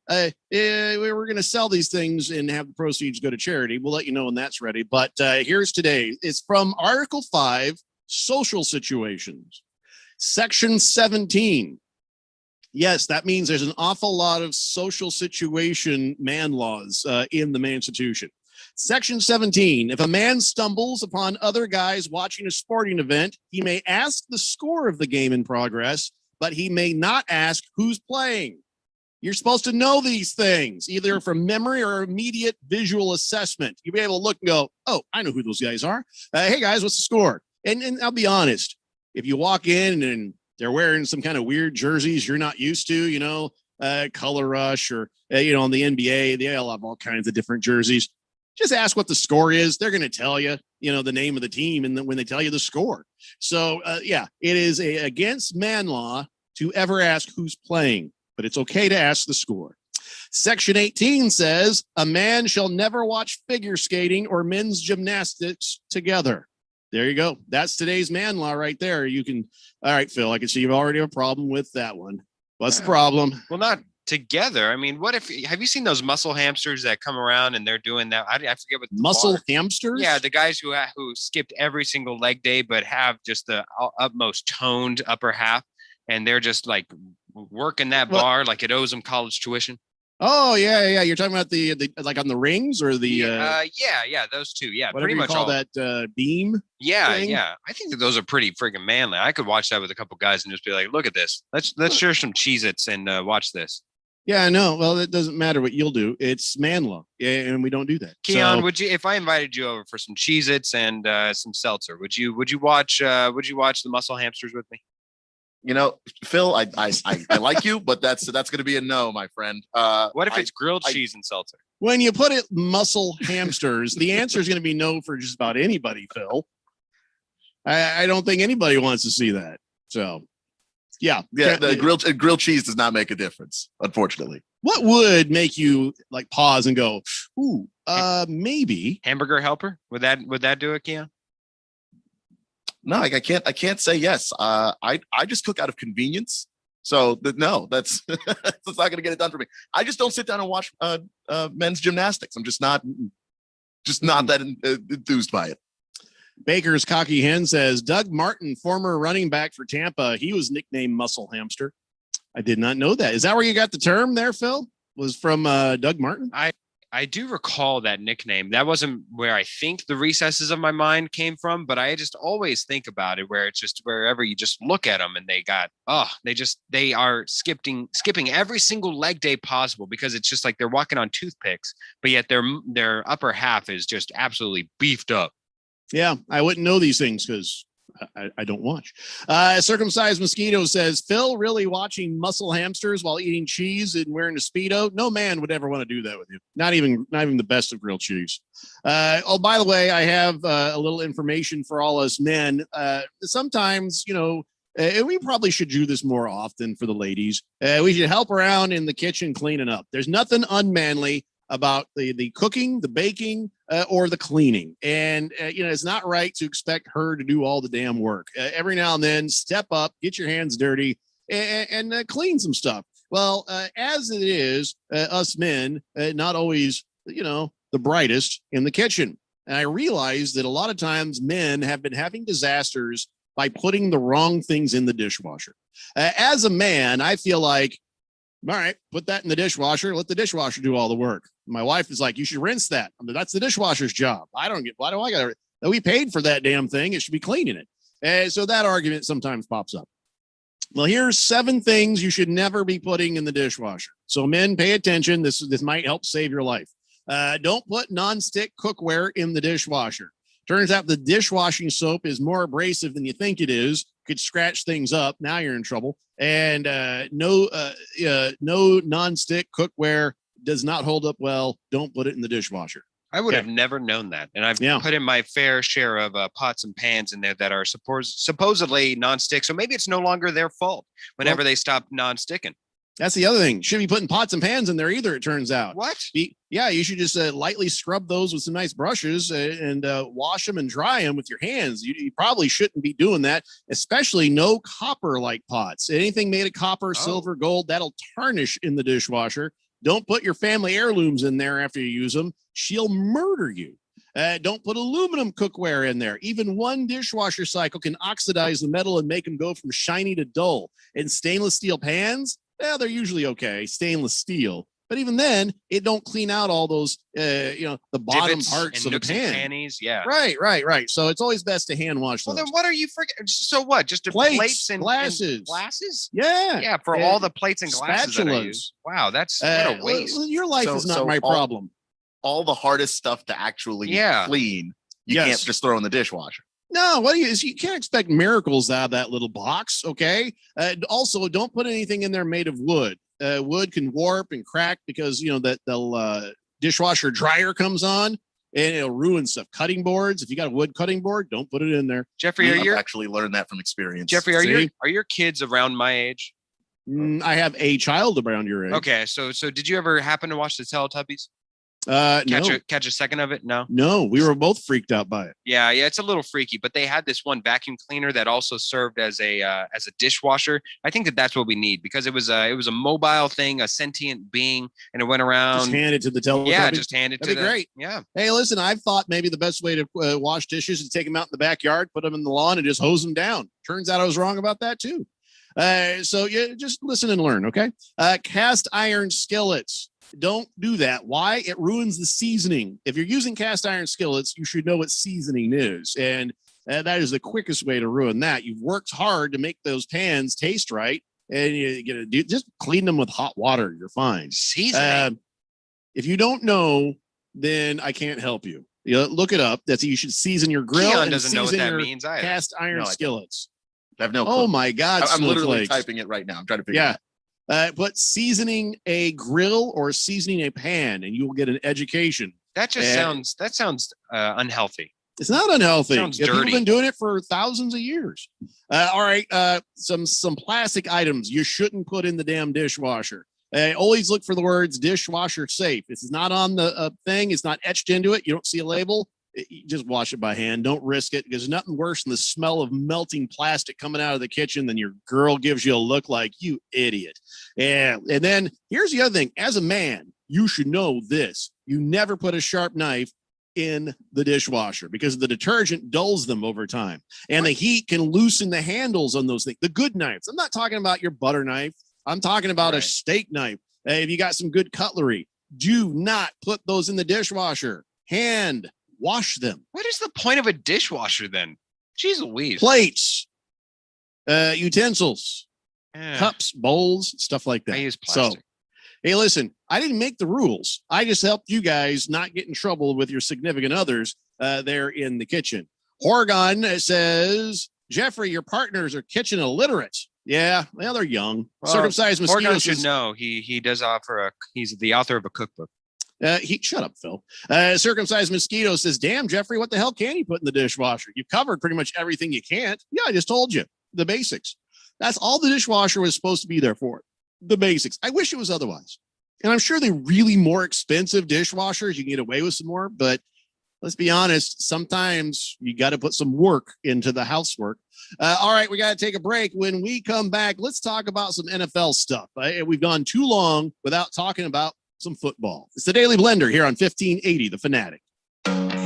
S12: we're going to sell these things and have the proceeds go to charity. We'll let you know when that's ready. But here's today. It's from Article 5, Social Situations, Section 17. Yes, that means there's an awful lot of social situation man laws in the Manstitution. Section 17, if a man stumbles upon other guys watching a sporting event, he may ask the score of the game in progress, but he may not ask who's playing. You're supposed to know these things, either from memory or immediate visual assessment. You'll be able to look and go, oh, I know who those guys are. Hey, guys, what's the score? And I'll be honest, if you walk in and they're wearing some kind of weird jerseys you're not used to, Color Rush or, on the NBA, they all have all kinds of different jerseys. Just ask what the score is. They're going to tell you, the name of the team and then when they tell you the score. So, it is against man law to ever ask who's playing, but it's okay to ask the score. Section 18 says a man shall never watch figure skating or men's gymnastics together. There you go. That's today's man law right there. All right, Phil, I can see you already have a problem with that one. What's the problem?
S15: Well, not together. I mean, have you seen those muscle hamsters that come around and they're doing that? I forget what
S12: muscle hamsters?
S15: Yeah, the guys who skipped every single leg day, but have just the utmost toned upper half. And they're just like working that bar like it owes them college tuition.
S12: Oh, yeah. You're talking about the like on the rings or the
S15: yeah, those two. Yeah,
S12: pretty much all that beam.
S15: Yeah,
S12: thing?
S15: yeah. I think that those are pretty freaking manly. I could watch that with a couple guys and just be like, look at this. Let's share some Cheez-Its and watch this.
S12: Yeah, I know. Well, it doesn't matter what you'll do. It's man law. Yeah, and we don't do that.
S15: Keon, would you, if I invited you over for some Cheez-Its and some seltzer, would you watch the muscle hamsters with me?
S14: Phil, I like you, but that's going to be a no, my friend.
S15: What if it's grilled cheese and seltzer?
S12: When you put it muscle hamsters, the answer is going to be no for just about anybody, Phil. I don't think anybody wants to see that. So, yeah.
S14: The grilled cheese does not make a difference, unfortunately.
S12: What would make you like pause and go, ooh, maybe
S15: Hamburger Helper? Would that do it, Keon?
S14: No, I can't say yes. I just cook out of convenience. So no, that's not going to get it done for me. I just don't sit down and watch men's gymnastics. I'm just not that enthused by it.
S12: Baker's Cocky Hen says Doug Martin, former running back for Tampa, he was nicknamed Muscle Hamster. I did not know that. Is that where you got the term there, Phil? Was from Doug Martin?
S15: I do recall that nickname. That wasn't where I think the recesses of my mind came from, but I just always think about it where it's just wherever you just look at them and they are skipping every single leg day possible because it's just like they're walking on toothpicks, but yet their upper half is just absolutely beefed up.
S12: Yeah, I wouldn't know these things because I don't watch. Circumcised Mosquito says, Phil really watching muscle hamsters while eating cheese and wearing a Speedo? No man would ever want to do that with you. Not even the best of grilled cheese. By the way, I have a little information for all us men. Sometimes, we probably should do this more often for the ladies. We should help around in the kitchen cleaning up. There's nothing unmanly about the cooking, the baking, or the cleaning. And, it's not right to expect her to do all the damn work. Every now and then, step up, get your hands dirty, and clean some stuff. Well, as it is, us men, not always, the brightest in the kitchen. And I realize that a lot of times men have been having disasters by putting the wrong things in the dishwasher. As a man, I feel like, all right, put that in the dishwasher. Let the dishwasher do all the work. My wife is like, you should rinse that. That's the dishwasher's job. Why do I got to, we paid for that damn thing. It should be cleaning it. And so that argument sometimes pops up. Well, here's 7 things you should never be putting in the dishwasher. So men, pay attention. This might help save your life. Don't put nonstick cookware in the dishwasher. Turns out the dishwashing soap is more abrasive than you think it is. Could scratch things up. Now you're in trouble. And no nonstick cookware does not hold up well. Don't put it in the dishwasher.
S15: I would have never known that. And I've put in my fair share of pots and pans in there that are supposedly nonstick. So maybe it's no longer their fault whenever they stop non-sticking.
S12: That's the other thing. Shouldn't be putting pots and pans in there either, it turns out.
S15: What?
S12: Yeah, you should just lightly scrub those with some nice brushes and wash them and dry them with your hands. You probably shouldn't be doing that, especially no copper-like pots. Anything made of copper, silver, gold, that'll tarnish in the dishwasher. Don't put your family heirlooms in there after you use them. She'll murder you. Don't put aluminum cookware in there. Even one dishwasher cycle can oxidize the metal and make them go from shiny to dull. And stainless steel pans, they're usually okay, stainless steel. But even then, it don't clean out all those, the bottom
S15: Divots
S12: parts
S15: and
S12: of the
S15: nooks and
S12: pan.
S15: crannies, yeah.
S12: Right. So it's always best to hand wash those.
S15: Well, then what are you forgetting? So what? Just plates and
S12: glasses.
S15: And glasses?
S12: Yeah.
S15: Yeah, for all the plates and glasses that I use. Wow, that's what a waste.
S12: Your life is not my problem.
S14: All the hardest stuff to actually clean, you can't just throw in the dishwasher.
S12: No, you can't expect miracles out of that little box, okay? Also, don't put anything in there made of wood. Wood can warp and crack because, that the dishwasher dryer comes on and it'll ruin stuff. Cutting boards, if you got a wood cutting board, don't put it in there.
S15: Jeffrey,
S14: I've actually learned that from experience.
S15: Jeffrey, are your kids around my age?
S12: I have a child around your age.
S15: Okay, so did you ever happen to watch the Teletubbies?
S12: No.
S15: Catch a second of it?
S12: No, we were both freaked out by it.
S15: Yeah, it's a little freaky, but they had this one vacuum cleaner that also served as a dishwasher. I think that's what we need because it was a mobile thing, a sentient being, and it went around.
S12: Just hand it to the Teletubbies.
S15: Yeah, just hand it
S12: That'd
S15: to
S12: be great.
S15: Yeah.
S12: Hey, listen, I've thought maybe the best way to wash dishes is take them out in the backyard, put them in the lawn, and just hose them down. Turns out I was wrong about that too. So just listen and learn, okay? Cast iron skillets. Don't do that. Why? It ruins the seasoning. If you're using cast iron skillets, you should know what seasoning is. And that is the quickest way to ruin that. You've worked hard to make those pans taste right. And you just clean them with hot water. You're fine.
S15: Seasoning.
S12: If you don't know, then I can't help you. Look it up. You should season your grill.
S15: Keon
S12: and
S15: doesn't know what
S12: season
S15: that
S12: your
S15: means either.
S12: Cast iron skillets.
S14: I have no clue.
S12: Oh my God.
S14: I'm literally
S12: snowflakes.
S14: typing it right now. I'm trying to figure it out.
S12: But seasoning a grill or seasoning a pan, and you will get an education.
S15: That just sounds unhealthy.
S12: It's not unhealthy.
S15: Sounds
S12: People have
S15: dirty.
S12: been doing it for thousands of years. All right, some plastic items you shouldn't put in the damn dishwasher. Always look for the words dishwasher safe. This is not on the thing. It's not etched into it. You don't see a label. You just wash it by hand. Don't risk it because there's nothing worse than the smell of melting plastic coming out of the kitchen than your girl gives you a look like, you idiot. And then here's the other thing. As a man, you should know this. You never put a sharp knife in the dishwasher because the detergent dulls them over time. And the heat can loosen the handles on those things. The good knives. I'm not talking about your butter knife. I'm talking about a steak knife. If you got some good cutlery, do not put those in the dishwasher. Hand wash them.
S15: What is the point of a dishwasher then? Jeez Louise.
S12: Plates, utensils, cups, bowls, stuff like that.
S15: I use plastic.
S12: So, hey, listen, I didn't make the rules. I just helped you guys not get in trouble with your significant others there in the kitchen. Horgon says, Jeffrey, your partners are kitchen illiterate. Yeah, well, they're young. Circumcised mosquitoes.
S15: Horgon should know. He does offer he's the author of a cookbook.
S12: Shut up, Phil. Circumcised Mosquito says, damn, Jeffrey, what the hell can you put in the dishwasher? You've covered pretty much everything you can't. Yeah, I just told you the basics. That's all the dishwasher was supposed to be there for. The basics. I wish it was otherwise. And I'm sure the really more expensive dishwashers, you can get away with some more, but let's be honest, sometimes you got to put some work into the housework. All right, we got to take a break. When we come back, let's talk about some NFL stuff. We've gone too long without talking about some football. It's the Daily Blender here on 1580, The Fanatic.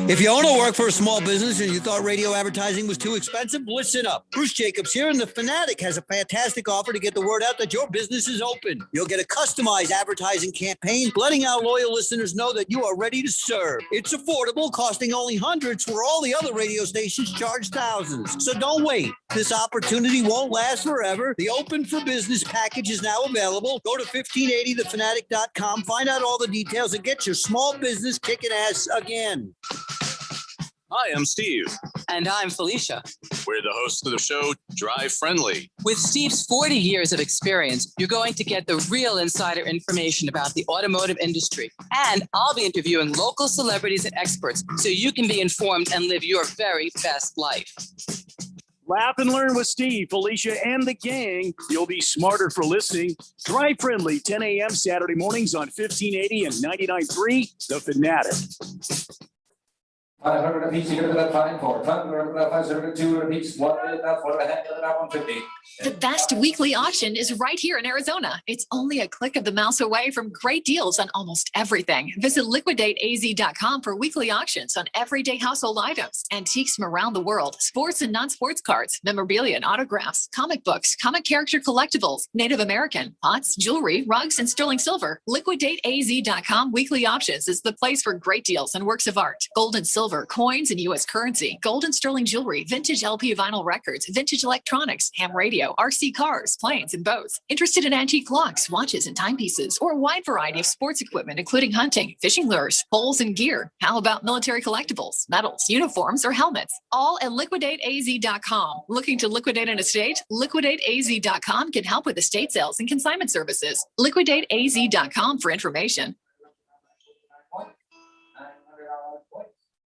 S4: If you want to work for a small business and you thought radio advertising was too expensive, listen up. Bruce Jacobs here, and the Fanatic has a fantastic offer to get the word out that your business is open. You'll get a customized advertising campaign, letting our loyal listeners know that you are ready to serve. It's affordable, costing only hundreds where all the other radio stations charge thousands. So don't wait. This opportunity won't last forever. The Open for Business package is now available. Go to 1580thefanatic.com, find out all the details, and get your small business kicking ass again.
S2: Hi, I'm Steve.
S10: And I'm Felicia.
S2: We're the hosts of the show, Drive Friendly.
S10: With Steve's 40 years of experience, you're going to get the real insider information about the automotive industry. And I'll be interviewing local celebrities and experts so you can be informed and live your very best life.
S6: Laugh and learn with Steve, Felicia, and the gang. You'll be smarter for listening. Drive Friendly, 10 a.m. Saturday mornings on 1580 and 99.3, The Fanatic.
S16: 500 apiece, you get that fine for 502 apiece, 1 minute for the heck of that 150.
S18: The best weekly auction is right here in Arizona. It's only a click of the mouse away from great deals on almost everything. Visit liquidateaz.com for weekly auctions on everyday household items, antiques from around the world, sports and non-sports cards, memorabilia and autographs, comic books, comic character collectibles, Native American, pots, jewelry, rugs, and sterling silver. Liquidateaz.com weekly auctions is the place for great deals and works of art, gold and silver, coins and U.S. currency, gold and sterling jewelry, vintage LP vinyl records, vintage electronics, ham radio, RC cars, planes, and boats. Interested in antique clocks, watches, and timepieces, or a wide variety of sports equipment, including hunting, fishing lures, poles, and gear. How about military collectibles, medals, uniforms, or helmets? All at liquidateaz.com. Looking to liquidate an estate? Liquidateaz.com can help with estate sales and consignment services. Liquidateaz.com for information.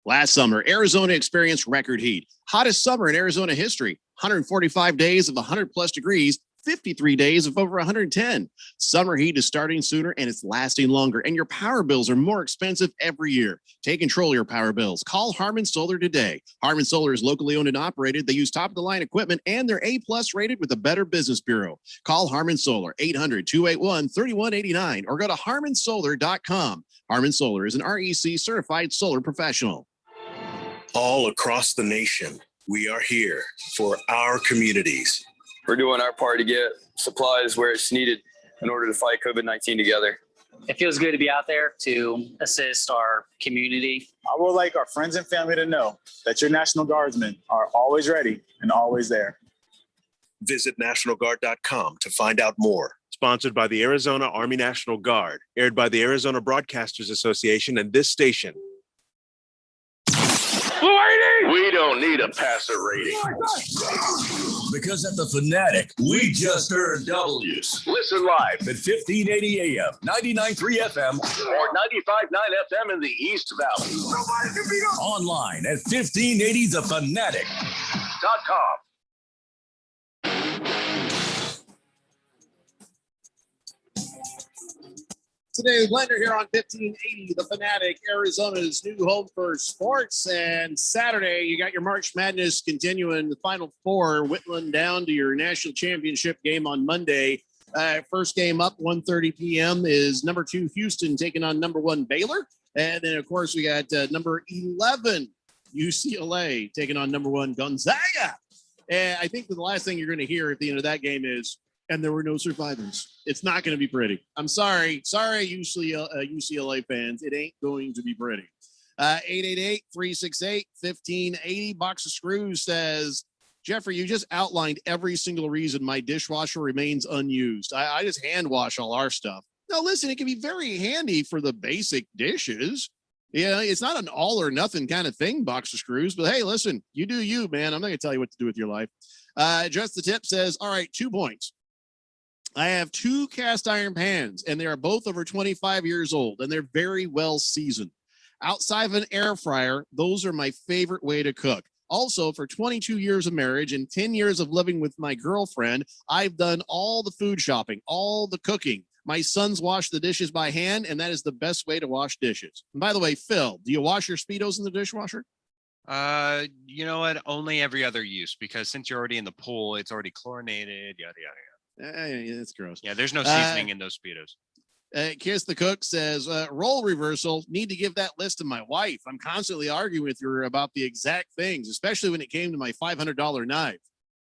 S12: Last summer, Arizona experienced record heat. Hottest summer in Arizona history. 145 days of 100 plus degrees, 53 days of over 110. Summer heat is starting sooner and it's lasting longer, and your power bills are more expensive every year. Take control of your power bills. Call Harmon Solar today. Harmon Solar is locally owned and operated. They use top-of-the-line equipment, and they're A-plus rated with the Better Business Bureau. Call Harmon Solar, 800-281-3189, or go to harmonsolar.com. Harmon Solar is an REC certified solar professional.
S24: All across the nation, we are here for our communities.
S20: We're doing our part to get supplies where it's needed in order to fight COVID-19 together.
S26: It feels good to be out there to assist our community.
S27: I would like our friends and family to know that your National Guardsmen are always ready and always there.
S24: Visit NationalGuard.com to find out more. Sponsored by the Arizona Army National Guard, aired by the Arizona Broadcasters Association and this station.
S11: We don't need a passer rating.
S3: Because at the Fanatic, we just earn W's.
S11: Listen live
S3: At 1580 AM, 99.3 FM,
S11: or 95.9 FM in the East Valley.
S3: online at 1580thefanatic.com.
S12: Today, Blender here on 1580, The Fanatic, Arizona's new home for sports. And Saturday, you got your March Madness continuing, the Final Four, whittling down to your national championship game on Monday. First game up, 1:30 p.m. is number 2 Houston taking on number 1 Baylor. And then, of course, we got number 11 UCLA taking on number 1 Gonzaga. And I think that the last thing you're going to hear at the end of that game is, and there were no survivors. It's not going to be pretty. I'm sorry. Sorry, UCLA fans. It ain't going to be pretty. 888-368-1580. Box of Screws says, Jeffrey, you just outlined every single reason my dishwasher remains unused. I just hand wash all our stuff. Now, listen, it can be very handy for the basic dishes. Yeah, it's not an all or nothing kind of thing, Box of Screws. But hey, listen, you do you, man. I'm not going to tell you what to do with your life. Just the Tip says, all right, 2 points. I have 2 cast iron pans, and they are both over 25 years old, and they're very well seasoned. Outside of an air fryer, those are my favorite way to cook. Also, for 22 years of marriage and 10 years of living with my girlfriend, I've done all the food shopping, all the cooking. My sons wash the dishes by hand, and that is the best way to wash dishes. And by the way, Phil, do you wash your Speedos in the dishwasher?
S15: You know what? Only every other use, because since you're already in the pool, it's already chlorinated, yada, yada, yada.
S12: That's gross.
S15: Yeah, there's no seasoning in those Speedos.
S12: Kiss the Cook says, role reversal. Need to give that list to my wife. I'm constantly arguing with her about the exact things, especially when it came to my $500 knife.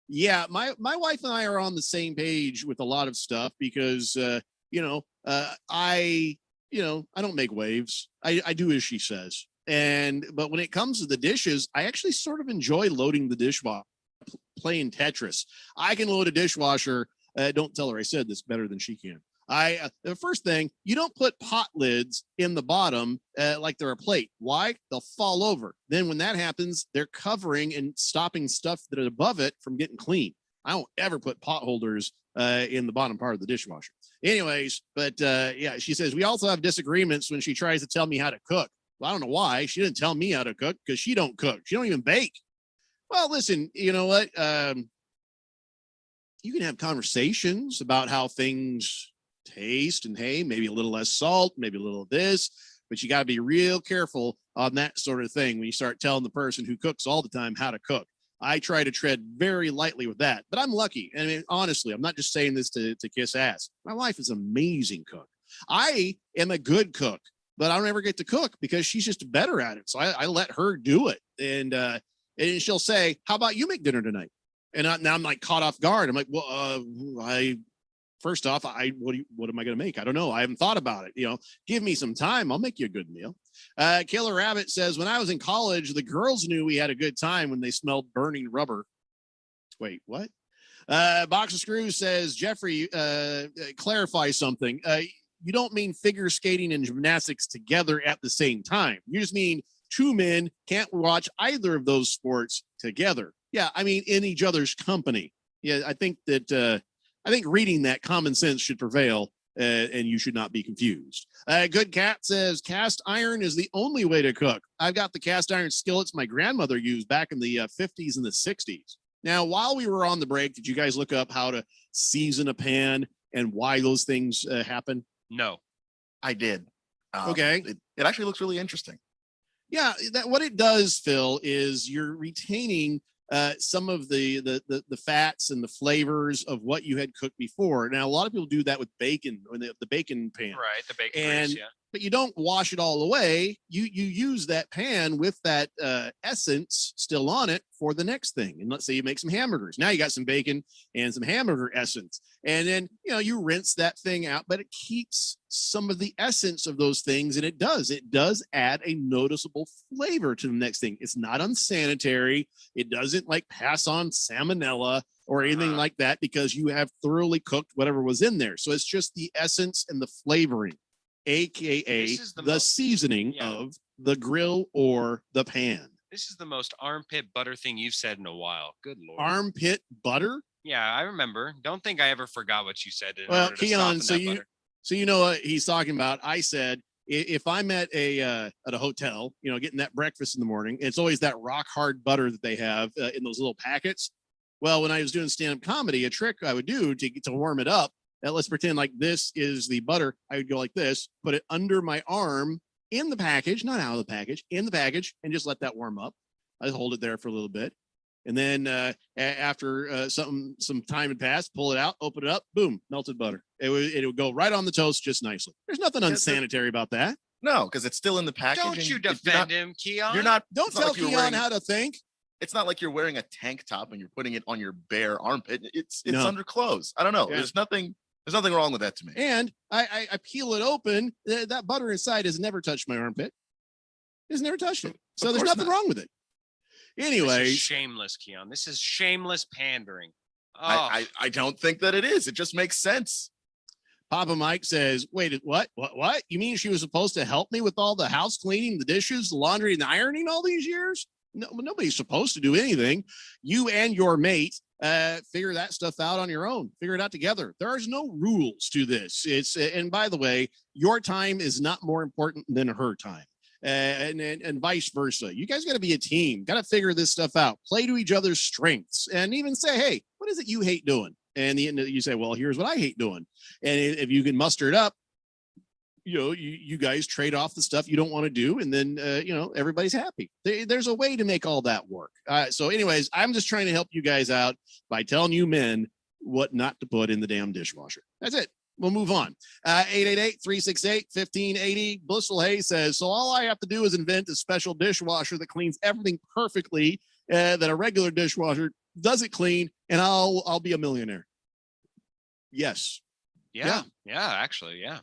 S12: Yeah, my wife and I are on the same page with a lot of stuff because, I don't make waves. I do as she says. But when it comes to the dishes, I actually sort of enjoy loading the dishwasher, playing Tetris. I can load a dishwasher. Don't tell her I said this better than she can. The first thing, you don't put pot lids in the bottom like they're a plate. Why? They'll fall over. Then when that happens, they're covering and stopping stuff that are above it from getting clean. I don't ever put pot holders in the bottom part of the dishwasher. Anyways, but she says, we also have disagreements when she tries to tell me how to cook. Well, I don't know why. She didn't tell me how to cook because she don't cook. She don't even bake. Well, listen, you know what? You can have conversations about how things taste and, hey, maybe a little less salt, maybe a little of this, but you got to be real careful on that sort of thing when you start telling the person who cooks all the time how to cook. I try to tread very lightly with that, but I'm lucky. I mean, honestly, I'm not just saying this to kiss ass. My wife is an amazing cook. I am a good cook, but I don't ever get to cook because she's just better at it. So I let her do it. And she'll say, how about you make dinner tonight? And now I'm like caught off guard. I'm like, well, first off, what am I going to make? I don't know. I haven't thought about it. Give me some time. I'll make you a good meal. Killer Rabbit says, when I was in college, the girls knew we had a good time when they smelled burning rubber. Wait, what? Box of Screws says, Jeffrey, clarify something. You don't mean figure skating and gymnastics together at the same time. You just mean two men can't watch either of those sports together. Yeah, I mean, in each other's company. Yeah, I think reading that common sense should prevail, and you should not be confused. Good Cat says, cast iron is the only way to cook. I've got the cast iron skillets my grandmother used back in the 50s and the 60s. Now, while we were on the break, did you guys look up how to season a pan and why those things happen?
S15: No.
S14: I did.
S12: Okay.
S14: It actually looks really interesting.
S12: Yeah, what it does, Phil, is you're retaining some of the fats and the flavors of what you had cooked before. Now, a lot of people do that with bacon, or the bacon pan.
S15: Right, the bacon grease, yeah.
S12: But you don't wash it all away. You use that pan with that essence still on it for the next thing. And let's say you make some hamburgers. Now you got some bacon and some hamburger essence. And then, you rinse that thing out, but it keeps some of the essence of those things. And it does add a noticeable flavor to the next thing. It's not unsanitary. It doesn't pass on salmonella or anything like that because you have thoroughly cooked whatever was in there. So it's just the essence and the flavoring, AKA the seasoning of the grill or the pan.
S15: This is the most armpit butter thing you've said in a while. Good Lord.
S12: Armpit butter?
S15: Yeah, I remember. Don't think I ever forgot what you said.
S12: Well, Keon, so you know what he's talking about. I said, if I'm at a hotel, getting that breakfast in the morning, it's always that rock hard butter that they have in those little packets. Well, when I was doing stand-up comedy, a trick I would do to warm it up, let's pretend like this is the butter. I would go like this, put it under my arm in the package, not out of the package, in the package, and just let that warm up. I'd hold it there for a little bit. And then after some time had passed, pull it out, open it up, boom, melted butter. It would go right on the toast just nicely. There's nothing unsanitary about that.
S14: No, because it's still in the package.
S15: Don't you defend him, Keon?
S12: Don't tell Keon how to think.
S14: It's not like you're wearing a tank top and you're putting it on your bare armpit. It's
S12: No.
S14: under clothes. I don't know.
S12: Yeah.
S14: There's nothing wrong with that to me.
S12: And I peel it open. That butter inside has never touched my armpit. It's never touched it. So there's nothing wrong with it. Anyway,
S15: This is shameless, Keon. This is shameless pandering. Oh.
S14: I don't think that it is. It just makes sense.
S12: Papa Mike says, wait, what? You mean she was supposed to help me with all the house cleaning, the dishes, the laundry, and the ironing all these years? No, nobody's supposed to do anything. You and your mate figure that stuff out on your own. Figure it out together. There's no rules to this. And by the way, your time is not more important than her time. And vice versa. You guys got to be a team. Got to figure this stuff out. Play to each other's strengths, and even say, "Hey, what is it you hate doing?" And you say, "Well, here's what I hate doing." And if you can muster it up, you guys trade off the stuff you don't want to do, and then everybody's happy. There's a way to make all that work. So, anyways, I'm just trying to help you guys out by telling you men what not to put in the damn dishwasher. That's it. we'll move on. 888-368-1580. Blissful Hay says, so all I have to do is invent a special dishwasher that cleans everything perfectly that a regular dishwasher doesn't clean, and I'll be a millionaire. Yes.
S15: Yeah, actually, yeah.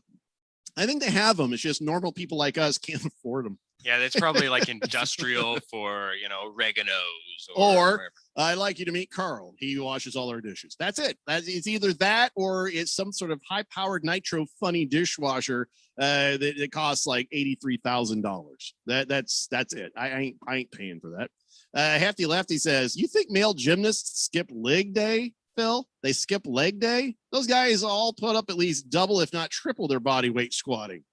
S12: I think they have them. It's just normal people like us can't afford them.
S15: Yeah, that's probably like industrial for, oreganos.
S12: Or I'd like you to meet Carl. He washes all our dishes. That's it. It's either that or it's some sort of high-powered nitro funny dishwasher that costs like $83,000. That's it. I ain't paying for that. Hefty Lefty says, you think male gymnasts skip leg day, Phil? They skip leg day? Those guys all put up at least double, if not triple, their body weight squatting.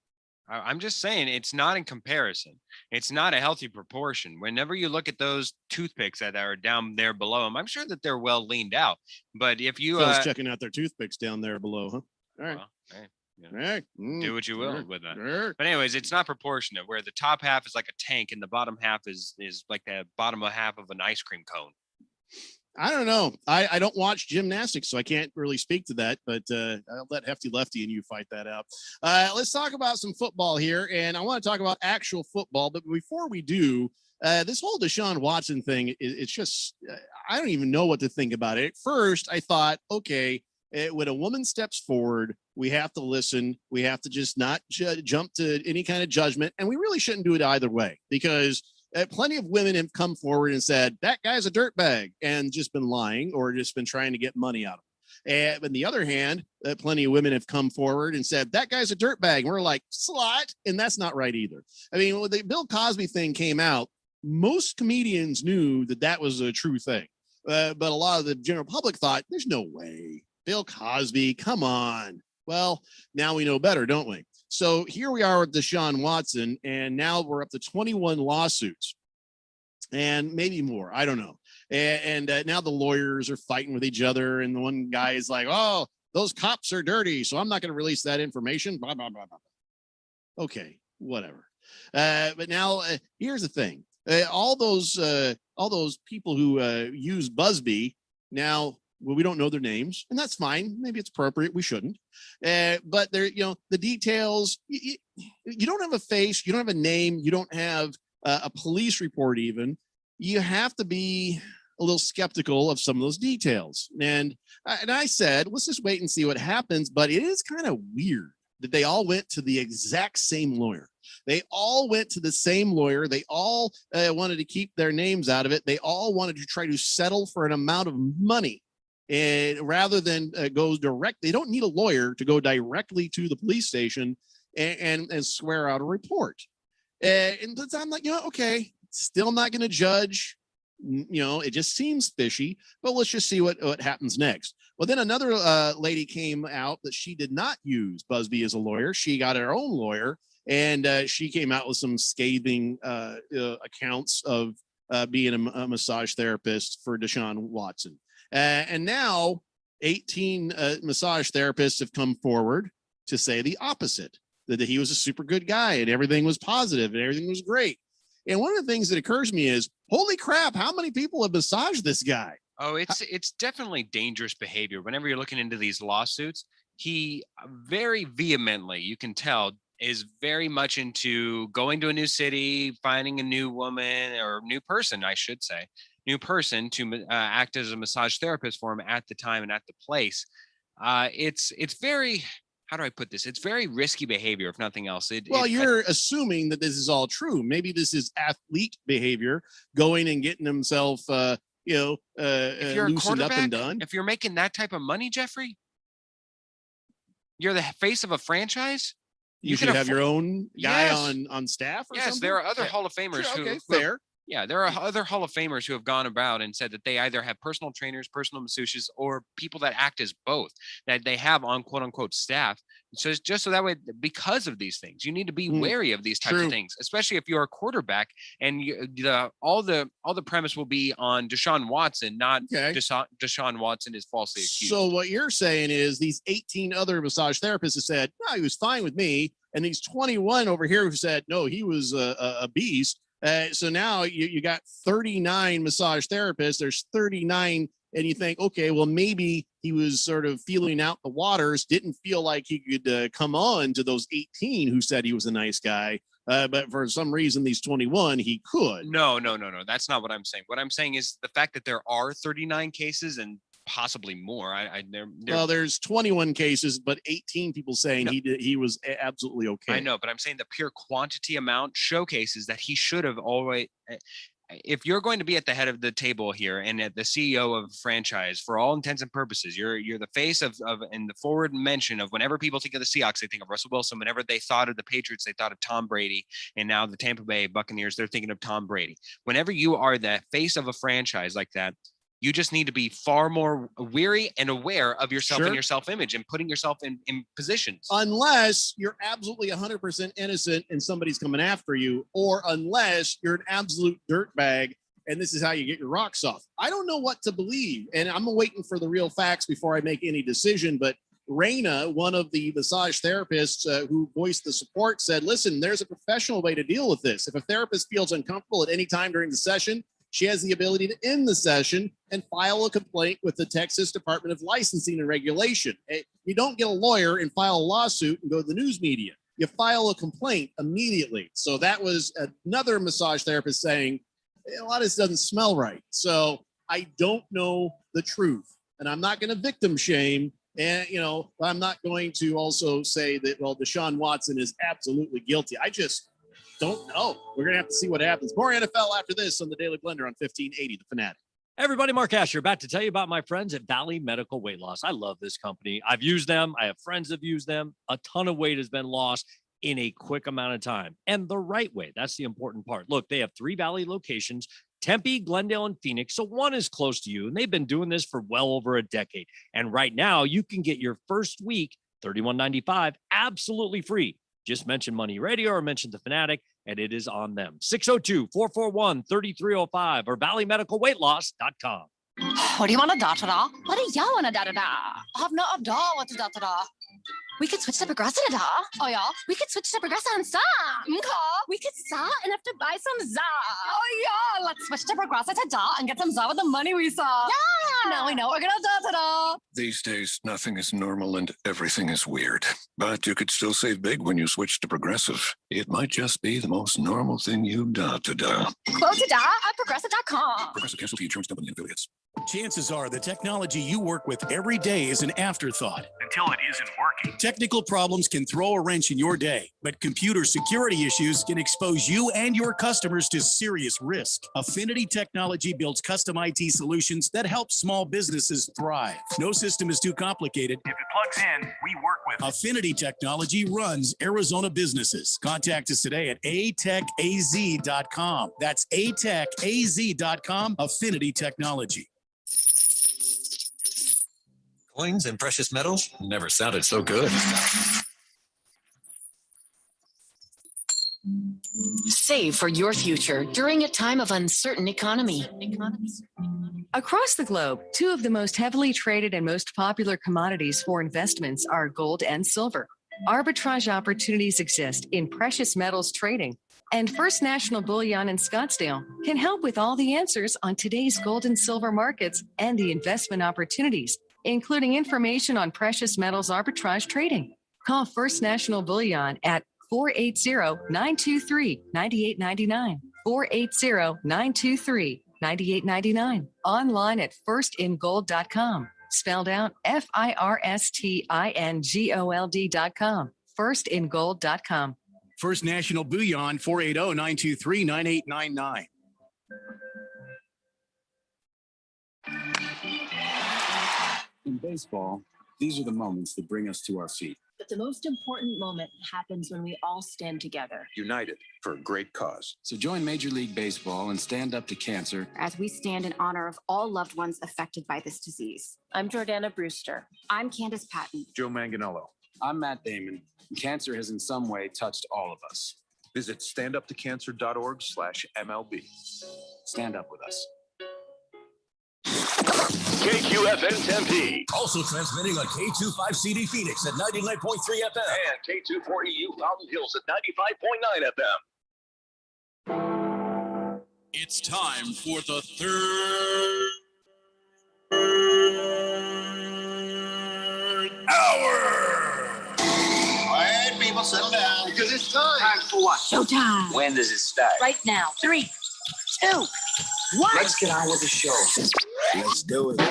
S15: I'm just saying it's not in comparison. It's not a healthy proportion. Whenever you look at those toothpicks that are down there below them, I'm sure that they're well leaned out. But if you
S12: Phil's checking out their toothpicks down there below, huh? All right.
S15: Well, hey,
S12: All right.
S15: do what you will with that. But anyways, it's not proportionate. Where the top half is like a tank and the bottom half is like the bottom half of an ice cream cone.
S12: I don't know. I don't watch gymnastics, so I can't really speak to that, but I'll let Hefty Lefty and you fight that out. Let's talk about some football here, and I want to talk about actual football, but before we do, this whole Deshaun Watson thing, it's just, I don't even know what to think about it. At first, I thought, okay, when a woman steps forward, we have to listen. We have to just not jump to any kind of judgment, and we really shouldn't do it either way, because plenty of women have come forward and said, that guy's a dirtbag, and just been lying or just been trying to get money out of him. And on the other hand, plenty of women have come forward and said, that guy's a dirtbag. And we're like, slut. And that's not right either. I mean, when the Bill Cosby thing came out, most comedians knew that that was a true thing. But a lot of the general public thought, there's no way. Bill Cosby, come on. Well, now we know better, don't we? So here we are with Deshaun Watson, and now we're up to 21 lawsuits and maybe more. I don't know. And now the lawyers are fighting with each other. And the one guy is like, oh, those cops are dirty, so I'm not going to release that information. Blah, blah, blah, blah. Okay, whatever. But now here's the thing. All those people who use Busby now, well, we don't know their names, and that's fine. Maybe it's appropriate. We shouldn't. But there, the details, you don't have a face, you don't have a name, you don't have a police report even. You have to be a little skeptical of some of those details. And I said, let's just wait and see what happens. But it is kind of weird that they all went to the exact same lawyer. They all went to the same lawyer. They all wanted to keep their names out of it. They all wanted to try to settle for an amount of money. And rather than go direct, they don't need a lawyer to go directly to the police station and swear out a report. And I'm like, okay, still not going to judge. It just seems fishy, but let's just see what happens next. Well, then another lady came out that she did not use Busby as a lawyer. She got her own lawyer, and she came out with some scathing accounts of being a massage therapist for Deshaun Watson. And now 18 massage therapists have come forward to say the opposite, that he was a super good guy and everything was positive and everything was great. And one of the things that occurs to me is, holy crap, how many people have massaged this guy?
S15: Oh, it's definitely dangerous behavior. Whenever you're looking into these lawsuits, he very vehemently, you can tell, is very much into going to a new city, finding a new woman or new person, I should say, new person to act as a massage therapist for him at the time and at the place. It's very, how do I put this? It's very risky behavior, if nothing else.
S12: You're assuming that this is all true. Maybe this is athlete behavior, going and getting himself, if you're loosened up and done.
S15: If you're making that type of money, Jeffrey, you're the face of a franchise.
S12: You should have your own guy on staff or something?
S15: Yes, there are other Hall of Famers
S12: fair.
S15: Yeah, there are other Hall of Famers who have gone about and said that they either have personal trainers, personal masseuses, or people that act as both, that they have on quote unquote staff. So it's just so that way, because of these things, you need to be wary of these types of things, especially if you're a quarterback and all the premise will be on Deshaun Watson, not Deshaun Watson is falsely accused.
S12: So what you're saying is these 18 other massage therapists have said, no, he was fine with me. And these 21 over here who said, no, he was a beast. So now you got 39 massage therapists. There's 39 And you think, okay, well, maybe he was sort of feeling out the waters, didn't feel like he could come on to those 18 who said he was a nice guy. But for some reason, these 21, he could.
S15: No. That's not what I'm saying. What I'm saying is the fact that there are 39 cases and possibly more.
S12: Well, there's 21 cases, but 18 people saying he was absolutely okay.
S15: I know, but I'm saying the pure quantity amount showcases that he should have always. If you're going to be at the head of the table here and at the CEO of a franchise, for all intents and purposes, you're the face of in the forward mention of whenever people think of the Seahawks, they think of Russell Wilson. Whenever they thought of the Patriots, they thought of Tom Brady. And now the Tampa Bay Buccaneers, they're thinking of Tom Brady. Whenever you are the face of a franchise like that, you just need to be far more weary and aware of yourself and your self-image and putting yourself in positions.
S12: Unless you're absolutely 100% innocent and somebody's coming after you, or unless you're an absolute dirtbag and this is how you get your rocks off. I don't know what to believe, and I'm waiting for the real facts before I make any decision, but Raina, one of the massage therapists who voiced the support, said, listen, there's a professional way to deal with this. If a therapist feels uncomfortable at any time during the session, she has the ability to end the session and file a complaint with the Texas Department of Licensing and Regulation. You don't get a lawyer and file a lawsuit and go to the news media. You file a complaint immediately. So that was another massage therapist saying, a lot of this doesn't smell right. So I don't know the truth. And I'm not going to victim shame. And, I'm not going to also say that, well, Deshaun Watson is absolutely guilty. I just don't know. We're going to have to see what happens. More NFL after this on the Daily Blender on 1580, The Fanatic.
S1: Everybody, Mark Asher, back to tell you about my friends at Valley Medical Weight Loss. I love this company. I've used them. I have friends that have used them. A ton of weight has been lost in a quick amount of time, and the right way. That's the important part. Look, they have 3 Valley locations, Tempe, Glendale, and Phoenix. So one is close to you, and they've been doing this for well over a decade. And right now, you can get your first week, $31.95, absolutely free. Just mention Money Radio or mention The Fanatic, and it is on them. 602-441-3305 or valleymedicalweightloss.com.
S5: What do you want a da-da-da? What do y'all want a da-da-da? I have no idea what a da-da-da. We could switch to Progressive da. Oh, yeah? We could switch to Progressive and sa. We could sa enough to buy some za. Oh, yeah. Let's switch to Progressive to da and get some za with the money we saw. Yeah. Now we know we're gonna da-da-da.
S7: These days, nothing is normal and everything is weird. But you could still save big when you switch to Progressive. It might just be the most normal thing you da-da-da.
S5: Quote to da at Progressive.com.
S7: Progressive Casualty Insurance Company and affiliates.
S22: Chances are the technology you work with every day is an afterthought.
S6: Until it isn't working.
S22: Technical problems can throw a wrench in your day, but computer security issues can expose you and your customers to serious risk. Affinity Technology builds custom IT solutions that help small businesses thrive. No system is too complicated.
S6: If it plugs in, we work with it.
S22: Affinity Technology runs Arizona businesses. Contact us today at atechaz.com. That's atechaz.com. Affinity Technology.
S8: Coins and precious metals never sounded so good.
S17: Save for your future during a time of uncertain economy.
S23: Across the globe, 2 of the most heavily traded and most popular commodities for investments are gold and silver. Arbitrage opportunities exist in precious metals trading, and First National Bullion in Scottsdale can help with all the answers on today's gold and silver markets and the investment opportunities, including information on precious metals arbitrage trading. Call First National Bullion at 480-923-9899, 480-923-9899, online at firstingold.com, spelled out FIRSTINGOLD.com, firstingold.com.
S22: First National Bullion, 480-923-9899.
S25: In baseball, these are the moments that bring us to our feet.
S28: But the most important moment happens when we all stand together.
S25: United for a great cause. So join Major League Baseball and stand up to cancer
S28: As we stand in honor of all loved ones affected by this disease. I'm Jordana Brewster. I'm Candace Patton.
S25: Joe Manganiello. I'm Matt Damon, and cancer has in some way touched all of us.
S24: Visit standuptocancer.org/MLB.
S25: Stand up with us.
S11: KQFN Tempe.
S3: Also transmitting on K25CD Phoenix at 99.3 FM.
S11: And K24EU Fountain Hills at 95.9 FM.
S29: It's time for the third
S12: All right, people, settle down because it's time.
S11: Time for what?
S28: Showtime.
S11: When does it start?
S28: Right now. 3, 2, 1.
S11: Let's get on with the show.
S3: Let's do it.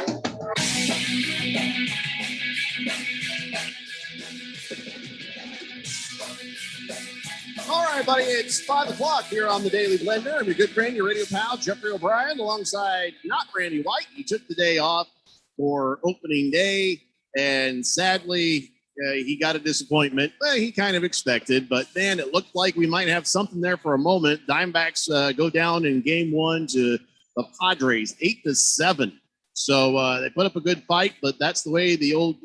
S12: All right, buddy, it's 5 o'clock here on the Daily Blender. I'm your good friend, your radio pal, Jeffrey O'Brien, alongside not Randy White. He took the day off for opening day, and sadly, he got a disappointment. Well, he kind of expected, but man, it looked like we might have something there for a moment. Diamondbacks go down in game 1 to the Padres, 8-7. So they put up a good fight, but that's the way the old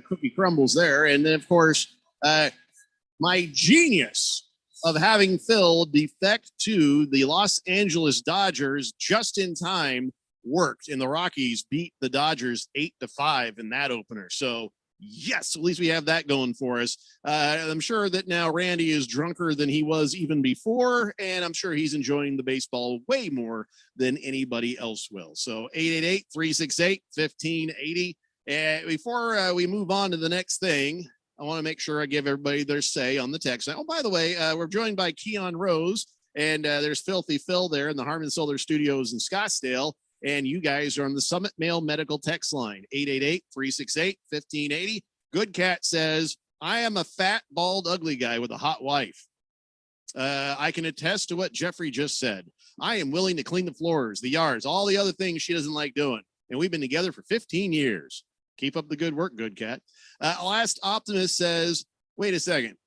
S12: cookie crumbles there. And then, of course, my genius of having Phil defect to the Los Angeles Dodgers just in time worked, and the Rockies beat the Dodgers 8-5 in that opener. So yes, at least we have that going for us. I'm sure that now Randy is drunker than he was even before, and I'm sure he's enjoying the baseball way more than anybody else will. So 888-368-1580. And before we move on to the next thing, I want to make sure I give everybody their say on the text. Oh, by the way, we're joined by Keon Rose, and there's Filthy Phil there in the Harmon Solar Studios in Scottsdale. And you guys are on the Summit Mail Medical text line, 888-368-1580. Good Cat says, I am a fat, bald, ugly guy with a hot wife. I can attest to what Jeffrey just said. I am willing to clean the floors, the yards, all the other things she doesn't like doing. And we've been together for 15 years. Keep up the good work, Good Cat. Last Optimist says, wait a second.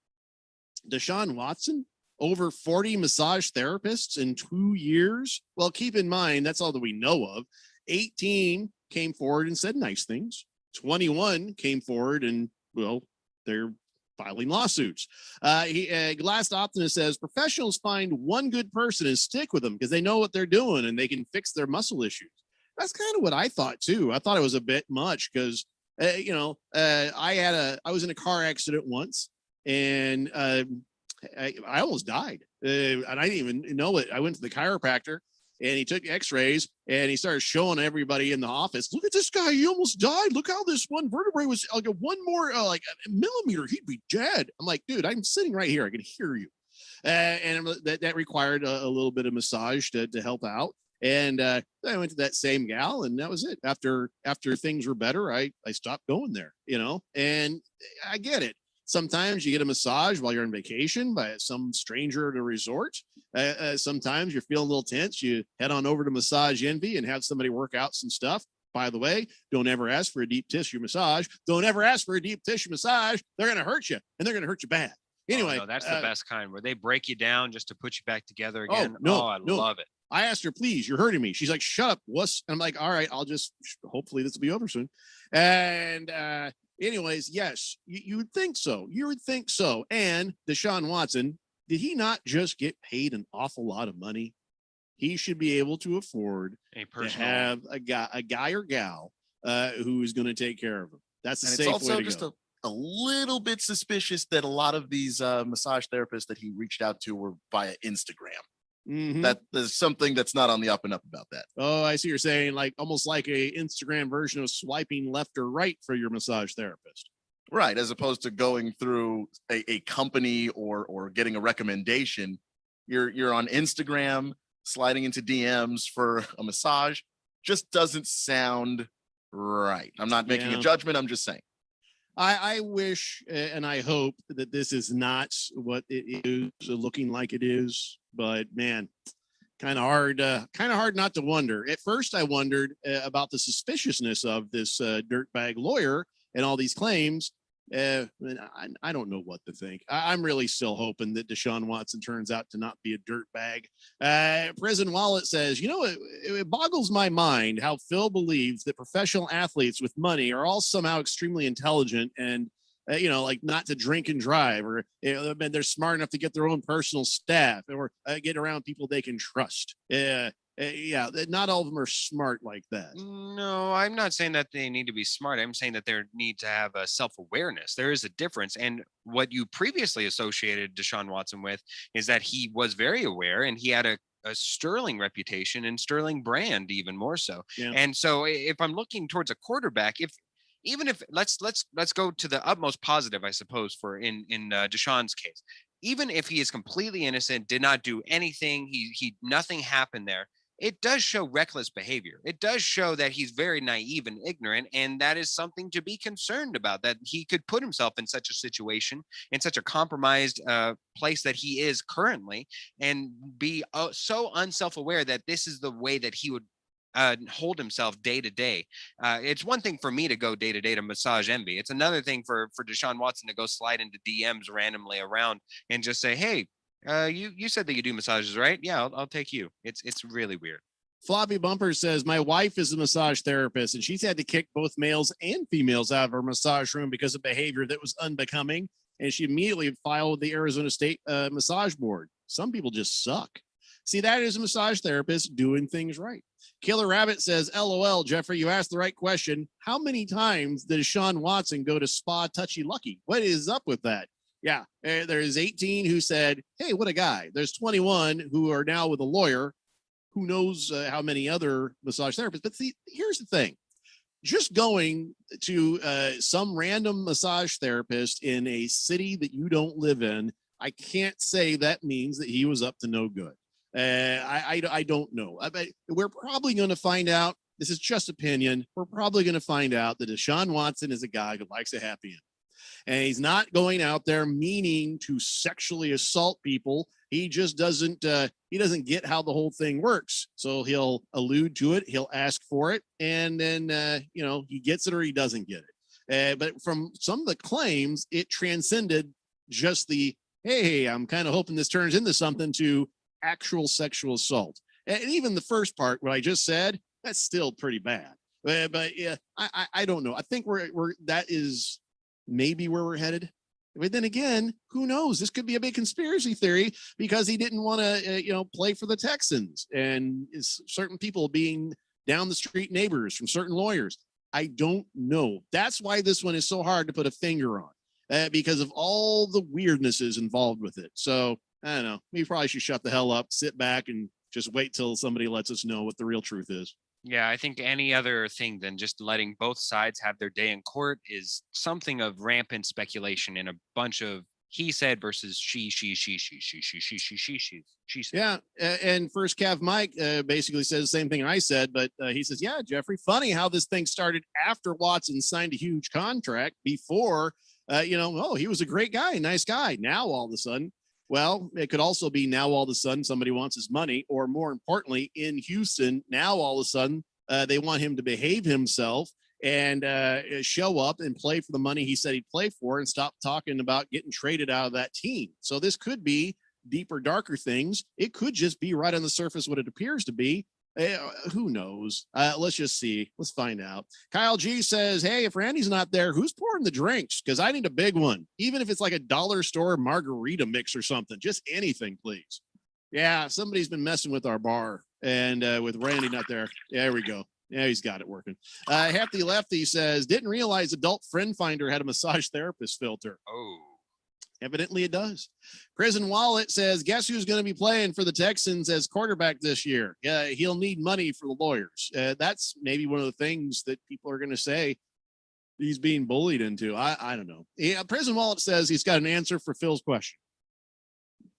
S12: Deshaun Watson? Over 40 massage therapists in 2 years? Well, keep in mind, that's all that we know of. 18 came forward and said nice things. 21 came forward and, well, they're filing lawsuits. Last Optimist says, professionals find one good person and stick with them because they know what they're doing and they can fix their muscle issues. That's kind of what I thought, too. I thought it was a bit much because, I was in a car accident once, and I almost died, and I didn't even know it. I went to the chiropractor, and he took x-rays, and he started showing everybody in the office, look at this guy, he almost died. Look how this one vertebrae was, like one more like a millimeter, he'd be dead. I'm like, dude, I'm sitting right here, I can hear you. And that required a little bit of massage to help out. And I went to that same gal, and that was it. After things were better, I stopped going there, and I get it. Sometimes you get a massage while you're on vacation by some stranger at a resort. Sometimes you're feeling a little tense. You head on over to Massage Envy and have somebody work out some stuff. By the way, don't ever ask for a deep tissue massage. Don't ever ask for a deep tissue massage. They're going to hurt you, and they're going to hurt you bad. Anyway,
S15: no, that's the best kind where they break you down just to put you back together again.
S12: I
S15: Love it.
S12: I asked her, please, you're hurting me. She's like, shut up, wuss. And I'm like, all right, I'll just, hopefully this will be over soon. And anyways, yes, you would think so. You would think so. And Deshaun Watson, did he not just get paid an awful lot of money? He should be able to afford to have a guy or gal who is going to take care of him. That's the safe way to go. It's also just
S14: a little bit suspicious that a lot of these massage therapists that he reached out to were via Instagram.
S12: Mm-hmm.
S14: That there's something that's not on the up and up about that.
S12: Oh, I see you're saying, like almost like a Instagram version of swiping left or right for your massage therapist.
S14: Right, as opposed to going through a company or getting a recommendation. You're on Instagram sliding into DMs for a massage. Just doesn't sound right. I'm not making a judgment. I'm just saying.
S12: I wish and I hope that this is not what it is looking like it is, but man, kind of hard not to wonder. At first, I wondered about the suspiciousness of this dirtbag lawyer and all these claims. I don't know what to think. I'm really still hoping that Deshaun Watson turns out to not be a dirtbag. Prison Wallet says, it boggles my mind how Phil believes that professional athletes with money are all somehow extremely intelligent and, like not to drink and drive, or they're smart enough to get their own personal staff or get around people they can trust. Not all of them are smart like that.
S15: No, I'm not saying that they need to be smart. I'm saying that they need to have a self-awareness. There is a difference. And what you previously associated Deshaun Watson with is that he was very aware and he had a a sterling reputation and sterling brand, even more so.
S12: Yeah.
S15: And so if I'm looking towards a quarterback, even if let's go to the utmost positive, I suppose, for in Deshaun's case, even if he is completely innocent, did not do anything, he nothing happened there. It does show reckless behavior. It does show that he's very naive and ignorant, and that is something to be concerned about, that he could put himself in such a situation, in such a compromised place that he is currently, and be so unself-aware that this is the way that he would hold himself day to day. It's one thing for me to go day to day to massage envy. It's another thing for Deshaun Watson to go slide into DMs randomly around and just say, hey, you said that you do massages, right? Yeah, I'll take you. It's really weird.
S12: Floppy Bumper says, my wife is a massage therapist and she's had to kick both males and females out of her massage room because of behavior that was unbecoming. And she immediately filed with the Arizona State Massage Board. Some people just suck. See, that is a massage therapist doing things right. Killer Rabbit says, LOL, Jeffrey, you asked the right question. How many times did Deshaun Watson go to Spa Touchy Lucky? What is up with that? Yeah, there's 18 who said, hey, what a guy. There's 21 who are now with a lawyer. Who knows how many other massage therapists. But see, here's the thing. Just going to some random massage therapist in a city that you don't live in, I can't say that means that he was up to no good. I don't know. We're probably going to find out. This is just opinion. We're probably going to find out that Deshaun Watson is a guy who likes a happy end. And he's not going out there meaning to sexually assault people. He just doesn't get how the whole thing works. So he'll allude to it. He'll ask for it. And then, he gets it or he doesn't get it. But from some of the claims, it transcended just the, hey, I'm kind of hoping this turns into something, to actual sexual assault. And even the first part, what I just said, that's still pretty bad. But yeah, I don't know. I think that is maybe where we're headed. But then again, who knows? This could be a big conspiracy theory because he didn't want to, play for the Texans, and certain people being down the street neighbors from certain lawyers. I don't know. That's why this one is so hard to put a finger on, because of all the weirdnesses involved with it. So I don't know. We probably should shut the hell up, sit back, and just wait till somebody lets us know what the real truth is.
S15: Yeah, I think any other thing than just letting both sides have their day in court is something of rampant speculation and a bunch of he said versus she said.
S12: Yeah, and First Cav Mike basically says the same thing I said, but he says, yeah, Jeffrey, funny how this thing started after Watson signed a huge contract. Before, he was a great guy, nice guy. Now all of a sudden, well, it could also be now all of a sudden somebody wants his money, or more importantly, in Houston, now all of a sudden they want him to behave himself and show up and play for the money he said he'd play for, and stop talking about getting traded out of that team. So this could be deeper, darker things. It could just be right on the surface what it appears to be. Who knows? Let's just see. Let's find out. Kyle G says, hey, if Randy's not there, who's pouring the drinks? Because I need a big one, even if it's like a dollar store margarita mix or something. Just anything, please. Yeah, somebody's been messing with our bar, and with Randy not there. Yeah, there we go. Yeah, he's got it working. Hefty Lefty says, didn't realize Adult Friend Finder had a massage therapist filter.
S15: Oh.
S12: Evidently it does. Prison Wallet says, guess who's going to be playing for the Texans as quarterback this year? He'll need money for the lawyers. That's maybe one of the things that people are going to say he's being bullied into. I don't know. Prison Wallet says he's got an answer for Phil's question.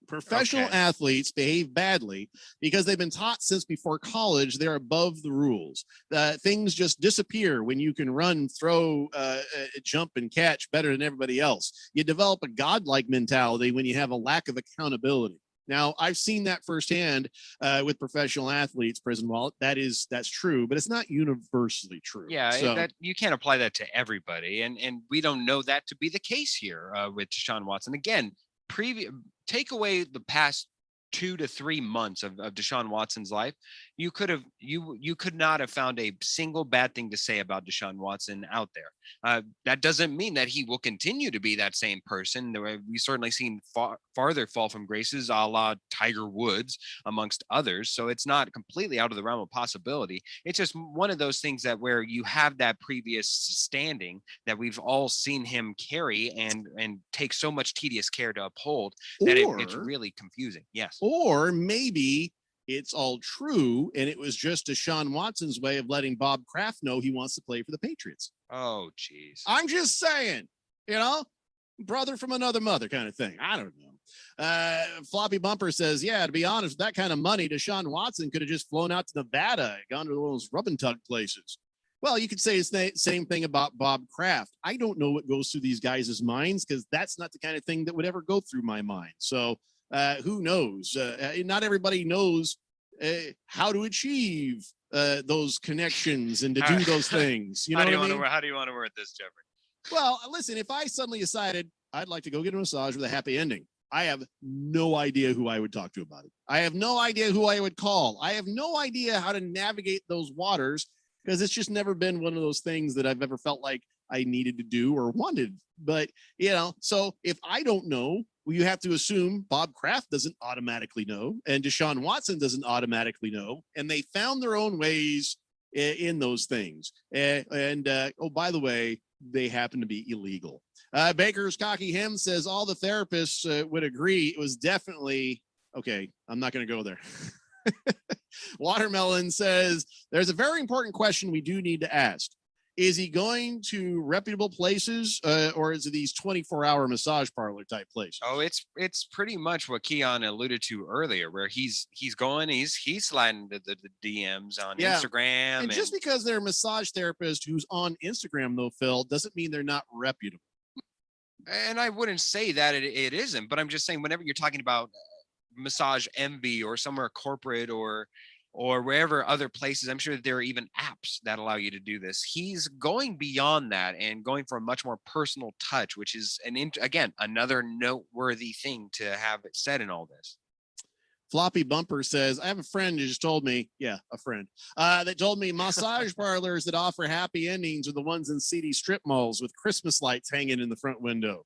S12: Professional athletes behave badly because they've been taught since before college they're above the rules. Things just disappear when you can run, throw, jump, and catch better than everybody else. You develop a godlike mentality when you have a lack of accountability. Now, I've seen that firsthand with professional athletes, Prison Wallet. That's true, but it's not universally true.
S15: Yeah,
S12: so,
S15: that you can't apply that to everybody, and we don't know that to be the case here with Deshaun Watson. Again, take away the past 2 to 3 months of Deshaun Watson's life, you could not have found a single bad thing to say about Deshaun Watson out there. That doesn't mean that he will continue to be that same person. We've certainly seen farther fall from graces, a la Tiger Woods, amongst others. So it's not completely out of the realm of possibility. It's just one of those things that where you have that previous standing that we've all seen him carry and take so much tedious care to uphold that it's really confusing. Yes.
S12: Or maybe it's all true, and it was just Deshaun Watson's way of letting Bob Kraft know he wants to play for the Patriots.
S15: Oh, geez.
S12: I'm just saying, brother from another mother kind of thing. I don't know. Floppy Bumper says, yeah, to be honest, with that kind of money, Deshaun Watson could have just flown out to Nevada, gone to one of those rub and tug places. Well, you could say the same thing about Bob Kraft. I don't know what goes through these guys' minds because that's not the kind of thing that would ever go through my mind. So who knows? Not everybody knows how to achieve those connections and to do those things.
S15: How do you want to word this, Jeffrey?
S12: Well, listen, if I suddenly decided I'd like to go get a massage with a happy ending, I have no idea who I would talk to about it. I have no idea who I would call. I have no idea how to navigate those waters because it's just never been one of those things that I've ever felt like I needed to do or wanted. But, so if I don't know, well, you have to assume Bob Kraft doesn't automatically know and Deshaun Watson doesn't automatically know. And they found their own ways in those things. Oh, by the way, they happen to be illegal. Baker's Cocky Hem says all the therapists would agree it was definitely okay. I'm not going to go there. Watermelon says there's a very important question we do need to ask. Is he going to reputable places or is it these 24-hour massage parlor type places?
S15: Oh, it's pretty much what Keon alluded to earlier, where he's sliding the DMs on Instagram.
S12: And just because they're a massage therapist who's on Instagram, though, Phil, doesn't mean they're not reputable.
S15: And I wouldn't say that it isn't, but I'm just saying whenever you're talking about massage envy or somewhere corporate or wherever other places, I'm sure that there are even apps that allow you to do this. He's going beyond that and going for a much more personal touch, which is again another noteworthy thing to have it said in all this.
S12: Floppy Bumper says, I have a friend who just told me, that told me massage parlors that offer happy endings are the ones in seedy strip malls with Christmas lights hanging in the front window.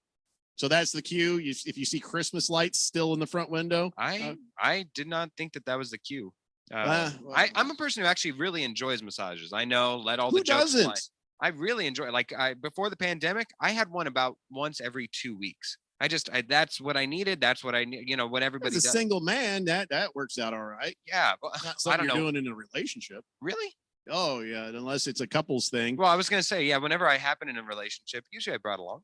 S12: So that's the cue. If you see Christmas lights still in the front window.
S15: I did not think that was the cue. I'm a person who actually really enjoys massages. I know, let all the jokes fly. I really enjoy it. Before the pandemic, I had one about once every 2 weeks. That's what I needed. That's what I need. What everybody
S12: does. As a single man, that works out all right.
S15: Yeah,
S12: not something you're doing in a relationship.
S15: Really?
S12: Oh yeah, unless it's a couples thing.
S15: Well, I was gonna say, yeah. Whenever I happen in a relationship, usually I brought along.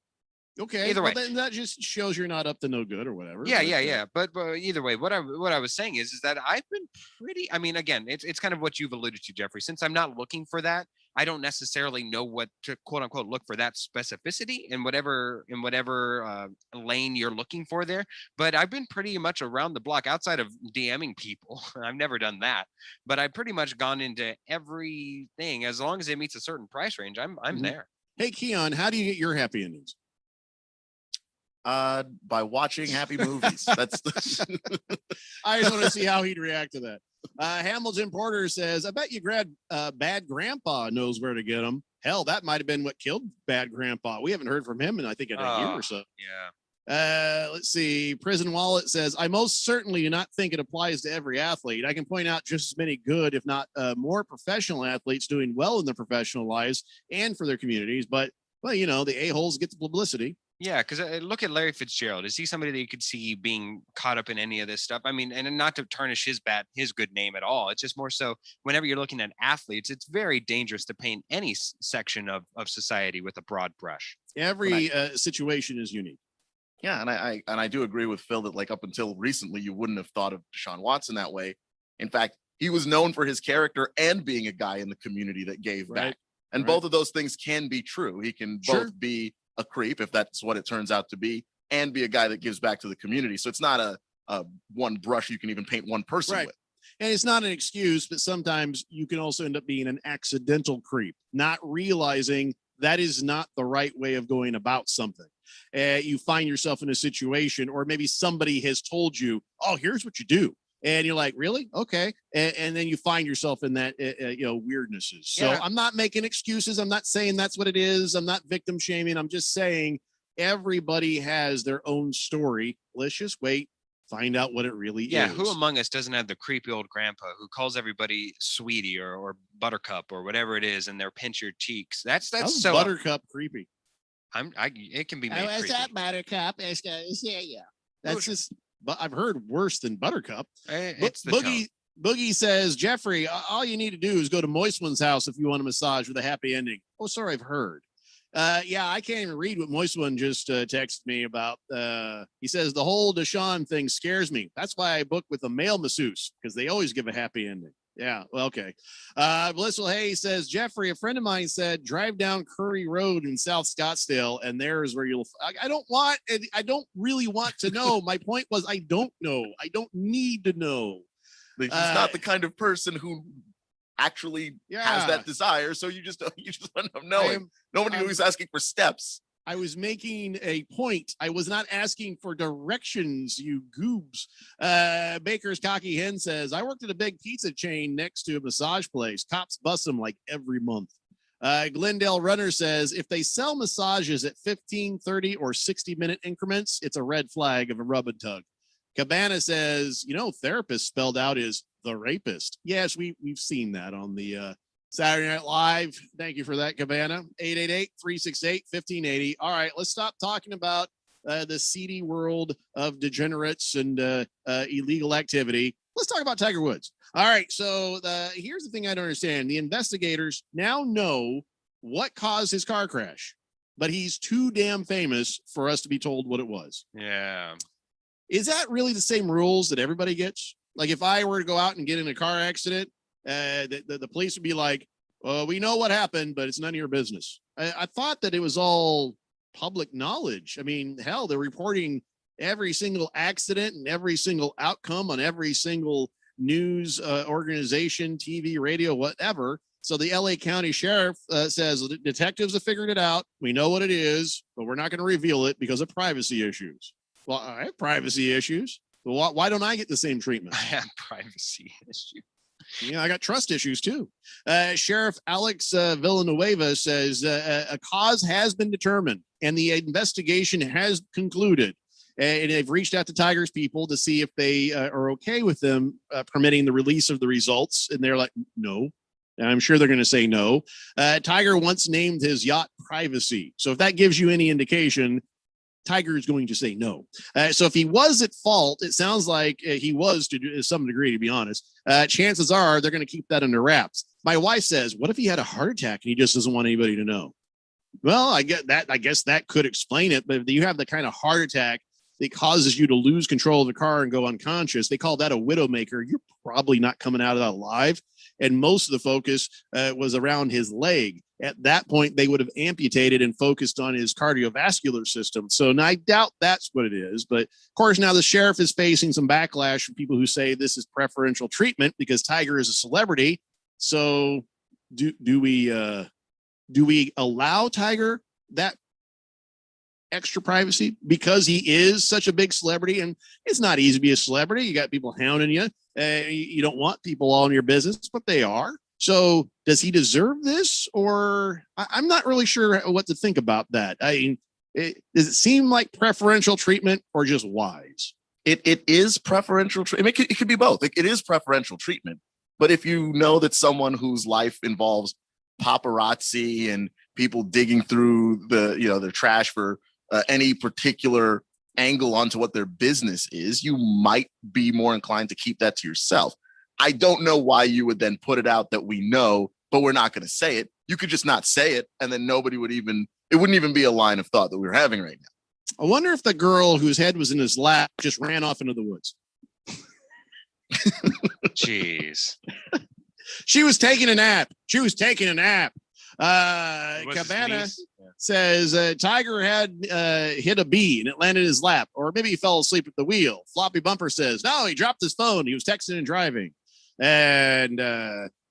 S12: Okay.
S15: Either way,
S12: then that just shows you're not up to no good or whatever.
S15: Yeah. But either way, what I was saying is that I've been pretty. I mean, again, it's kind of what you've alluded to, Jeffrey. Since I'm not looking for that, I don't necessarily know what to quote unquote look for that specificity in whatever lane you're looking for there. But I've been pretty much around the block outside of DMing people. I've never done that, but I've pretty much gone into everything as long as it meets a certain price range. I'm there.
S12: Hey, Keon, how do you get your happy endings?
S14: By watching happy movies. That's
S12: I just want to see how he'd react to that. Hamilton Porter says, I bet you Bad Grandpa knows where to get them. Hell, that might have been what killed Bad Grandpa. We haven't heard from him in, I think, in a year or so.
S15: Yeah.
S12: Let's see. Prison Wallet says, I most certainly do not think it applies to every athlete. I can point out just as many good, if not more professional athletes doing well in their professional lives and for their communities. But, well, the a-holes get the publicity.
S15: Yeah, because look at Larry Fitzgerald. Is he somebody that you could see being caught up in any of this stuff? I mean, and not to tarnish his good name at all. It's just more so whenever you're looking at athletes, it's very dangerous to paint any section of society with a broad brush.
S12: Every situation is unique.
S14: Yeah, and I do agree with Phil that up until recently, you wouldn't have thought of Deshaun Watson that way. In fact, he was known for his character and being a guy in the community that gave back. And both of those things can be true. He can both be a creep, if that's what it turns out to be, and be a guy that gives back to the community. So it's not a one brush you can even paint one person with.
S12: And it's not an excuse, but sometimes you can also end up being an accidental creep, not realizing that is not the right way of going about something. You find yourself in a situation, or maybe somebody has told you, oh, here's what you do. And you're like, really? Okay. And then you find yourself in that, weirdnesses. So I'm not making excuses. I'm not saying that's what it is. I'm not victim shaming. I'm just saying everybody has their own story. Let's just wait, find out what it really is.
S15: Yeah. Who among us doesn't have the creepy old grandpa who calls everybody sweetie or buttercup or whatever it is, and they're pinch your cheeks? That's so
S12: buttercup creepy.
S15: It can be made creepy.
S12: What's up, buttercup? That's just, but I've heard worse than buttercup.
S15: It's the
S12: Boogie Boogie says, Jeffrey, all you need to do is go to Moist One's house if you want a massage with a happy ending. Oh, sorry, I've heard. Yeah, I can't even read what Moist One just texted me about. He says, the whole Deshaun thing scares me. That's why I book with a male masseuse, because they always give a happy ending. Yeah, well, okay. Blissful Hayes says, Jeffrey, a friend of mine said, drive down Curry Road in South Scottsdale, and there is where you'll. I don't really want to know. My point was, I don't know. I don't need to know.
S14: He's not the kind of person who actually has that desire. So you just end up knowing. Nobody was asking for steps.
S12: I was making a point. I was not asking for directions, you goobs. Baker's Cocky Hen says, I worked at a big pizza chain next to a massage place. Cops bust them like every month. Glendale Runner says, if they sell massages at 15, 30, or 60-minute increments, it's a red flag of a rub and tug. Cabana says, therapist spelled out is the rapist. Yes, we've seen that on the Saturday Night Live. Thank you for that, Cabana. 888-368-1580. All right, let's stop talking about the seedy world of degenerates and illegal activity. Let's talk about Tiger Woods. All right, so here's the thing I don't understand. The investigators now know what caused his car crash, but he's too damn famous for us to be told what it was.
S15: Yeah.
S12: Is that really the same rules that everybody gets? Like if I were to go out and get in a car accident, the police would be like, we know what happened, but it's none of your business. I thought that it was all public knowledge. I mean, hell, they're reporting every single accident and every single outcome on every single news organization, TV, radio, whatever. So the LA County Sheriff says detectives have figured it out. We know what it is, but we're not going to reveal it because of privacy issues. Well, I have privacy issues. Well, why don't I get the same treatment?
S15: I have privacy issues.
S12: Yeah, I got trust issues too. Sheriff Alex Villanueva says a cause has been determined and the investigation has concluded. And they've reached out to Tiger's people to see if they are okay with them permitting the release of the results. And they're like, no. And I'm sure they're going to say no. Tiger once named his yacht Privacy. So if that gives you any indication, Tiger is going to say no. So if he was at fault, it sounds like he was to some degree, to be honest. Chances are they're going to keep that under wraps. My wife says, what if he had a heart attack and he just doesn't want anybody to know? Well, I guess that could explain it. But if you have the kind of heart attack that causes you to lose control of the car and go unconscious, they call that a widowmaker. You're probably not coming out of that alive. And most of the focus was around his leg. At that point, they would have amputated and focused on his cardiovascular system. So I doubt that's what it is. But of course, now the sheriff is facing some backlash from people who say this is preferential treatment because Tiger is a celebrity. So do we allow Tiger that extra privacy because he is such a big celebrity? And it's not easy to be a celebrity. You got people hounding you. You don't want people all in your business, but they are. So does he deserve this? Or I'm not really sure what to think about that. I mean, does it seem like preferential treatment or just wise?
S14: It is preferential treatment. It could be both. It is preferential treatment. But if you know that someone whose life involves paparazzi and people digging through their trash for any particular angle onto what their business is, you might be more inclined to keep that to yourself. I don't know why you would then put it out that we know, but we're not going to say it. You could just not say it, and then it wouldn't even be a line of thought that we were having right now.
S12: I wonder if the girl whose head was in his lap just ran off into the woods.
S15: Jeez.
S12: She was taking a nap. Cabana says Tiger had hit a bee and it landed in his lap, or maybe he fell asleep at the wheel. Floppy Bumper says, no, he dropped his phone. He was texting and driving. And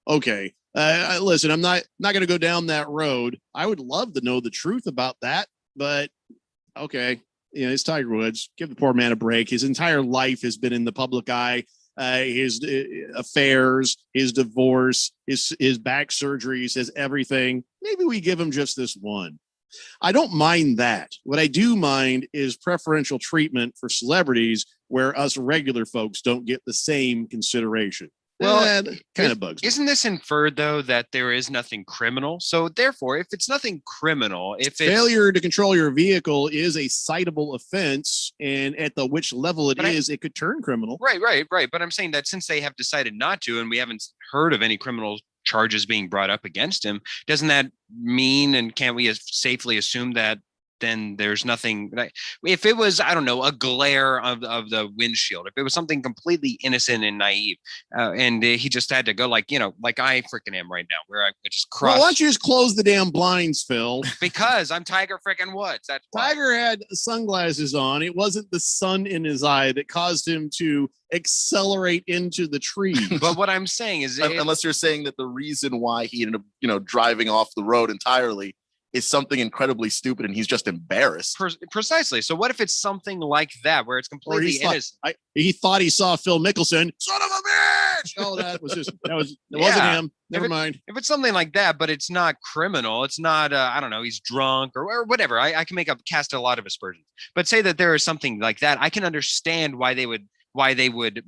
S12: okay. Listen, I'm not going to go down that road. I would love to know the truth about that, but okay. It's Tiger Woods. Give the poor man a break. His entire life has been in the public eye. His affairs, his divorce, his back surgeries, his everything. Maybe we give him just this one. I don't mind that. What I do mind is preferential treatment for celebrities where us regular folks don't get the same consideration.
S15: Well,
S12: that kind of bugs me.
S15: Isn't this inferred though that there is nothing criminal? So therefore, if it's nothing criminal, if it's
S12: Failure to control your vehicle is a citable offense, and at the which level it could turn criminal.
S15: Right. But I'm saying that since they have decided not to, and we haven't heard of any criminal charges being brought up against him, doesn't that mean, and can't we safely assume that then there's nothing? If it was, I don't know, a glare of the windshield, if it was something completely innocent and naive, and he just had to go like I freaking am right now, where I just cross.
S12: Well, why don't you just close the damn blinds, Phil?
S15: Because I'm Tiger freaking Woods. That's why.
S12: Tiger had sunglasses on. It wasn't the sun in his eye that caused him to accelerate into the tree.
S15: But what I'm saying is,
S14: unless you're saying that the reason why he ended up, driving off the road entirely is something incredibly stupid and he's just embarrassed.
S15: Precisely. So what if it's something like that where it's completely innocent?
S12: He thought he saw Phil Mickelson. Son of a bitch! Oh, that wasn't him. Never mind.
S15: If it's something like that, but it's not criminal, it's not, I don't know, he's drunk or whatever. I can cast a lot of aspersions. But say that there is something like that, I can understand why they would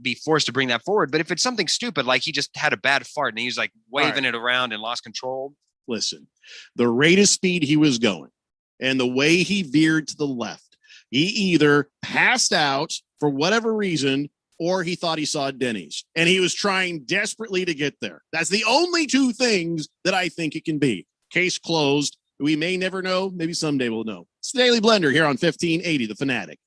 S15: be forced to bring that forward. But if it's something stupid, like he just had a bad fart and he's like waving it around and lost control.
S12: Listen, the rate of speed he was going and the way he veered to the left, he either passed out for whatever reason or he thought he saw Denny's and he was trying desperately to get there. That's the only two things that I think it can be. Case closed. We may never know. Maybe someday we'll know. It's the Daily Blender here on 1580, The Fanatic.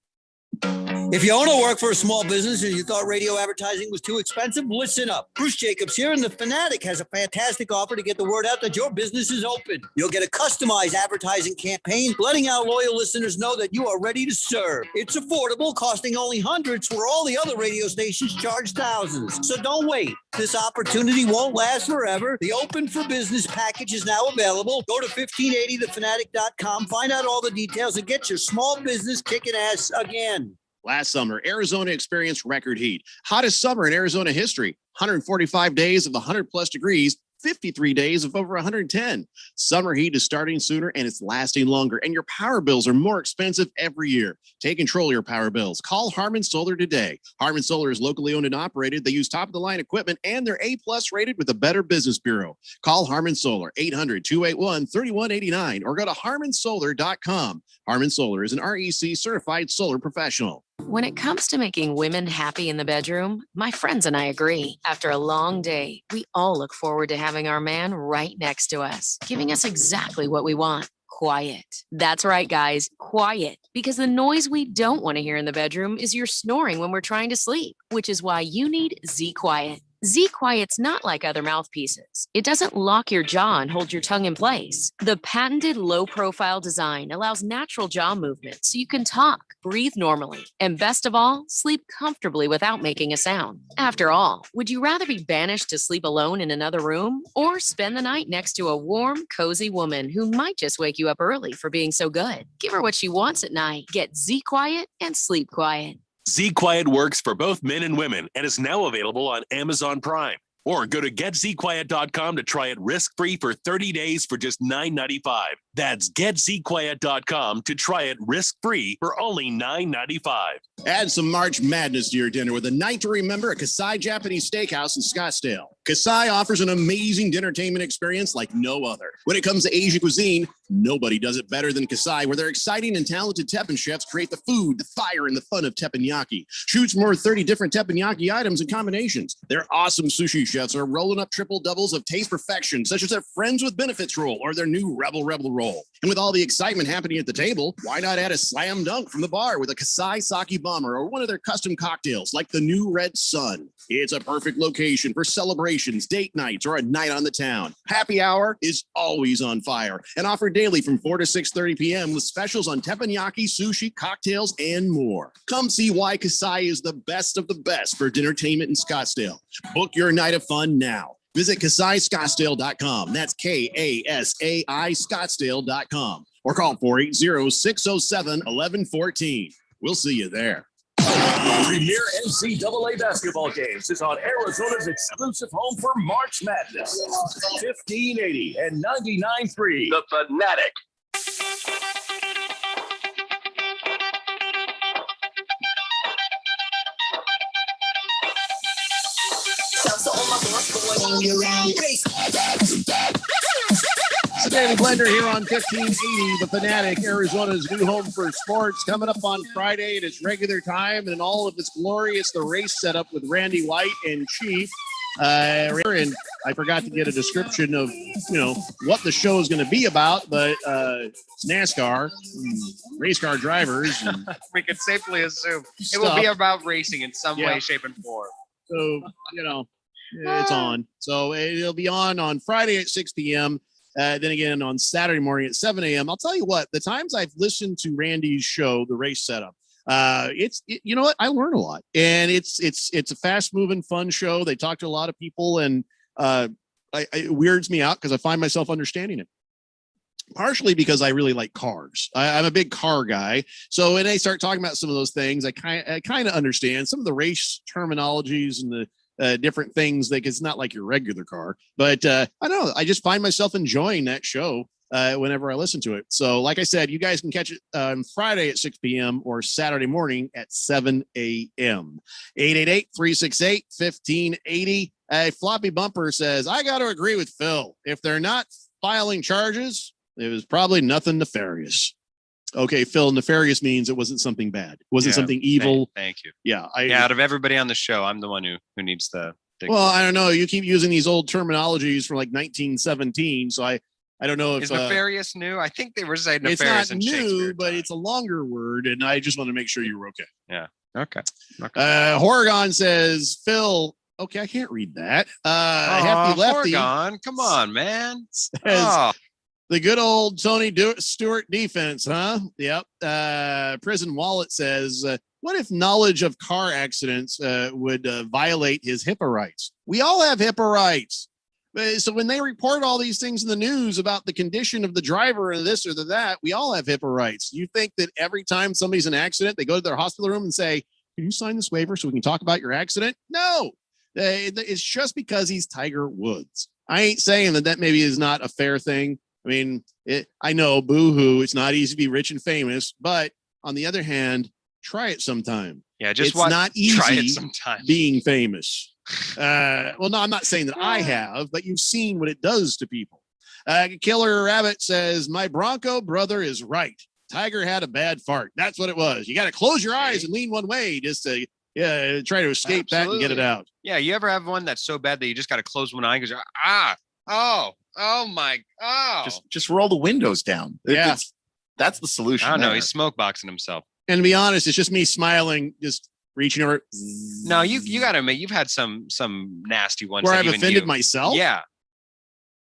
S2: If you own or work for a small business and you thought radio advertising was too expensive, listen up. Bruce Jacobs here, and The Fanatic has a fantastic offer to get the word out that your business is open. You'll get a customized advertising campaign, letting our loyal listeners know that you are ready to serve. It's affordable, costing only hundreds where all the other radio stations charge thousands. So don't wait. This opportunity won't last forever. The Open for Business package is now available. Go to 1580thefanatic.com, find out all the details, and get your small business kicking ass again.
S12: Last summer, Arizona experienced record heat. Hottest summer in Arizona history. 145 days of 100+ degrees, 53 days of over 110. Summer heat is starting sooner and it's lasting longer. And your power bills are more expensive every year. Take control of your power bills. Call Harmon Solar today. Harmon Solar is locally owned and operated. They use top-of-the-line equipment and they're A+ rated with the Better Business Bureau. Call Harmon Solar, 800-281-3189 or go to harmonsolar.com. Harmon Solar is an REC certified solar professional.
S17: When it comes to making women happy in the bedroom, my friends and I agree. After a long day, we all look forward to having our man right next to us, giving us exactly what we want. Quiet. That's right, guys. Quiet. Because the noise we don't want to hear in the bedroom is your snoring when we're trying to sleep, which is why you need Z-Quiet. Z-Quiet's not like other mouthpieces. It doesn't lock your jaw and hold your tongue in place. The patented low-profile design allows natural jaw movement so you can talk, breathe normally, and best of all, sleep comfortably without making a sound. After all, would you rather be banished to sleep alone in another room or spend the night next to a warm, cozy woman who might just wake you up early for being so good? Give her what she wants at night. Get Z-Quiet and sleep quiet.
S4: Z-Quiet works for both men and women and is now available on Amazon Prime. Or go to getzquiet.com to try it risk-free for 30 days for just $9.95. That's getzquiet.com to try it risk-free for only $9.95.
S12: Add some March Madness to your dinner with a night to remember at Kasai Japanese Steakhouse in Scottsdale. Kasai offers an amazing dinnertainment experience like no other. When it comes to Asian cuisine, nobody does it better than Kasai, where their exciting and talented teppanyaki chefs create the food, the fire, and the fun of teppanyaki. Choose more than 30 different teppanyaki items and combinations. Their awesome sushi chefs are rolling up triple doubles of taste perfection, such as their Friends with Benefits roll or their new Rebel roll. And with all the excitement happening at the table, why not add a slam dunk from the bar with a Kasai Sake Bomber or one of their custom cocktails like the new Red Sun? It's a perfect location for celebrations, date nights, or a night on the town. Happy hour is always on fire and offered daily from 4 to 6:30 p.m. with specials on teppanyaki, sushi, cocktails, and more. Come see why Kasai is the best of the best for dinnertainment in Scottsdale. Book your night of fun now. Visit KasaiScottsdale.com. That's KASAI Scottsdale.com. Or call 480-607-1114. We'll see you there.
S3: Premier NCAA basketball games is on Arizona's exclusive home for March Madness. 1580 and 99.3.
S11: The Fanatic.
S12: It's the Daily Blender here on 1580, The Fanatic, Arizona's new home for sports. Coming up on Friday at its regular time and in all of its glory, it's the race setup with Randy White and Chief. And I forgot to get a description of, what the show is going to be about, but it's NASCAR, race car drivers. And
S15: we could safely assume it
S12: stuff.
S15: will be about racing in some
S12: Yeah.
S15: way, shape, and form.
S12: So, it's on. So it'll be on Friday at 6 p.m. Then again on Saturday morning at 7 a.m. I'll tell you what, the times I've listened to Randy's show, the race setup, you know what? I learn a lot, and it's a fast moving, fun show. They talk to a lot of people, and it weirds me out because I find myself understanding it. Partially because I really like cars. I'm a big car guy. So when they start talking about some of those things, I kind of understand some of the race terminologies and the different things. Like it's not like your regular car, but I don't know. I just find myself enjoying that show whenever I listen to it. So like I said, you guys can catch it on Friday at 6 p.m. or Saturday morning at 7 a.m. 888-368-1580. Floppy Bumper says, I got to agree with Phil. If they're not filing charges, it was probably nothing nefarious. Okay, Phil, nefarious means it wasn't something bad. It wasn't something evil.
S15: Thank you.
S12: Yeah.
S15: Out of everybody on the show, I'm the one who needs the.
S12: Well, I don't know. You keep using these old terminologies from like 1917. So I don't know if
S15: is nefarious new. I think they were saying
S12: it's
S15: nefarious
S12: not
S15: in
S12: new, but it's a longer word. And I just want to make sure you were okay.
S15: Yeah. Okay.
S12: Horgon says, Phil, okay, I can't read that. Hefty Lefty.
S15: Horgon, come on, man.
S12: Says, the good old Tony Stewart defense, huh? Yep. Prison Wallet says, what if knowledge of car accidents would violate his HIPAA rights? We all have HIPAA rights. So when they report all these things in the news about the condition of the driver or this or that, we all have HIPAA rights. You think that every time somebody's in an accident, they go to their hospital room and say, can you sign this waiver so we can talk about your accident? No, it's just because he's Tiger Woods. I ain't saying that maybe is not a fair thing. I mean, I know, boo-hoo, it's not easy to be rich and famous, but on the other hand, try it sometime.
S15: Yeah,
S12: it's not easy
S15: try it sometime.
S12: Being famous. Well, no, I'm not saying that I have, but you've seen what it does to people. Killer Rabbit says, my Bronco brother is right. Tiger had a bad fart. That's what it was. You got to close your eyes and lean one way just to try to escape that and get it out.
S15: Yeah, you ever have one that's so bad that you just got to close one eye because
S14: Just roll the windows down.
S12: Yeah.
S14: That's the solution.
S15: I don't know. He's smoke boxing himself.
S12: And to be honest, it's just me smiling, just reaching over.
S15: No, you got to admit, you've had some nasty ones
S12: where I've offended myself.
S15: Yeah.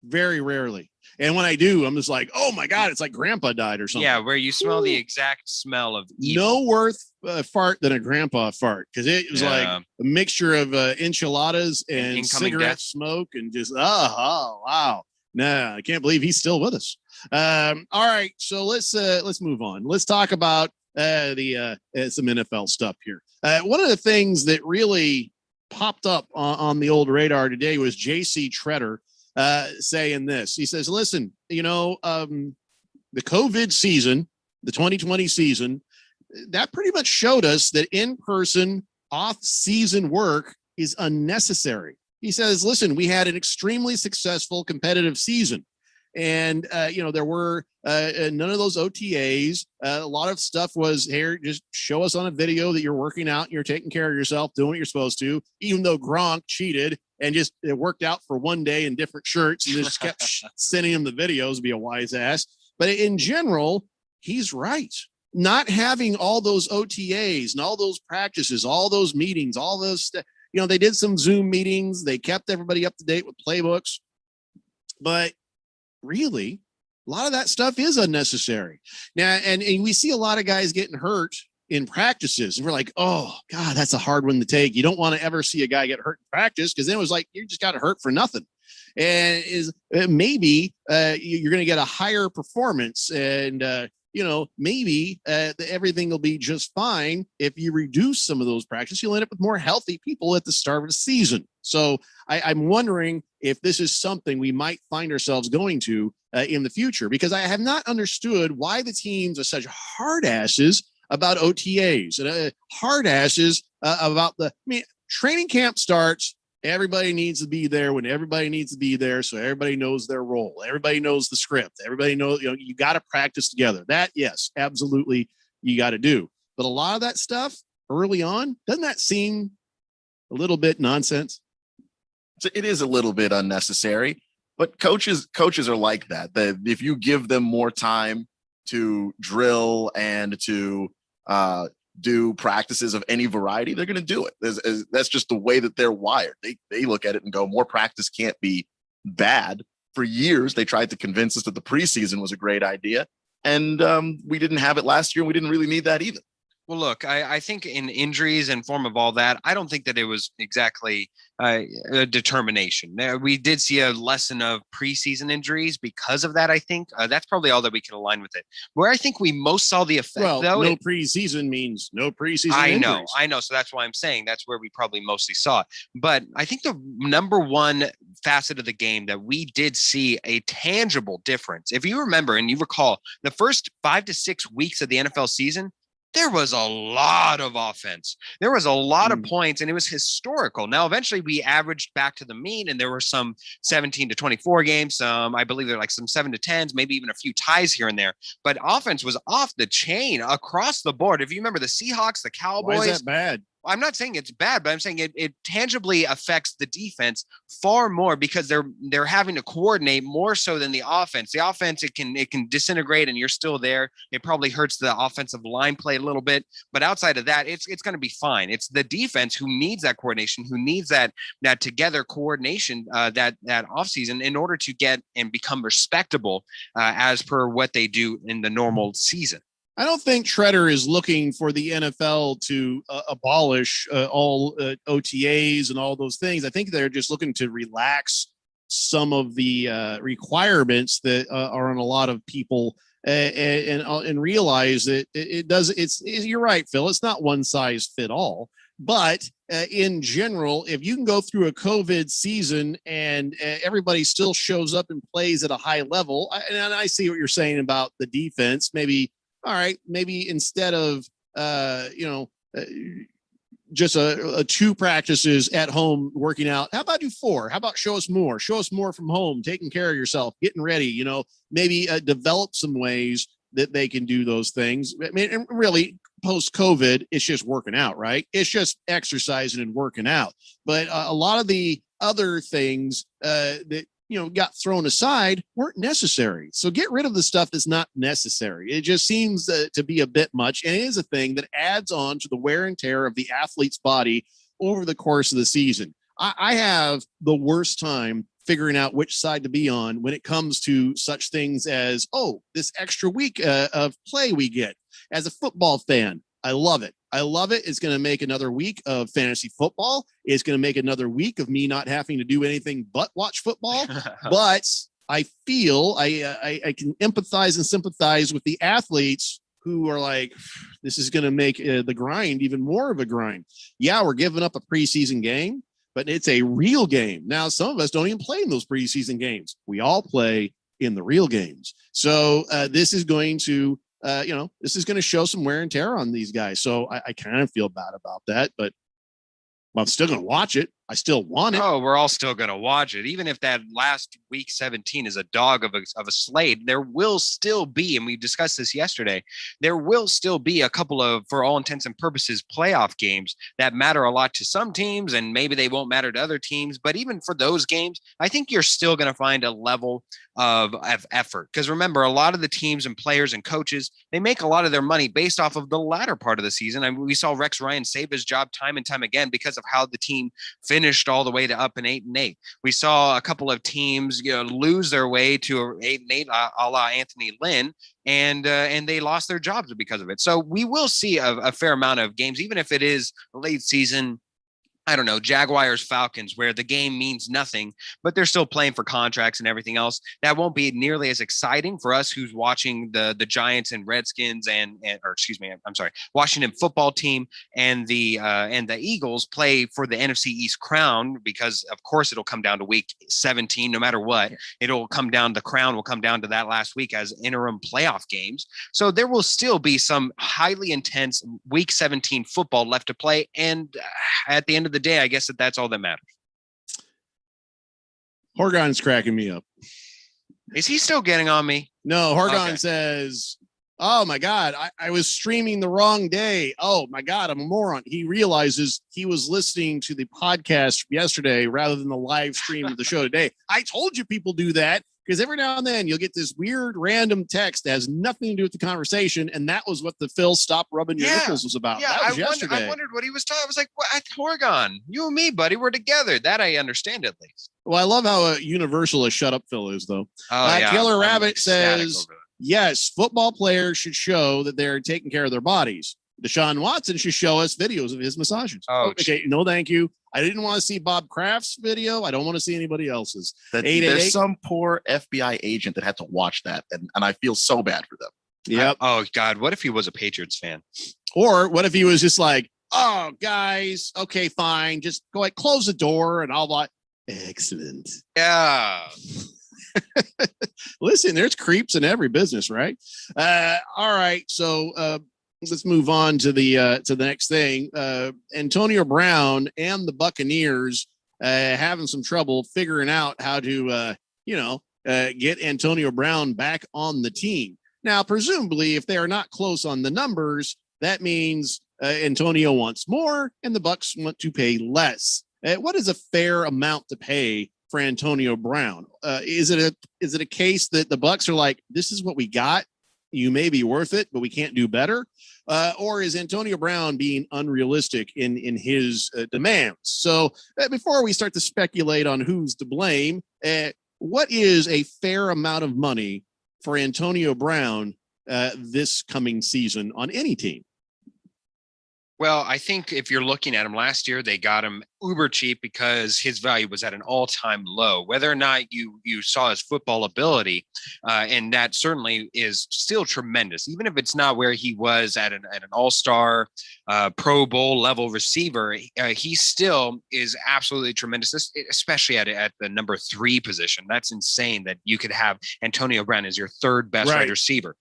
S12: Very rarely. And when I do, I'm just like, oh my God, it's like grandpa died or something.
S15: Yeah, where you smell the exact smell of evil.
S12: No worse fart than a grandpa fart, because it was like a mixture of enchiladas and cigarette smoke and just, oh, wow. Nah, I can't believe he's still with us. All right, so let's move on. Let's talk about some NFL stuff here. One of the things that really popped up on the old radar today was J.C. Treader saying this. He says, listen, the COVID season, the 2020 season, that pretty much showed us that in-person off-season work is unnecessary. He says, listen, we had an extremely successful competitive season. And, there were none of those OTAs. A lot of stuff was here. Just show us on a video that you're working out and you're taking care of yourself, doing what you're supposed to, even though Gronk cheated and just it worked out for one day in different shirts and just kept sending him the videos, be a wise ass. But in general, he's right. Not having all those OTAs and all those practices, all those meetings, all those, they did some Zoom meetings. They kept everybody up to date with playbooks, but really, a lot of that stuff is unnecessary now. And we see a lot of guys getting hurt in practices and we're like, oh God, that's a hard one to take. You don't want to ever see a guy get hurt in practice, because then it was like, you just got hurt for nothing. And maybe you're going to get a higher performance and, maybe everything will be just fine. If you reduce some of those practices, you'll end up with more healthy people at the start of the season. So I'm wondering if this is something we might find ourselves going to in the future, because I have not understood why the teams are such hard asses about OTAs and hard asses about training camp starts Everybody needs to be there when everybody needs to be there. So everybody knows their role. Everybody knows the script. Everybody knows, you got to practice together. That, yes, absolutely. You got to do. But a lot of that stuff early on, doesn't that seem a little bit nonsense?
S14: It is a little bit unnecessary, but coaches are like that. That if you give them more time to drill and to do practices of any variety, they're going to do it. That's just the way that they're wired. They look at it and go, more practice can't be bad. For years, they tried to convince us that the preseason was a great idea. And we didn't have it last year. And we didn't really need that either.
S15: Well, look, I think in injuries and form of all that, I don't think that it was exactly a determination. We did see a lesson of preseason injuries because of that. I think that's probably all that we can align with it. Where I think we most saw the effect, though,
S12: no preseason means no preseason.
S15: I
S12: injuries.
S15: know. So that's why I'm saying that's where we probably mostly saw it. But I think the number one facet of the game that we did see a tangible difference. If you remember and you recall, the first 5 to 6 weeks of the NFL season, there was a lot of offense. There was a lot of points, and it was historical. Now, eventually, we averaged back to the mean, and there were some 17 to 24 games. I believe there were like some 7 to 10s, maybe even a few ties here and there. But offense was off the chain across the board. If you remember the Seahawks, the Cowboys.
S12: Why is that bad?
S15: I'm not saying it's bad, but I'm saying it tangibly affects the defense far more because they're having to coordinate more so than the offense. The offense, it can disintegrate and you're still there. It probably hurts the offensive line play a little bit, but outside of that, it's going to be fine. It's the defense who needs that coordination, who needs that together coordination that offseason in order to get and become respectable as per what they do in the normal season.
S12: I don't think Shredder is looking for the NFL to abolish all OTAs and all those things. I think they're just looking to relax some of the requirements that are on a lot of people and realize that it does. You're right, Phil. It's not one size fit all. But in general, if you can go through a COVID season and everybody still shows up and plays at a high level, and I see what you're saying about the defense, maybe. All right, maybe instead of, just a 2 practices at home working out, how about do 4? How about show us more from home, taking care of yourself, getting ready, maybe develop some ways that they can do those things. I mean, really post COVID, it's just working out, right? It's just exercising and working out. But a lot of the other things that, got thrown aside weren't necessary. So get rid of the stuff that's not necessary. It just seems to be a bit much. And it is a thing that adds on to the wear and tear of the athlete's body over the course of the season. I have the worst time figuring out which side to be on when it comes to such things as, this extra week of play we get. As a football fan, I love it. It's going to make another week of fantasy football. It's going to make another week of me not having to do anything but watch football. But I feel I can empathize and sympathize with the athletes who are like, this is going to make the grind even more of a grind. Yeah, we're giving up a preseason game, but it's a real game. Now, some of us don't even play in those preseason games. We all play in the real games. So this is going to this is going to show some wear and tear on these guys. So I kind of feel bad about that, but I'm still going to watch it. I still want it.
S15: Oh, we're all still going to watch it. Even if that last week 17 is a dog of a slate, there will still be, and we discussed this yesterday, there will still be a couple of, for all intents and purposes, playoff games that matter a lot to some teams, and maybe they won't matter to other teams. But even for those games, I think you're still going to find a level of effort. Because remember, a lot of the teams and players and coaches, they make a lot of their money based off of the latter part of the season. I mean, we saw Rex Ryan save his job time and time again because of how the team finished all the way to up and 8-8. We saw a couple of teams, lose their way to 8-8, a la Anthony Lynn, and they lost their jobs because of it. So we will see a fair amount of games, even if it is late season. I don't know, Jaguars, Falcons, where the game means nothing, but they're still playing for contracts and everything else. That won't be nearly as exciting for us who's watching the Giants and Redskins Washington football team and the Eagles play for the NFC East crown, because of course it'll come down to week 17, no matter what. The crown will come down to that last week as interim playoff games. So there will still be some highly intense week 17 football left to play. And at the end of the day, I guess that's all that matters.
S12: Horgon's cracking me up.
S15: Is he still getting on me?
S12: No, Horgon says, oh my God, I was streaming the wrong day. Oh my God, I'm a moron. He realizes he was listening to the podcast yesterday rather than the live stream of the show today. I told you people do that because every now and then you'll get this weird random text that has nothing to do with the conversation. And that was what the Phil Stop Rubbing Your Nipples was about.
S15: Yeah,
S12: that was yesterday.
S15: I wondered what he was talking. I was like, what? Horgon, you and me, buddy, we're together. That I understand at least.
S12: Well, I love how universal a shut up Phil is, though.
S15: Oh, yeah.
S12: Taylor
S15: I'm
S12: Rabbit
S15: ecstatic
S12: says,
S15: over that.
S12: yes, football players should show that they're taking care of their bodies. Deshaun Watson should show us videos of his massages.
S15: Oh,
S12: okay. No, thank you. I didn't want to see Bob Kraft's video. I don't want to see anybody else's.
S14: There's some poor FBI agent that had to watch that, and I feel so bad for them.
S12: Yep.
S15: Oh, God. What if he was a Patriots fan?
S12: Or what if he was just like, oh, guys, okay, fine. Just go ahead, close the door, and I'll like, excellent.
S15: Yeah.
S12: Listen, there's creeps in every business, right? All right. So let's move on to the next thing. Antonio Brown and the Buccaneers having some trouble figuring out how to, get Antonio Brown back on the team. Now, presumably, if they are not close on the numbers, that means Antonio wants more and the Bucs want to pay less. What is a fair amount to pay for Antonio Brown? Is it a case that the Bucs are like, this is what we got? You may be worth it, but we can't do better. Or is Antonio Brown being unrealistic in his demands? So before we start to speculate on who's to blame, what is a fair amount of money for Antonio Brown this coming season on any team?
S15: Well, I think if you're looking at him last year, they got him uber cheap because his value was at an all-time low. Whether or not you saw his football ability, and that certainly is still tremendous, even if it's not where he was at an all-star, Pro Bowl level receiver, he still is absolutely tremendous, especially at the number 3 position. That's insane that you could have Antonio Brown as your third best wide receiver.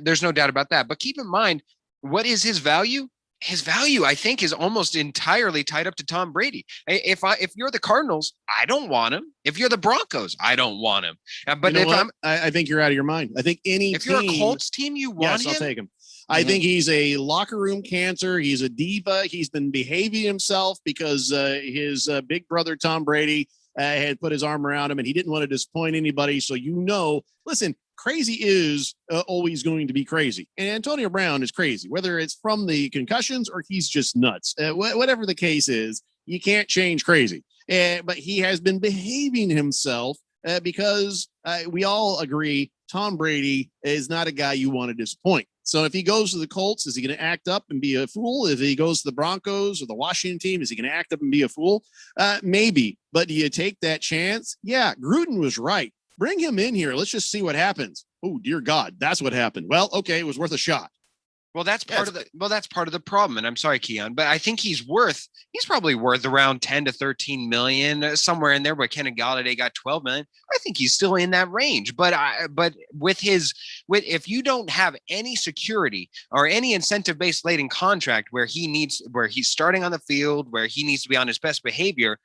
S15: There's no doubt about that. But keep in mind, what is his value? His value, I think, is almost entirely tied up to Tom Brady. If you're the Cardinals, I don't want him. If you're the Broncos, I don't want him. But
S12: I think you're out of your mind. I think if
S15: you're a Colts team, you want him.
S12: Yes, I'll take him. I think he's a locker room cancer. He's a diva. He's been behaving himself because his big brother Tom Brady had put his arm around him, and he didn't want to disappoint anybody. So listen. Crazy is always going to be crazy. And Antonio Brown is crazy, whether it's from the concussions or he's just nuts. Whatever the case is, you can't change crazy. But he has been behaving himself because we all agree Tom Brady is not a guy you want to disappoint. So if he goes to the Colts, is he going to act up and be a fool? If he goes to the Broncos or the Washington team, is he going to act up and be a fool? Maybe. But do you take that chance? Yeah, Gruden was right. Bring him in here. Let's just see what happens. Oh, dear God. That's what happened. Well, okay. It was worth a shot.
S15: Well, that's part of the problem. And I'm sorry, Keon, but I think he's probably worth around 10 to 13 million, somewhere in there, but Kenny Galladay got 12 million. I think he's still in that range, but if you don't have any security or any incentive based laden contract where he's starting on the field, where he needs to be on his best behavior,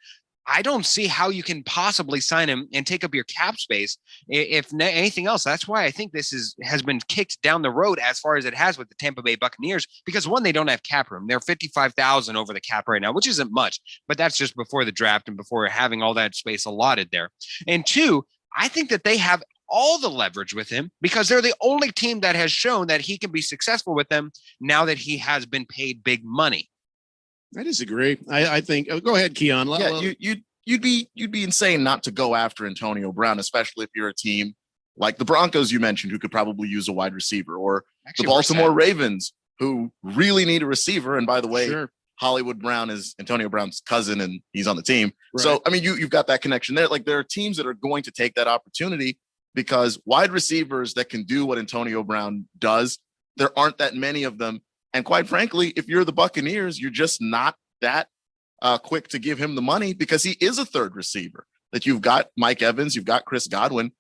S15: I don't see how you can possibly sign him and take up your cap space. If anything else, that's why I think this has been kicked down the road as far as it has with the Tampa Bay Buccaneers, because one, they don't have cap room. They're 55,000 over the cap right now, which isn't much, but that's just before the draft and before having all that space allotted there. And two, I think that they have all the leverage with him because they're the only team that has shown that he can be successful with them now that he has been paid big money.
S12: I disagree. I think. Go ahead, Keon.
S14: You'd be insane not to go after Antonio Brown, especially if you're a team like the Broncos you mentioned, who could probably use a wide receiver, or the Baltimore Ravens, who really need a receiver. And by the way, Hollywood Brown is Antonio Brown's cousin, and he's on the team. Right. So I mean, you've got that connection there. Like there are teams that are going to take that opportunity because wide receivers that can do what Antonio Brown does, there aren't that many of them. And quite frankly, if you're the Buccaneers, you're just not that quick to give him the money because he is a third receiver. That you've got Mike Evans, you've got Chris Godwin.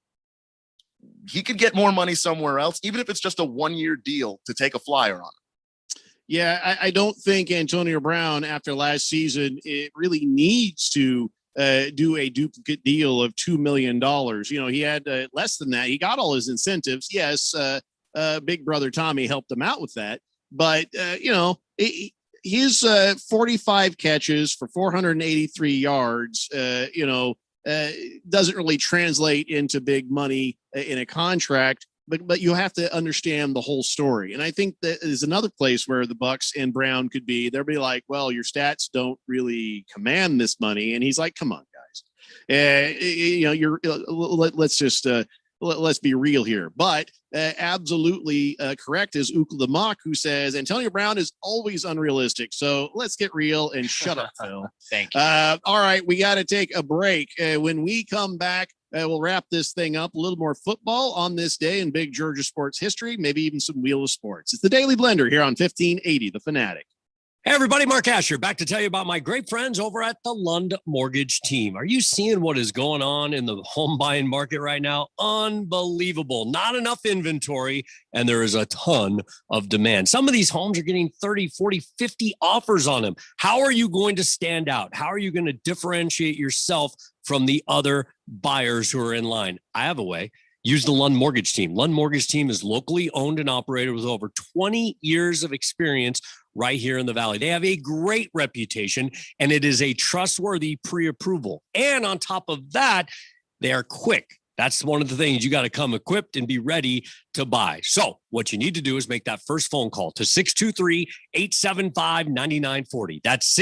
S14: He could get more money somewhere else, even if it's just a 1-year deal to take a flyer on him.
S12: Yeah, I don't think Antonio Brown, after last season, it really needs to do a duplicate deal of $2 million. He had less than that. He got all his incentives. Yes, Big Brother Tommy helped him out with that. But, his 45 catches for 483 yards, doesn't really translate into big money in a contract. But you have to understand the whole story. And I think that is another place where the Bucks and Brown could be. They'll be like, well, your stats don't really command this money. And he's like, come on, guys. Let's be real here. But absolutely correct is Ukla Mock, who says Antonio Brown is always unrealistic. So let's get real and shut up, Phil.
S1: Thank you.
S12: All right, we got to take a break. When we come back, we'll wrap this thing up. A little more football on this day in big Georgia sports history, maybe even some wheel of sports. It's the Daily Blender here on 1580 The Fanatic.
S1: Hey everybody, Mark Asher back to tell you about my great friends over at the Lund Mortgage Team. Are you seeing what is going on in the home buying market right now? Unbelievable. Not enough inventory, and there is a ton of demand. Some of these homes are getting 30, 40, 50 offers on them. How are you going to stand out? How are you going to differentiate yourself from the other buyers who are in line? I have a way. Use the Lund Mortgage Team. Lund Mortgage Team is locally owned and operated with over 20 years of experience right here in the Valley. They have a great reputation, and it is a trustworthy pre-approval. And on top of that, they are quick. That's one of the things. You got to come equipped and be ready to buy. So what you need to do is make that first phone call to 623-875-9940. That's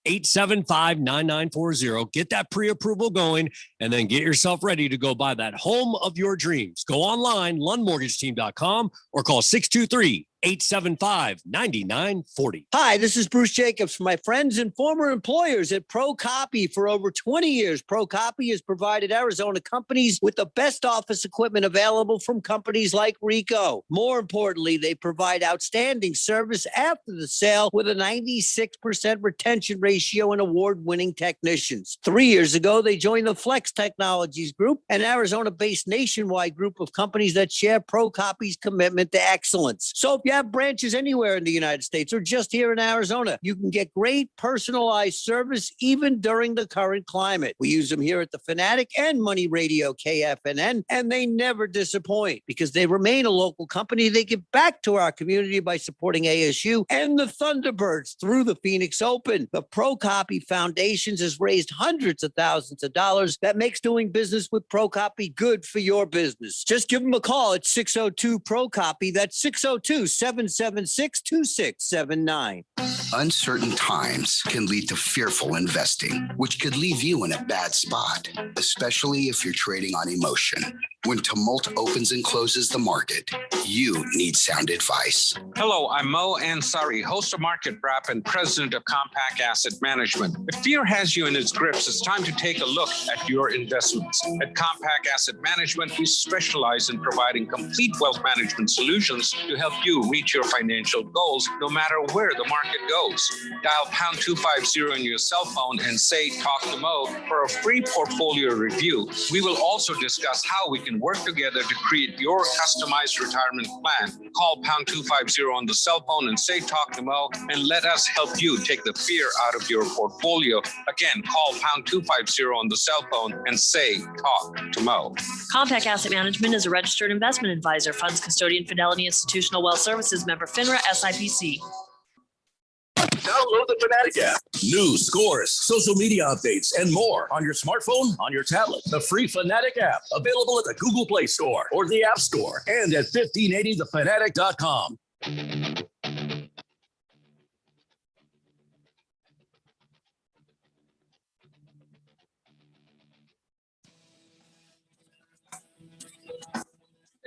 S1: 623-875-9940. Get that pre-approval going, and then get yourself ready to go buy that home of your dreams. Go online, lundmortgageteam.com, or call 623-875-9940.
S2: Hi, this is Bruce Jacobs from my friends and former employers at Pro Copy. For over 20 years, Pro Copy has provided Arizona companies with the best office equipment available from companies like Ricoh. More importantly, they provide outstanding service after the sale with a 96% retention ratio and award-winning technicians. 3 years ago, they joined the Flex Technologies Group, an Arizona-based nationwide group of companies that share Pro Copy's commitment to excellence. So if you have branches anywhere in the United States or just here in Arizona, you can get great personalized service even during the current climate. We use them here at the Fanatic and Money Radio KFNN, and they never disappoint because they remain a local company. They give back to our community by supporting ASU and the Thunderbirds through the Phoenix Open. The Pro Copy Foundations has raised hundreds of thousands of dollars. That makes doing business with Pro Copy good for your business. Just give them a call at 602 Pro Copy. That's 602-776-2679.
S9: Uncertain times can lead to fearful investing, which could leave you in a bad spot, especially if you're trading on emotion. When tumult opens and closes the market, you need sound advice.
S10: Hello, I'm Mo Ansari, host of Market Wrap and president of Compact Asset Management. If fear has you in its grips, it's time to take a look at your investments. At Compact Asset Management, we specialize in providing complete wealth management solutions to help you reach your financial goals, no matter where the market goes. Dial pound 250 on your cell phone and say, talk to Mo for a free portfolio review. We will also discuss how we can work together to create your customized retirement plan. Call pound 250 on the cell phone and say, talk to Mo, and let us help you take the fear out of your portfolio. Again, call pound 250 on the cell phone and say, talk to Mo.
S13: Compact Asset Management is a registered investment advisor, funds custodian, Fidelity Institutional Wealth Services, member FINRA, SIPC.
S3: Download the Fanatic app. News, scores, social media updates, and more on your smartphone, on your tablet. The free Fanatic app, available at the Google Play Store or the App Store, and at 1580thefanatic.com.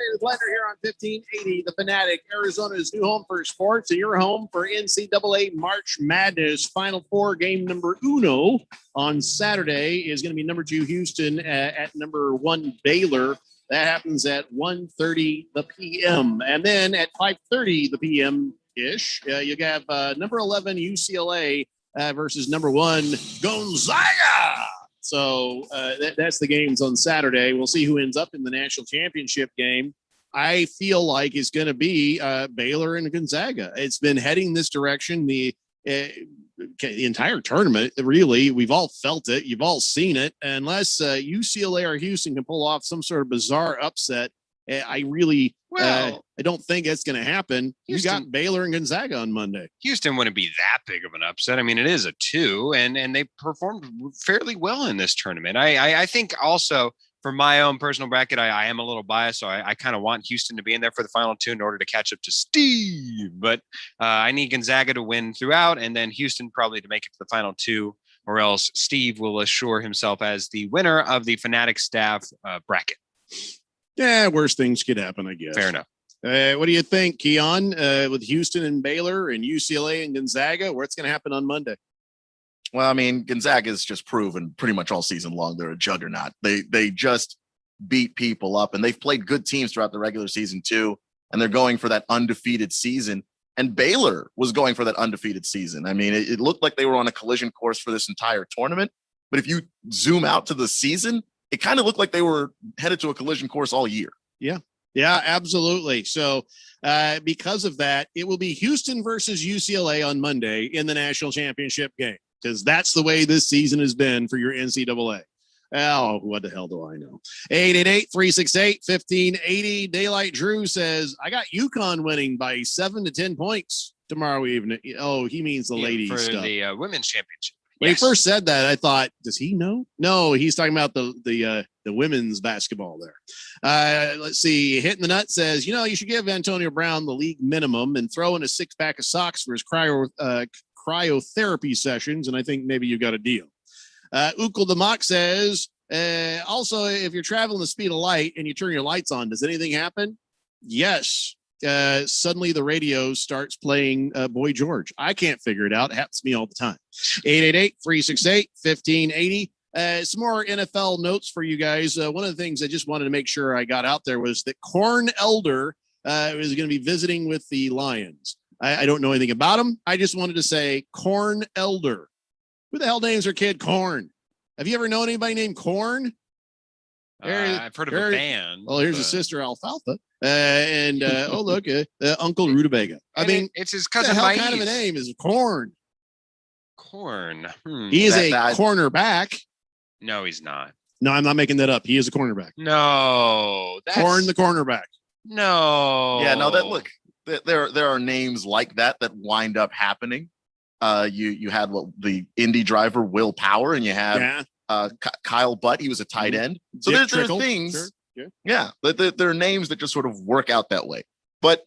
S12: The Blender here on 1580 The Fanatic, Arizona's new home for sports, and your home for NCAA March Madness. Final Four game number uno on Saturday is going to be number 2 Houston at number 1 Baylor. That happens at 1:30 p.m. And then at 5:30 p.m.-ish, you have number 11 UCLA versus number 1 Gonzaga. So that's the games on Saturday. We'll see who ends up in the national championship game. I feel like it's going to be Baylor and Gonzaga. It's been heading this direction. The the entire tournament, really. We've all felt it. You've all seen it. Unless UCLA or Houston can pull off some sort of bizarre upset, I really I don't think it's going to happen.
S15: Houston,
S12: you got Baylor and Gonzaga on Monday.
S15: Houston wouldn't be that big of an upset. I mean, it is a 2, and they performed fairly well in this tournament. I think also for my own personal bracket, I am a little biased, so I kind of want Houston to be in there for the final 2 in order to catch up to Steve. But I need Gonzaga to win throughout, and then Houston probably to make it to the final 2, or else Steve will assure himself as the winner of the Fanatic staff bracket.
S12: Yeah, worse things could happen, I guess.
S15: Fair enough.
S12: What do you think, Keon, with Houston and Baylor and UCLA and Gonzaga? What's going to happen on Monday?
S14: Well, I mean, Gonzaga's just proven pretty much all season long they're a juggernaut. They just beat people up, and they've played good teams throughout the regular season too, and they're going for that undefeated season. And Baylor was going for that undefeated season. I mean, it looked like they were on a collision course for this entire tournament, but if you zoom out to the season, it kind of looked like they were headed to a collision course all year.
S12: Yeah, absolutely. So because of that, it will be Houston versus UCLA on Monday in the national championship game, because that's the way this season has been for your NCAA. Oh, what the hell do I know? 888-368-1580. Daylight Drew says, I got UConn winning by 7 to 10 points tomorrow evening. Oh, he means the ladies
S15: for
S12: stuff.
S15: the women's championship.
S12: When he first said that, I thought, does he know? No, he's talking about the women's basketball there. Let's see. Hitting the Nut says, you should give Antonio Brown the league minimum and throw in a 6-pack of socks for his cryotherapy sessions, and I think maybe you've got a deal. Ukul the Mock says, also, if you're traveling the speed of light and you turn your lights on, does anything happen? Yes. Suddenly the radio starts playing Boy George. I can't figure it out. It happens to me all the time. 888-368-1580. Some more NFL notes for you guys. One of the things I just wanted to make sure I got out there was that Corn Elder is going to be visiting with the Lions. I don't know anything about him. I just wanted to say Corn Elder. Who the hell names their kid Corn? Have you ever known anybody named Corn?
S15: I've heard of a band.
S12: Well, here's a sister Alfalfa. Oh, look, Uncle Rutabaga. I mean,
S15: it's his cousin.
S12: What kind of a name is Corn?
S15: Corn.
S12: He is a cornerback.
S15: No, he's not.
S12: No, I'm not making that up. He is a cornerback.
S15: No,
S12: Corn the cornerback.
S15: No.
S14: Yeah, no. There are names like that wind up happening. You had the Indy driver Will Power, and you have Kyle Butt. He was a tight end. So there are things. Sure. Yeah, there are names that just sort of work out that way. But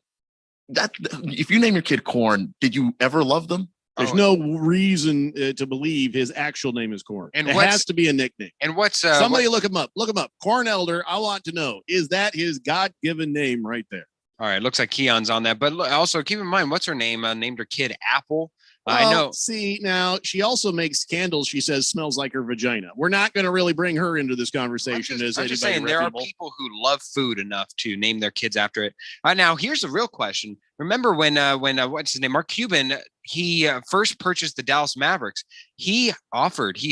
S14: that if you name your kid Corn, did you ever love them?
S12: There's no reason to believe his actual name is Corn. And it has to be a nickname.
S15: And what's
S12: somebody look him up? Look him up. Corn Elder. I want to know, is that his God-given name right there?
S15: All right, looks like Keon's on that. But also keep in mind, what's her name? Named her kid Apple. I know.
S12: See, now she also makes candles. She says smells like her vagina. We're not going to really bring her into this conversation.
S15: I'm just saying there are people who love food enough to name their kids after it. Now, here's a real question. Remember when what's his name? Mark Cuban, he first purchased the Dallas Mavericks. He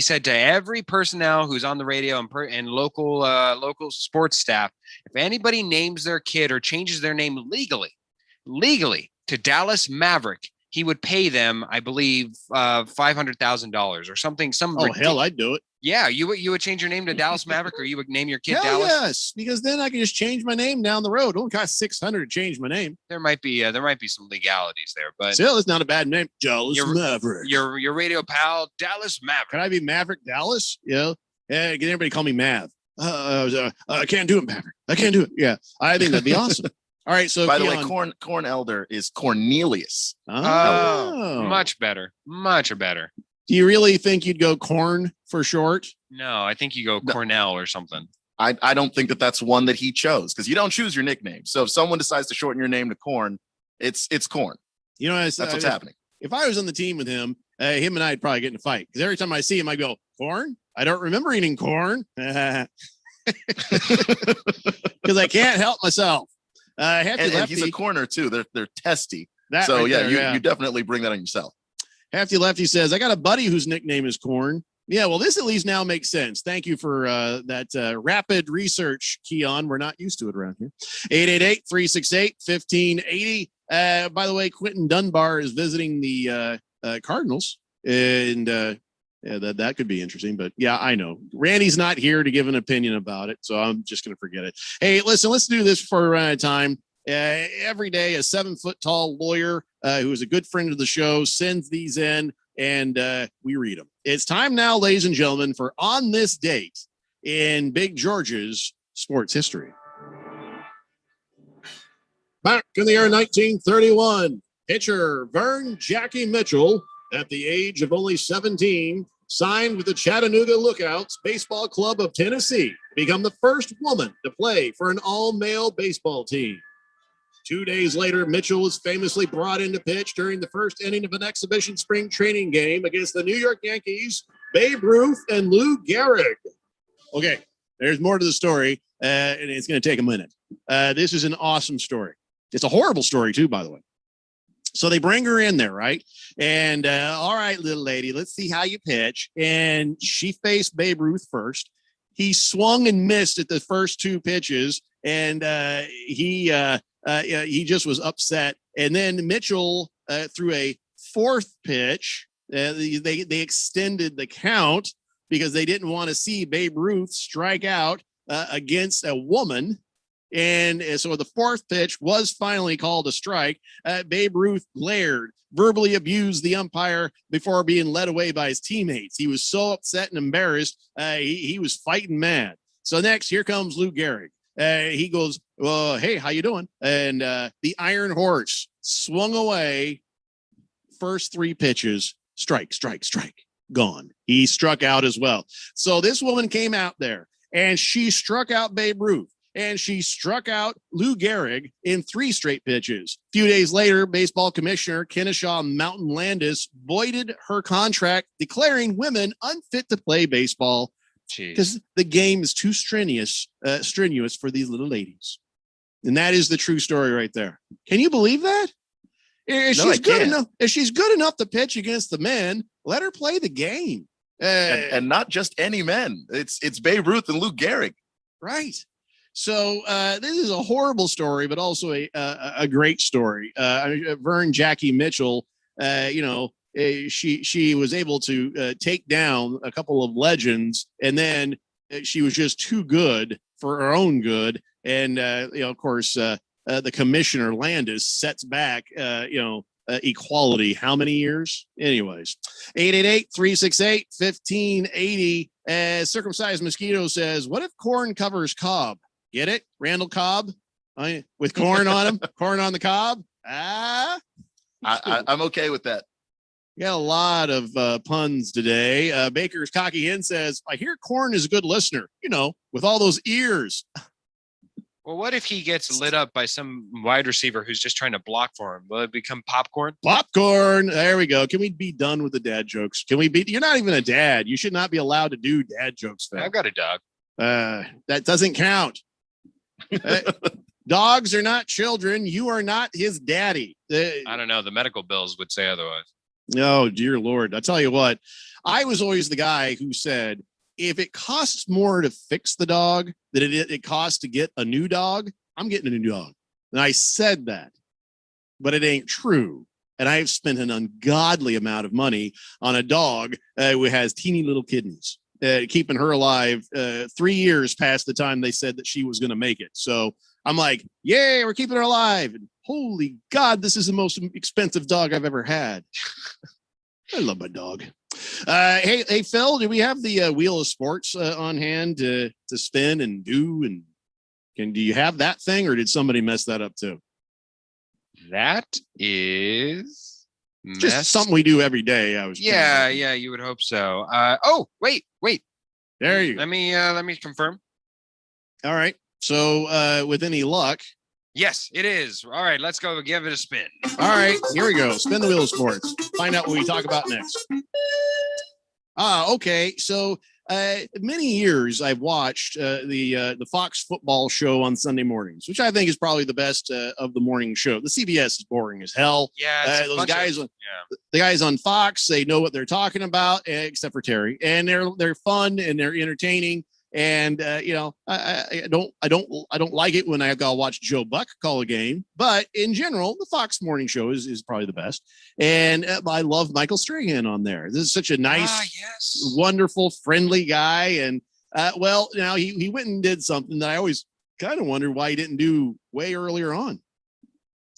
S15: said to every personnel who's on the radio and local sports staff, if anybody names their kid or changes their name legally to Dallas Maverick, he would pay them, I believe, $500,000 or something.
S12: Hell, I'd do it.
S15: Yeah, you would change your name to Dallas Maverick, or you would name your kid Dallas.
S12: Yes, because then I can just change my name down the road. It only costs $600 to change my name.
S15: There might be some legalities there, but
S12: still, it's not a bad name. Dallas Maverick.
S15: Your radio pal, Dallas Maverick.
S12: Can I be Maverick Dallas? Yeah, can everybody call me Mav? I can't do it, Maverick. I can't do it. Yeah, I think that'd be awesome. All right. So
S14: by the way, Corn Elder is Cornelius.
S15: Oh, much better. Much better.
S12: Do you really think you'd go Corn for short?
S15: No, I think you go Cornell or something.
S14: I don't think that's one that he chose, because you don't choose your nickname. So if someone decides to shorten your name to Corn, it's Corn.
S12: That's what's happening. If I was on the team with him, him and I'd probably get in a fight, because every time I see him, I go, Corn? I don't remember eating corn. Because I can't help myself.
S14: And he's a corner too. They're testy. You definitely bring that on yourself.
S12: Hefty Lefty says, I got a buddy whose nickname is Corn. Yeah, well, this at least now makes sense. Thank you for that rapid research, Keon. We're not used to it around here. 888-368-1580. By the way, Quentin Dunbar is visiting the Cardinals. And yeah, that could be interesting. But yeah, I know Randy's not here to give an opinion about it, so I'm just going to forget it. Hey, listen, let's do this for run out of time. Every day, a 7-foot tall lawyer who is a good friend of the show sends these in, and we read them. It's time now, ladies and gentlemen, for On This Date in Big George's sports history. Back in the year 1931, pitcher Vern Jackie Mitchell, at the age of only 17, signed with the Chattanooga Lookouts Baseball Club of Tennessee to become the first woman to play for an all-male baseball team. 2 days later, Mitchell was famously brought in to pitch during the first inning of an exhibition spring training game against the New York Yankees, Babe Ruth, and Lou Gehrig. Okay, there's more to the story, and it's going to take a minute. This is an awesome story. It's a horrible story, too, by the way. So they bring her in there, right? And all right, little lady, let's see how you pitch. And she faced Babe Ruth first. He swung and missed at the first 2 pitches, and he just was upset. And then Mitchell threw a 4th pitch. They extended the count because they didn't want to see Babe Ruth strike out against a woman. And so the 4th pitch was finally called a strike. Babe Ruth glared, verbally abused the umpire before being led away by his teammates. He was so upset and embarrassed. He was fighting mad. So next, here comes Lou Gehrig. He goes, well, hey, how you doing? And the Iron Horse swung away. First 3 pitches, strike, gone. He struck out as well. So this woman came out there, and she struck out Babe Ruth. And she struck out Lou Gehrig in 3 straight pitches. A few days later, baseball commissioner Kennesaw Mountain Landis voided her contract, declaring women unfit to play baseball because the game is too strenuous for these little ladies. And that is the true story right there. Can you believe that? If she's good enough to pitch against the men, let her play the game.
S14: And not just any men. It's Babe Ruth and Lou Gehrig.
S12: Right. So this is a horrible story, but also a great story. Vern Jackie Mitchell, she was able to take down a couple of legends, and then she was just too good for her own good. And of course, the commissioner Landis sets back, equality. How many years? Anyways, 888-368-1580. Circumcised Mosquito says, "What if corn covers Cobb?" Get it? Randall Cobb with corn on him, corn on the cob. I'm
S14: okay with that.
S12: We got a lot of puns today. Baker's Cocky Hen says, I hear corn is a good listener, with all those ears.
S15: Well, what if he gets lit up by some wide receiver who's just trying to block for him? Will it become popcorn?
S12: Popcorn. There we go. Can we be done with the dad jokes? You're not even a dad. You should not be allowed to do dad jokes.
S15: I've got a dog.
S12: That doesn't count. Dogs are not children. You are not his daddy.
S15: I don't know. The medical bills would say otherwise.
S12: Oh, dear Lord. I tell you what, I was always the guy who said, if it costs more to fix the dog than it costs to get a new dog, I'm getting a new dog. And I said that, but it ain't true. And I've spent an ungodly amount of money on a dog who has teeny little kidneys. Keeping her alive 3 years past the time they said that she was going to make it. So I'm like, yay, we're keeping her alive. And holy God, this is the most expensive dog I've ever had. I love my dog. Hey, Phil, do we have the Wheel of Sports on hand to spin and do? And do you have that thing, or did somebody mess that up too?
S15: That is
S12: just something we do every day.
S15: Yeah, you would hope so. Wait.
S12: There you go.
S15: Let me confirm.
S12: All right. So with any luck.
S15: Yes, it is. All right, let's go give it a spin.
S12: All right, here we go. Spin the Wheel of Sports. Find out what we talk about next. Okay. So many years I've watched the Fox football show on Sunday mornings, which I think is probably the best of the morning show. The CBS is boring as hell.
S15: Yeah,
S12: those guys, the guys on Fox, they know what they're talking about, except for Terry, and they're fun and they're entertaining. And I don't like it when I gotta watch Joe Buck call a game, but in general, the Fox Morning Show is probably the best. And I love Michael Strahan on there. This is such a nice, wonderful, friendly guy. And now he went and did something that I always kind of wondered why he didn't do way earlier on.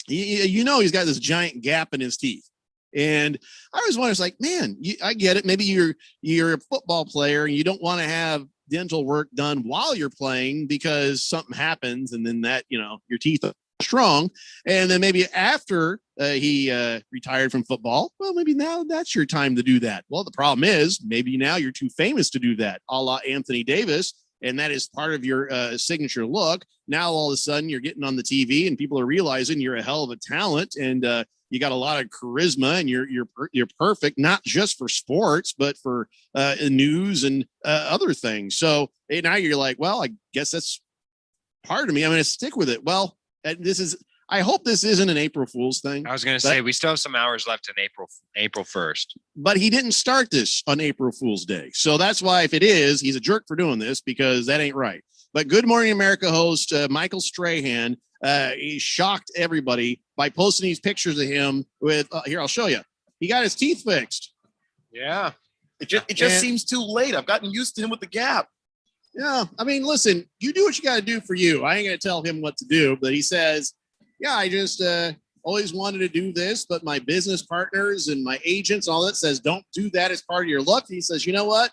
S12: He's got this giant gap in his teeth. And I always wonder, it's like, man, I get it. Maybe you're a football player and you don't want to have dental work done while you're playing because something happens, and then that, your teeth are strong. And then maybe after he retired from football, well, maybe now that's your time to do that. Well, the problem is maybe now you're too famous to do that, a la Anthony Davis, and that is part of your signature look. Now all of a sudden you're getting on the TV and people are realizing you're a hell of a talent, and you got a lot of charisma, and you're perfect, not just for sports, but for news and other things. So now you're like, well, I guess that's part of me. I'm going to stick with it. Well, I hope this isn't an April Fool's thing.
S15: I was going to say, we still have some hours left in April 1st.
S12: But he didn't start this on April Fool's Day. So that's why, if it is, he's a jerk for doing this, because that ain't right. But Good Morning America host Michael Strahan, he shocked everybody by posting these pictures of him with, here, I'll show you. He got his teeth fixed.
S15: Yeah.
S14: It just seems too late. I've gotten used to him with the gap.
S12: Yeah. I mean, listen, you do what you got to do for you. I ain't going to tell him what to do, but he says, yeah, I just always wanted to do this, but my business partners and my agents, all that says, don't do that as part of your look. He says, you know what?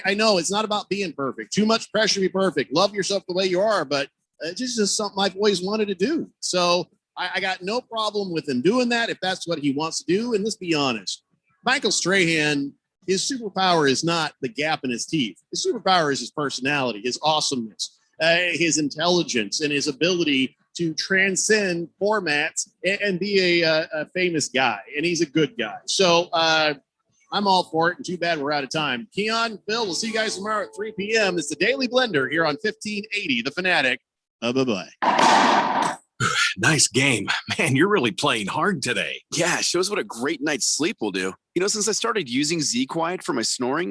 S12: I know it's not about being perfect. Too much pressure to be perfect. Love yourself the way you are, but it's just something I've always wanted to do. So I got no problem with him doing that if that's what he wants to do. And let's be honest, Michael Strahan, his superpower is not the gap in his teeth. His superpower is his personality, his awesomeness, his intelligence, and his ability to transcend formats and be a famous guy. And he's a good guy. So I'm all for it. And too bad we're out of time. Keon, Bill, we'll see you guys tomorrow at 3 p.m. It's the Daily Blender here on 1580 The Fanatic. Bye-bye.
S5: Nice game. Man, you're really playing hard today. Yeah, shows what a great night's sleep will do. Since I started using Z Quiet for my snoring,